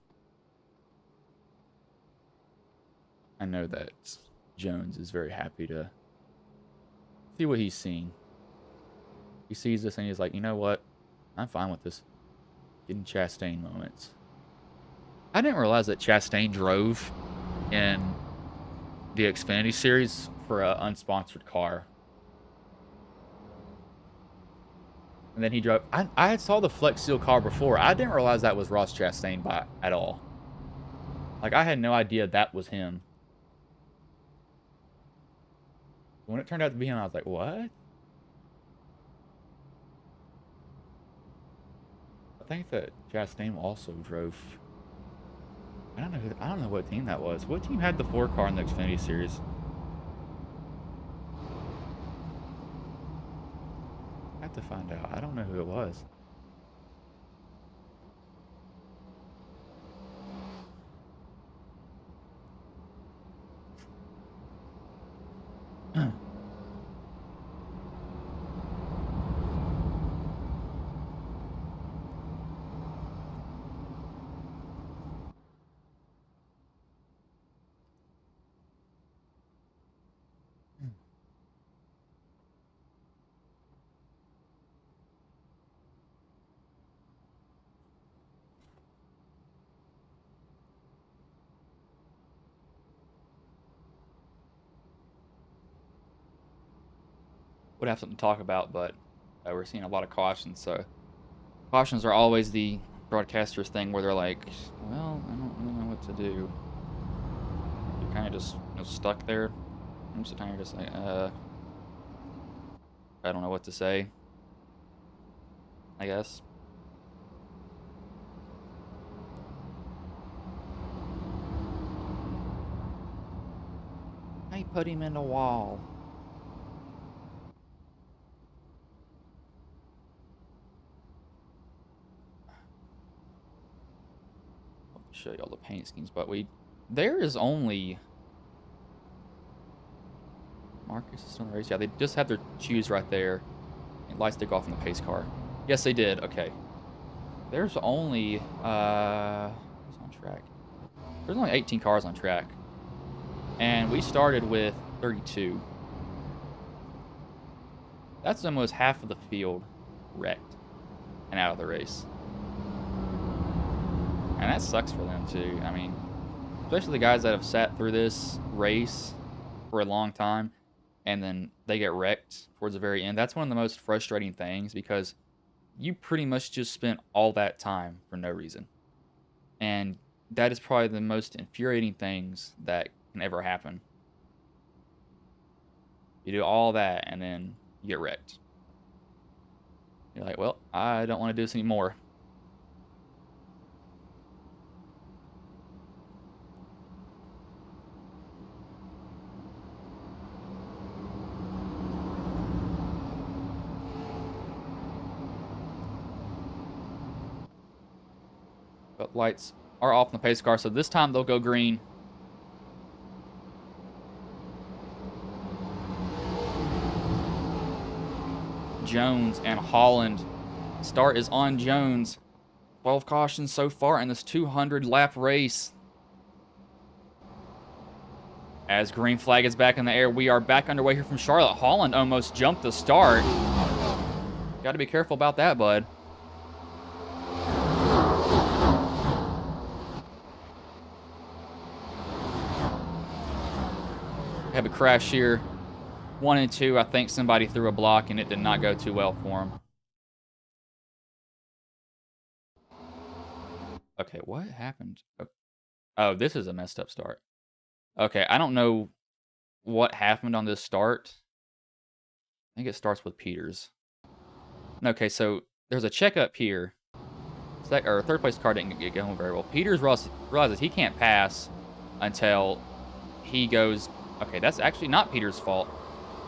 I know that Jones is very happy to see what he's seen. He sees this and he's like, you know what? I'm fine with this. Getting Chastain moments. I didn't realize that Chastain drove in the Xfinity Series for an unsponsored car. And then he drove. I saw the Flex Seal car before. I didn't realize that was Ross Chastain at all. Like, I had no idea that was him. When it turned out to be him, I was like, what? I think that Chastain also drove. I don't know what team that was. What team had the 4 car in the Xfinity Series? I have to find out. I don't know who it was. Would have something to talk about, but we're seeing a lot of cautions. So cautions are always the broadcaster's thing where they're like, well, I don't really know what to do. You're kind of just stuck there. Most of the time you're just like, I don't know what to say, I guess. I put him in the wall. Show you all the paint schemes, but there is only Marcus is still in the race. Yeah, they just have their shoes right there. And light stick off in the pace car. Yes, they did. Okay. There's only who's on track? There's only 18 cars on track, and we started with 32. That's almost half of the field wrecked and out of the race. And that sucks for them too. I mean, especially the guys that have sat through this race for a long time and then they get wrecked towards the very end. That's one of the most frustrating things because you pretty much just spent all that time for no reason. And that is probably the most infuriating things that can ever happen. You do all that and then you get wrecked. You're like, well, I don't want to do this anymore. But lights are off in the pace car, so this time they'll go green. Jones and Holland. Start is on Jones. 12 cautions so far in this 200-lap race. As green flag is back in the air, we are back underway here from Charlotte. Holland almost jumped the start. Got to be careful about that, bud. Have a crash here. 1 and 2, I think somebody threw a block and it did not go too well for him. Okay, what happened? Oh, this is a messed up start. Okay, I don't know what happened on this start. I think it starts with Peters. Okay, so there's a checkup here. Or third place car didn't get going very well. Peters realizes he can't pass until he goes. Okay, that's actually not Peters' fault.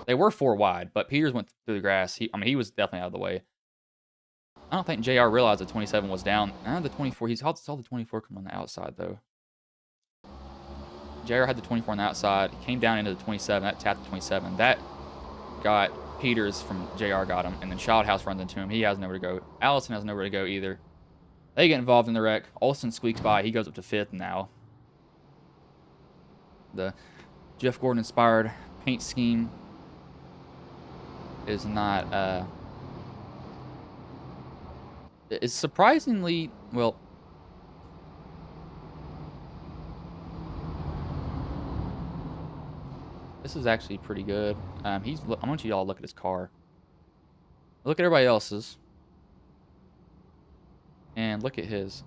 They were 4 wide, but Peters went through the grass. I mean, he was definitely out of the way. I don't think JR realized the 27 was down. The 24. He saw the 24 come on the outside though. JR had the 24 on the outside. He came down into the 27. That tapped the 27. That got Peters from JR got him, and then Childhouse runs into him. He has nowhere to go. Allison has nowhere to go either. They get involved in the wreck. Olsen squeaks by. He goes up to 5th now. The Jeff Gordon-inspired paint scheme is not... it's surprisingly... Well... This is actually pretty good. I want you all to look at his car. Look at everybody else's. And look at his.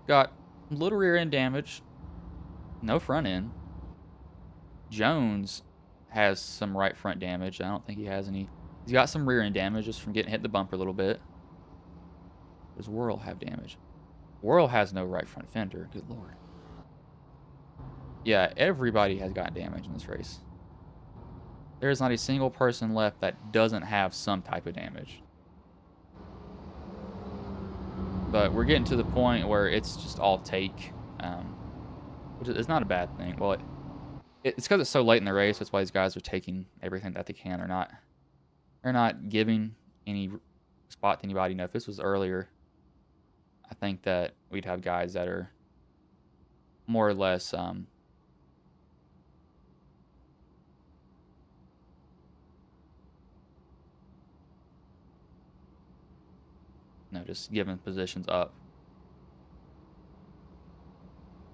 Got a little rear end damage. No front end. Jones has some right front damage. I don't think he has any. He's got some rear end damage just from getting hit in the bumper a little bit. Does Worrell have damage? Worrell has no right front fender. Good lord. Yeah, everybody has gotten damage in this race. There is not a single person left that doesn't have some type of damage. But we're getting to the point where it's just all take, which is not a bad thing. Well, it's because it's so late in the race. That's why these guys are taking everything that they can. They're not giving any spot to anybody. You know, if this was earlier, I think that we'd have guys that are more or less just giving positions up.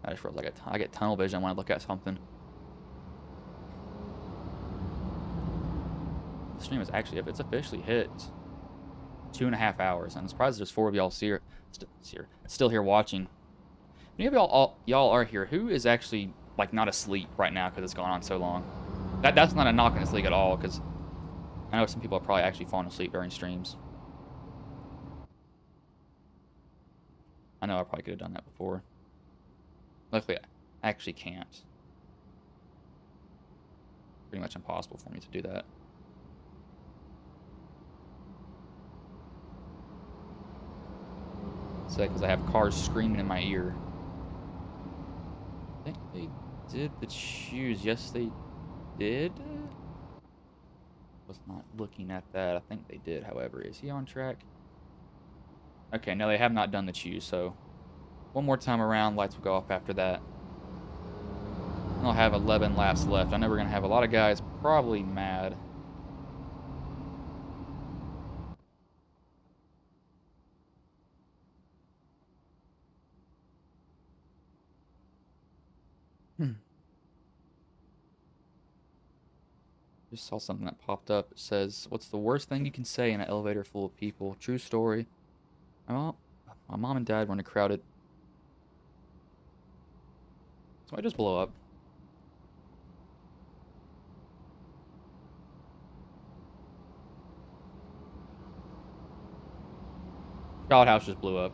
I just realized I get tunnel vision when I look at something. The stream is actually, if it's officially hit 2.5 hours, I'm surprised there's 4 of y'all still here watching. Many of y'all are here. Who is actually like not asleep right now because it's gone on so long? That's not a knock on this league at all, because I know some people are probably actually falling asleep during streams. I know I probably could have done that before. Luckily, I actually can't. Pretty much impossible for me to do that. It's because I have cars screaming in my ear. I think they did the choose. Yes, they did. Was not looking at that. I think they did, however. Is he on track? Okay, no, they have not done the choose, so one more time around, lights will go off after that. And I'll have 11 laps left. I know we're going to have a lot of guys probably mad. Just saw something that popped up. It says, what's the worst thing you can say in an elevator full of people? True story. My mom and dad were in a crowded... Somebody just blow up. Child house just blew up.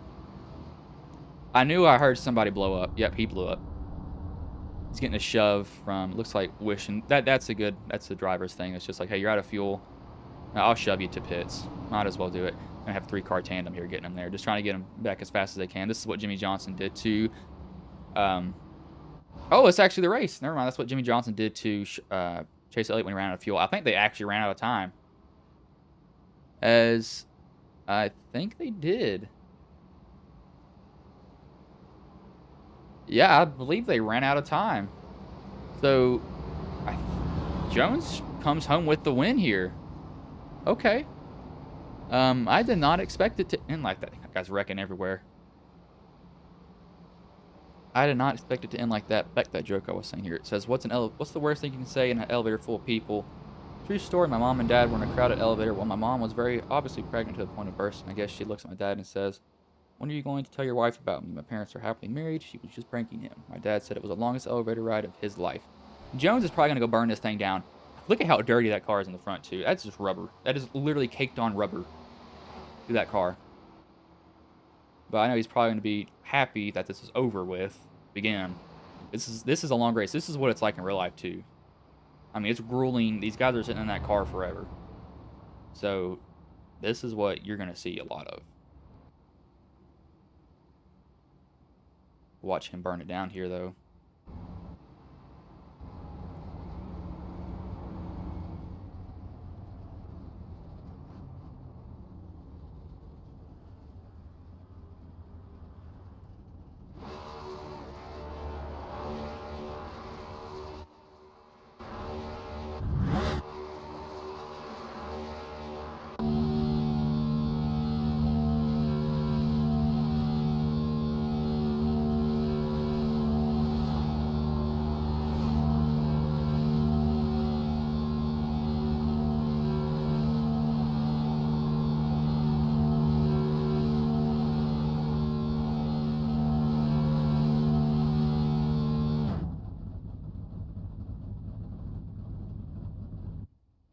I knew I heard somebody blow up. Yep, he blew up. He's getting a shove from, looks like wishing. That's the driver's thing. It's just like, hey, you're out of fuel. I'll shove you to pits. Might as well do it. I have 3-car tandem here getting them there. Just trying to get them back as fast as they can. This is what Jimmy Johnson did to... oh, it's actually the race. Never mind. That's what Jimmy Johnson did to Chase Elliott when he ran out of fuel. I think they actually ran out of time. As I think they did. Yeah, I believe they ran out of time. So, Jones comes home with the win here. Okay. I did not expect it to end like that. That guy's wrecking everywhere. I did not expect it to end like that. Back to that joke I was saying here. It says, what's the worst thing you can say in an elevator full of people? True story, my mom and dad were in a crowded elevator while my mom was very obviously pregnant to the point of bursting. I guess she looks at my dad and says, when are you going to tell your wife about me? My parents are happily married. She was just pranking him. My dad said it was the longest elevator ride of his life. Jones is probably going to go burn this thing down. Look at how dirty that car is in the front, too. That's just rubber. That is literally caked on rubber. to that car. But I know he's probably going to be happy that this is over with. Begin. This is a long race. This is what it's like in real life too. I mean, it's grueling. These guys are sitting in that car forever. So this is what you're going to see a lot of. Watch him burn it down here, though.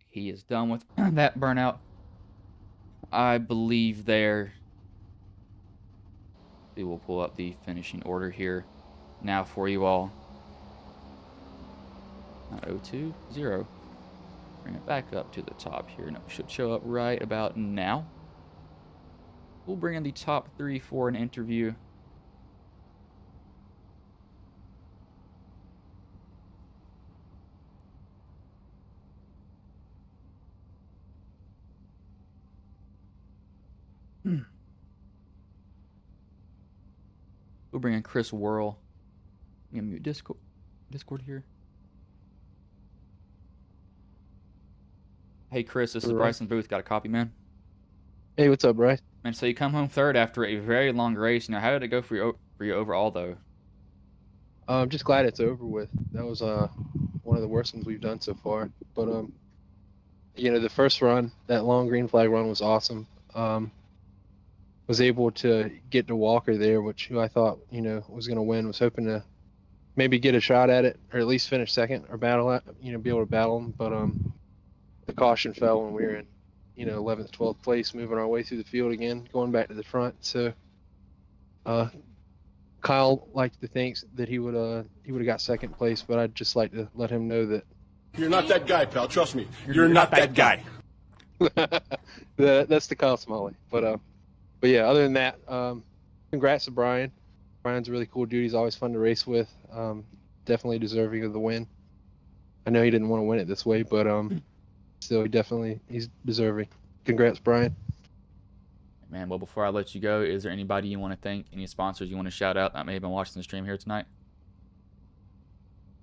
He is done with that burnout. I believe there. We will pull up the finishing order here now for you all. Not 020. Bring it back up to the top here. No, it should show up right about now. We'll bring in the top 3 for an interview. We'll bring in Chris Worrell. I'm gonna mute Discord here. Hey Chris, this is Bryson Booth. Got a copy, man? Hey, what's up, Bryce? And so you come home third after a very long race. Now, how did it go for you overall, though? I'm just glad it's over with. That was one of the worst ones we've done so far. But you know, the first run, that long green flag run was awesome. Was able to get to Walker there, which I thought, you know, was going to win. Was hoping to maybe get a shot at it, or at least finish second, or battle at, you know, be able to battle him. But the caution fell when we were in, you know, 11th, 12th place, moving our way through the field again, going back to the front. So Kyle liked to think that he would have got second place, but I'd just like to let him know that you're not that guy, pal. Trust me, you're not that guy. That's the Kyle Smalley. But yeah, other than that, congrats to Brian. Brian's a really cool dude. He's always fun to race with. Definitely deserving of the win. I know he didn't want to win it this way, but still, he's deserving. Congrats, Brian. Man, well, before I let you go, is there anybody you want to thank, any sponsors you want to shout out that may have been watching the stream here tonight?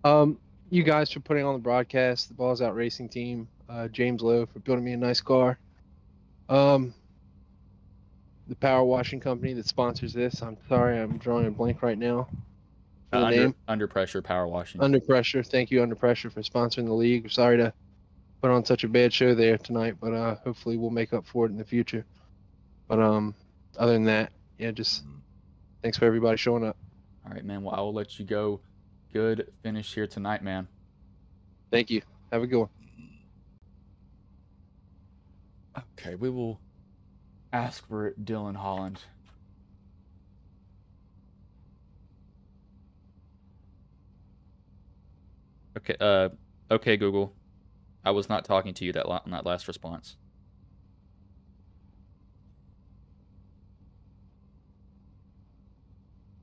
You guys for putting on the broadcast, the Balls Out Racing team, James Lowe for building me a nice car. The power washing company that sponsors this. I'm sorry, I'm drawing a blank right now. Under Pressure Power Washing. Under Pressure. Thank you, Under Pressure, for sponsoring the league. We're sorry to put on such a bad show there tonight, but hopefully we'll make up for it in the future. But other than that, yeah, just thanks for everybody showing up. All right, man. Well, I will let you go. Good finish here tonight, man. Thank you. Have a good one. Okay, we will ask for Dylan Holland. Okay, okay, Google. I was not talking to you on that last response.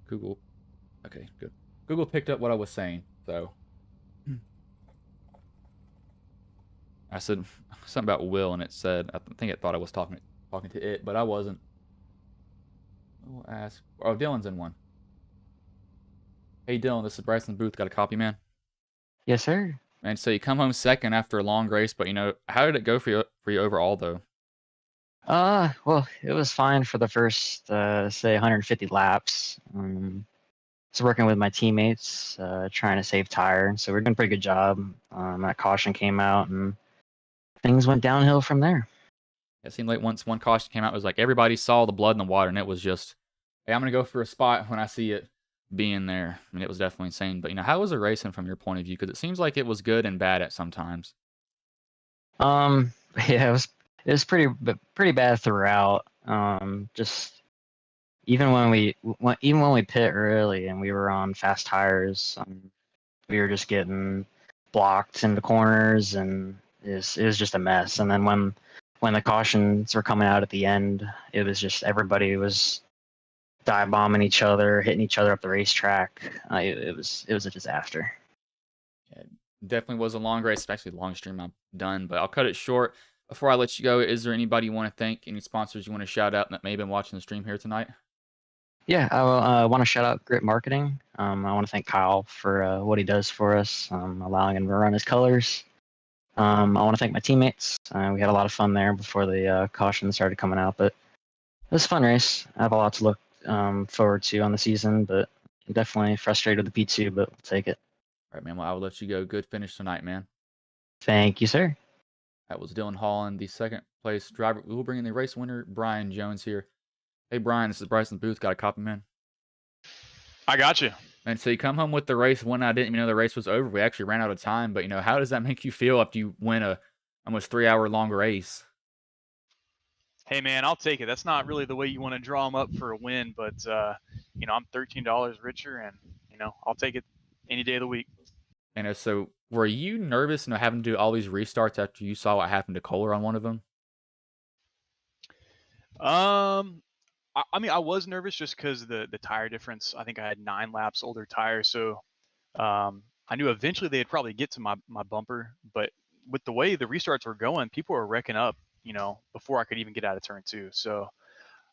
Google. Okay, good. Google picked up what I was saying, so. I said something about Will, and it said, I think it thought I was talking to it, but I wasn't. We'll ask. Oh, Dylan's in one. Hey, Dylan, this is Bryson Booth. Got a copy, man? Yes, sir. And so you come home second after a long race, but, you know, how did it go for you overall, though? Well, it was fine for the first, say, 150 laps. Was working with my teammates, trying to save tire, so we're doing a pretty good job. That caution came out, and things went downhill from there. It seemed like once one caution came out, it was like everybody saw the blood in the water, and it was just, hey, I'm going to go for a spot when I see it being there. I mean, it was definitely insane. But, you know, how was it racing from your point of view? Because it seems like it was good and bad at sometimes. Yeah, it was pretty bad throughout. Just even when we pit early and we were on fast tires, we were just getting blocked in the corners, and it was just a mess. And then when the cautions were coming out at the end, it was just everybody was dive bombing each other, hitting each other up the racetrack. It was a disaster. Yeah, definitely was a long race, especially the longest stream I've done, but I'll cut it short. Before I let you go, is there anybody you want to thank, any sponsors you want to shout out that may have been watching the stream here tonight? Yeah, I want to shout out Grit Marketing. I want to thank Kyle for what he does for us, allowing him to run his colors. I want to thank my teammates. We had a lot of fun there before the caution started coming out, but it was a fun race. I have a lot to look forward to on the season, but I'm definitely frustrated with the P2, but we'll take it. All right, man. Well, I will let you go. Good finish tonight, man. Thank you, sir. That was Dylan Holland, the second place driver. We will bring in the race winner, Brian Jones here. Hey, Brian, this is Bryson Booth. Got a copy, man? I got you. And so you come home with the race when I didn't even know the race was over. We actually ran out of time, but how does that make you feel after you win a almost 3-hour long race? Hey, man, I'll take it. That's not really the way you want to draw them up for a win, but I'm $13 richer, and I'll take it any day of the week. And so were you nervous, having to do all these restarts after you saw what happened to Kohler on one of them? I was nervous just because the tire difference. I think I had 9 laps older tires, so I knew eventually they'd probably get to my bumper. But with the way the restarts were going, people were wrecking up, before I could even get out of turn 2. So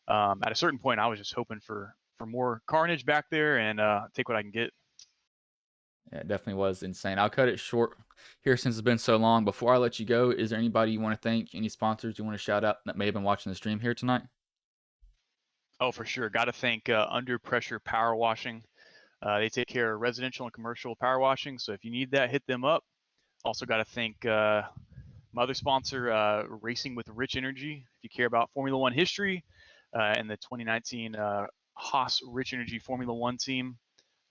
at a certain point, I was just hoping for more carnage back there and take what I can get. Yeah, it definitely was insane. I'll cut it short here since it's been so long. Before I let you go, is there anybody you want to thank, any sponsors you want to shout out that may have been watching the stream here tonight? Oh, for sure. Got to thank Under Pressure Power Washing. They take care of residential and commercial power washing. So if you need that, hit them up. Also got to thank my other sponsor, Racing with Rich Energy. If you care about Formula One history and the 2019 Haas Rich Energy Formula One team,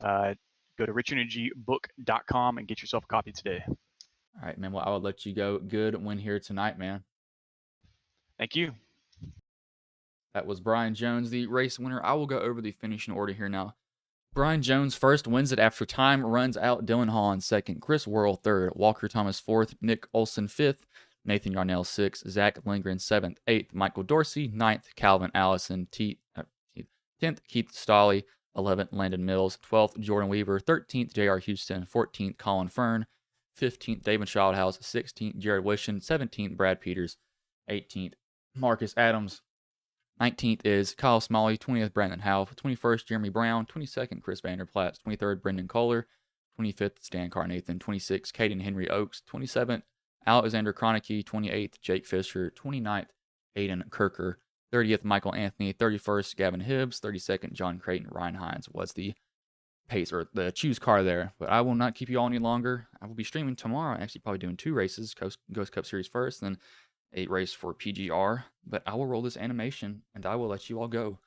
go to richenergybook.com and get yourself a copy today. All right, man. Well, I will let you go. Good win here tonight, man. Thank you. That was Brian Jones, the race winner. I will go over the finishing order here now. Brian Jones first, wins it after time, runs out Dylan Holland second, Chris Worrell third, Walker Thomas fourth, Nick Olson fifth, Nathan Yarnell sixth, Zach Lindgren seventh, eighth, Michael Dorsey ninth, Calvin Allison 10th, Keith Stolley 11th, Landon Mills 12th, Jordan Weaver 13th, J.R. Houston 14th, Colin Fern 15th, David Childhouse 16th, Jared Wishon 17th, Brad Peters 18th, Marcus Adams 19th is Kyle Smalley, 20th, Brandon Howe, 21st, Jeremy Brown, 22nd, Chris Vanderplatz, 23rd, Brendan Kohler, 25th, Stan Carnathan, 26th, Caden Henry Oakes, 27th, Alexander Kronicki, 28th, Jake Fisher, 29th, Aiden Kirker, 30th, Michael Anthony, 31st, Gavin Hibbs, 32nd, John Creighton, Ryan Hines was the pace or the choose car there. But I will not keep you all any longer. I will be streaming tomorrow, actually probably doing 2 races, Ghost Cup Series first, then a race for PGR, but I will roll this animation and I will let you all go.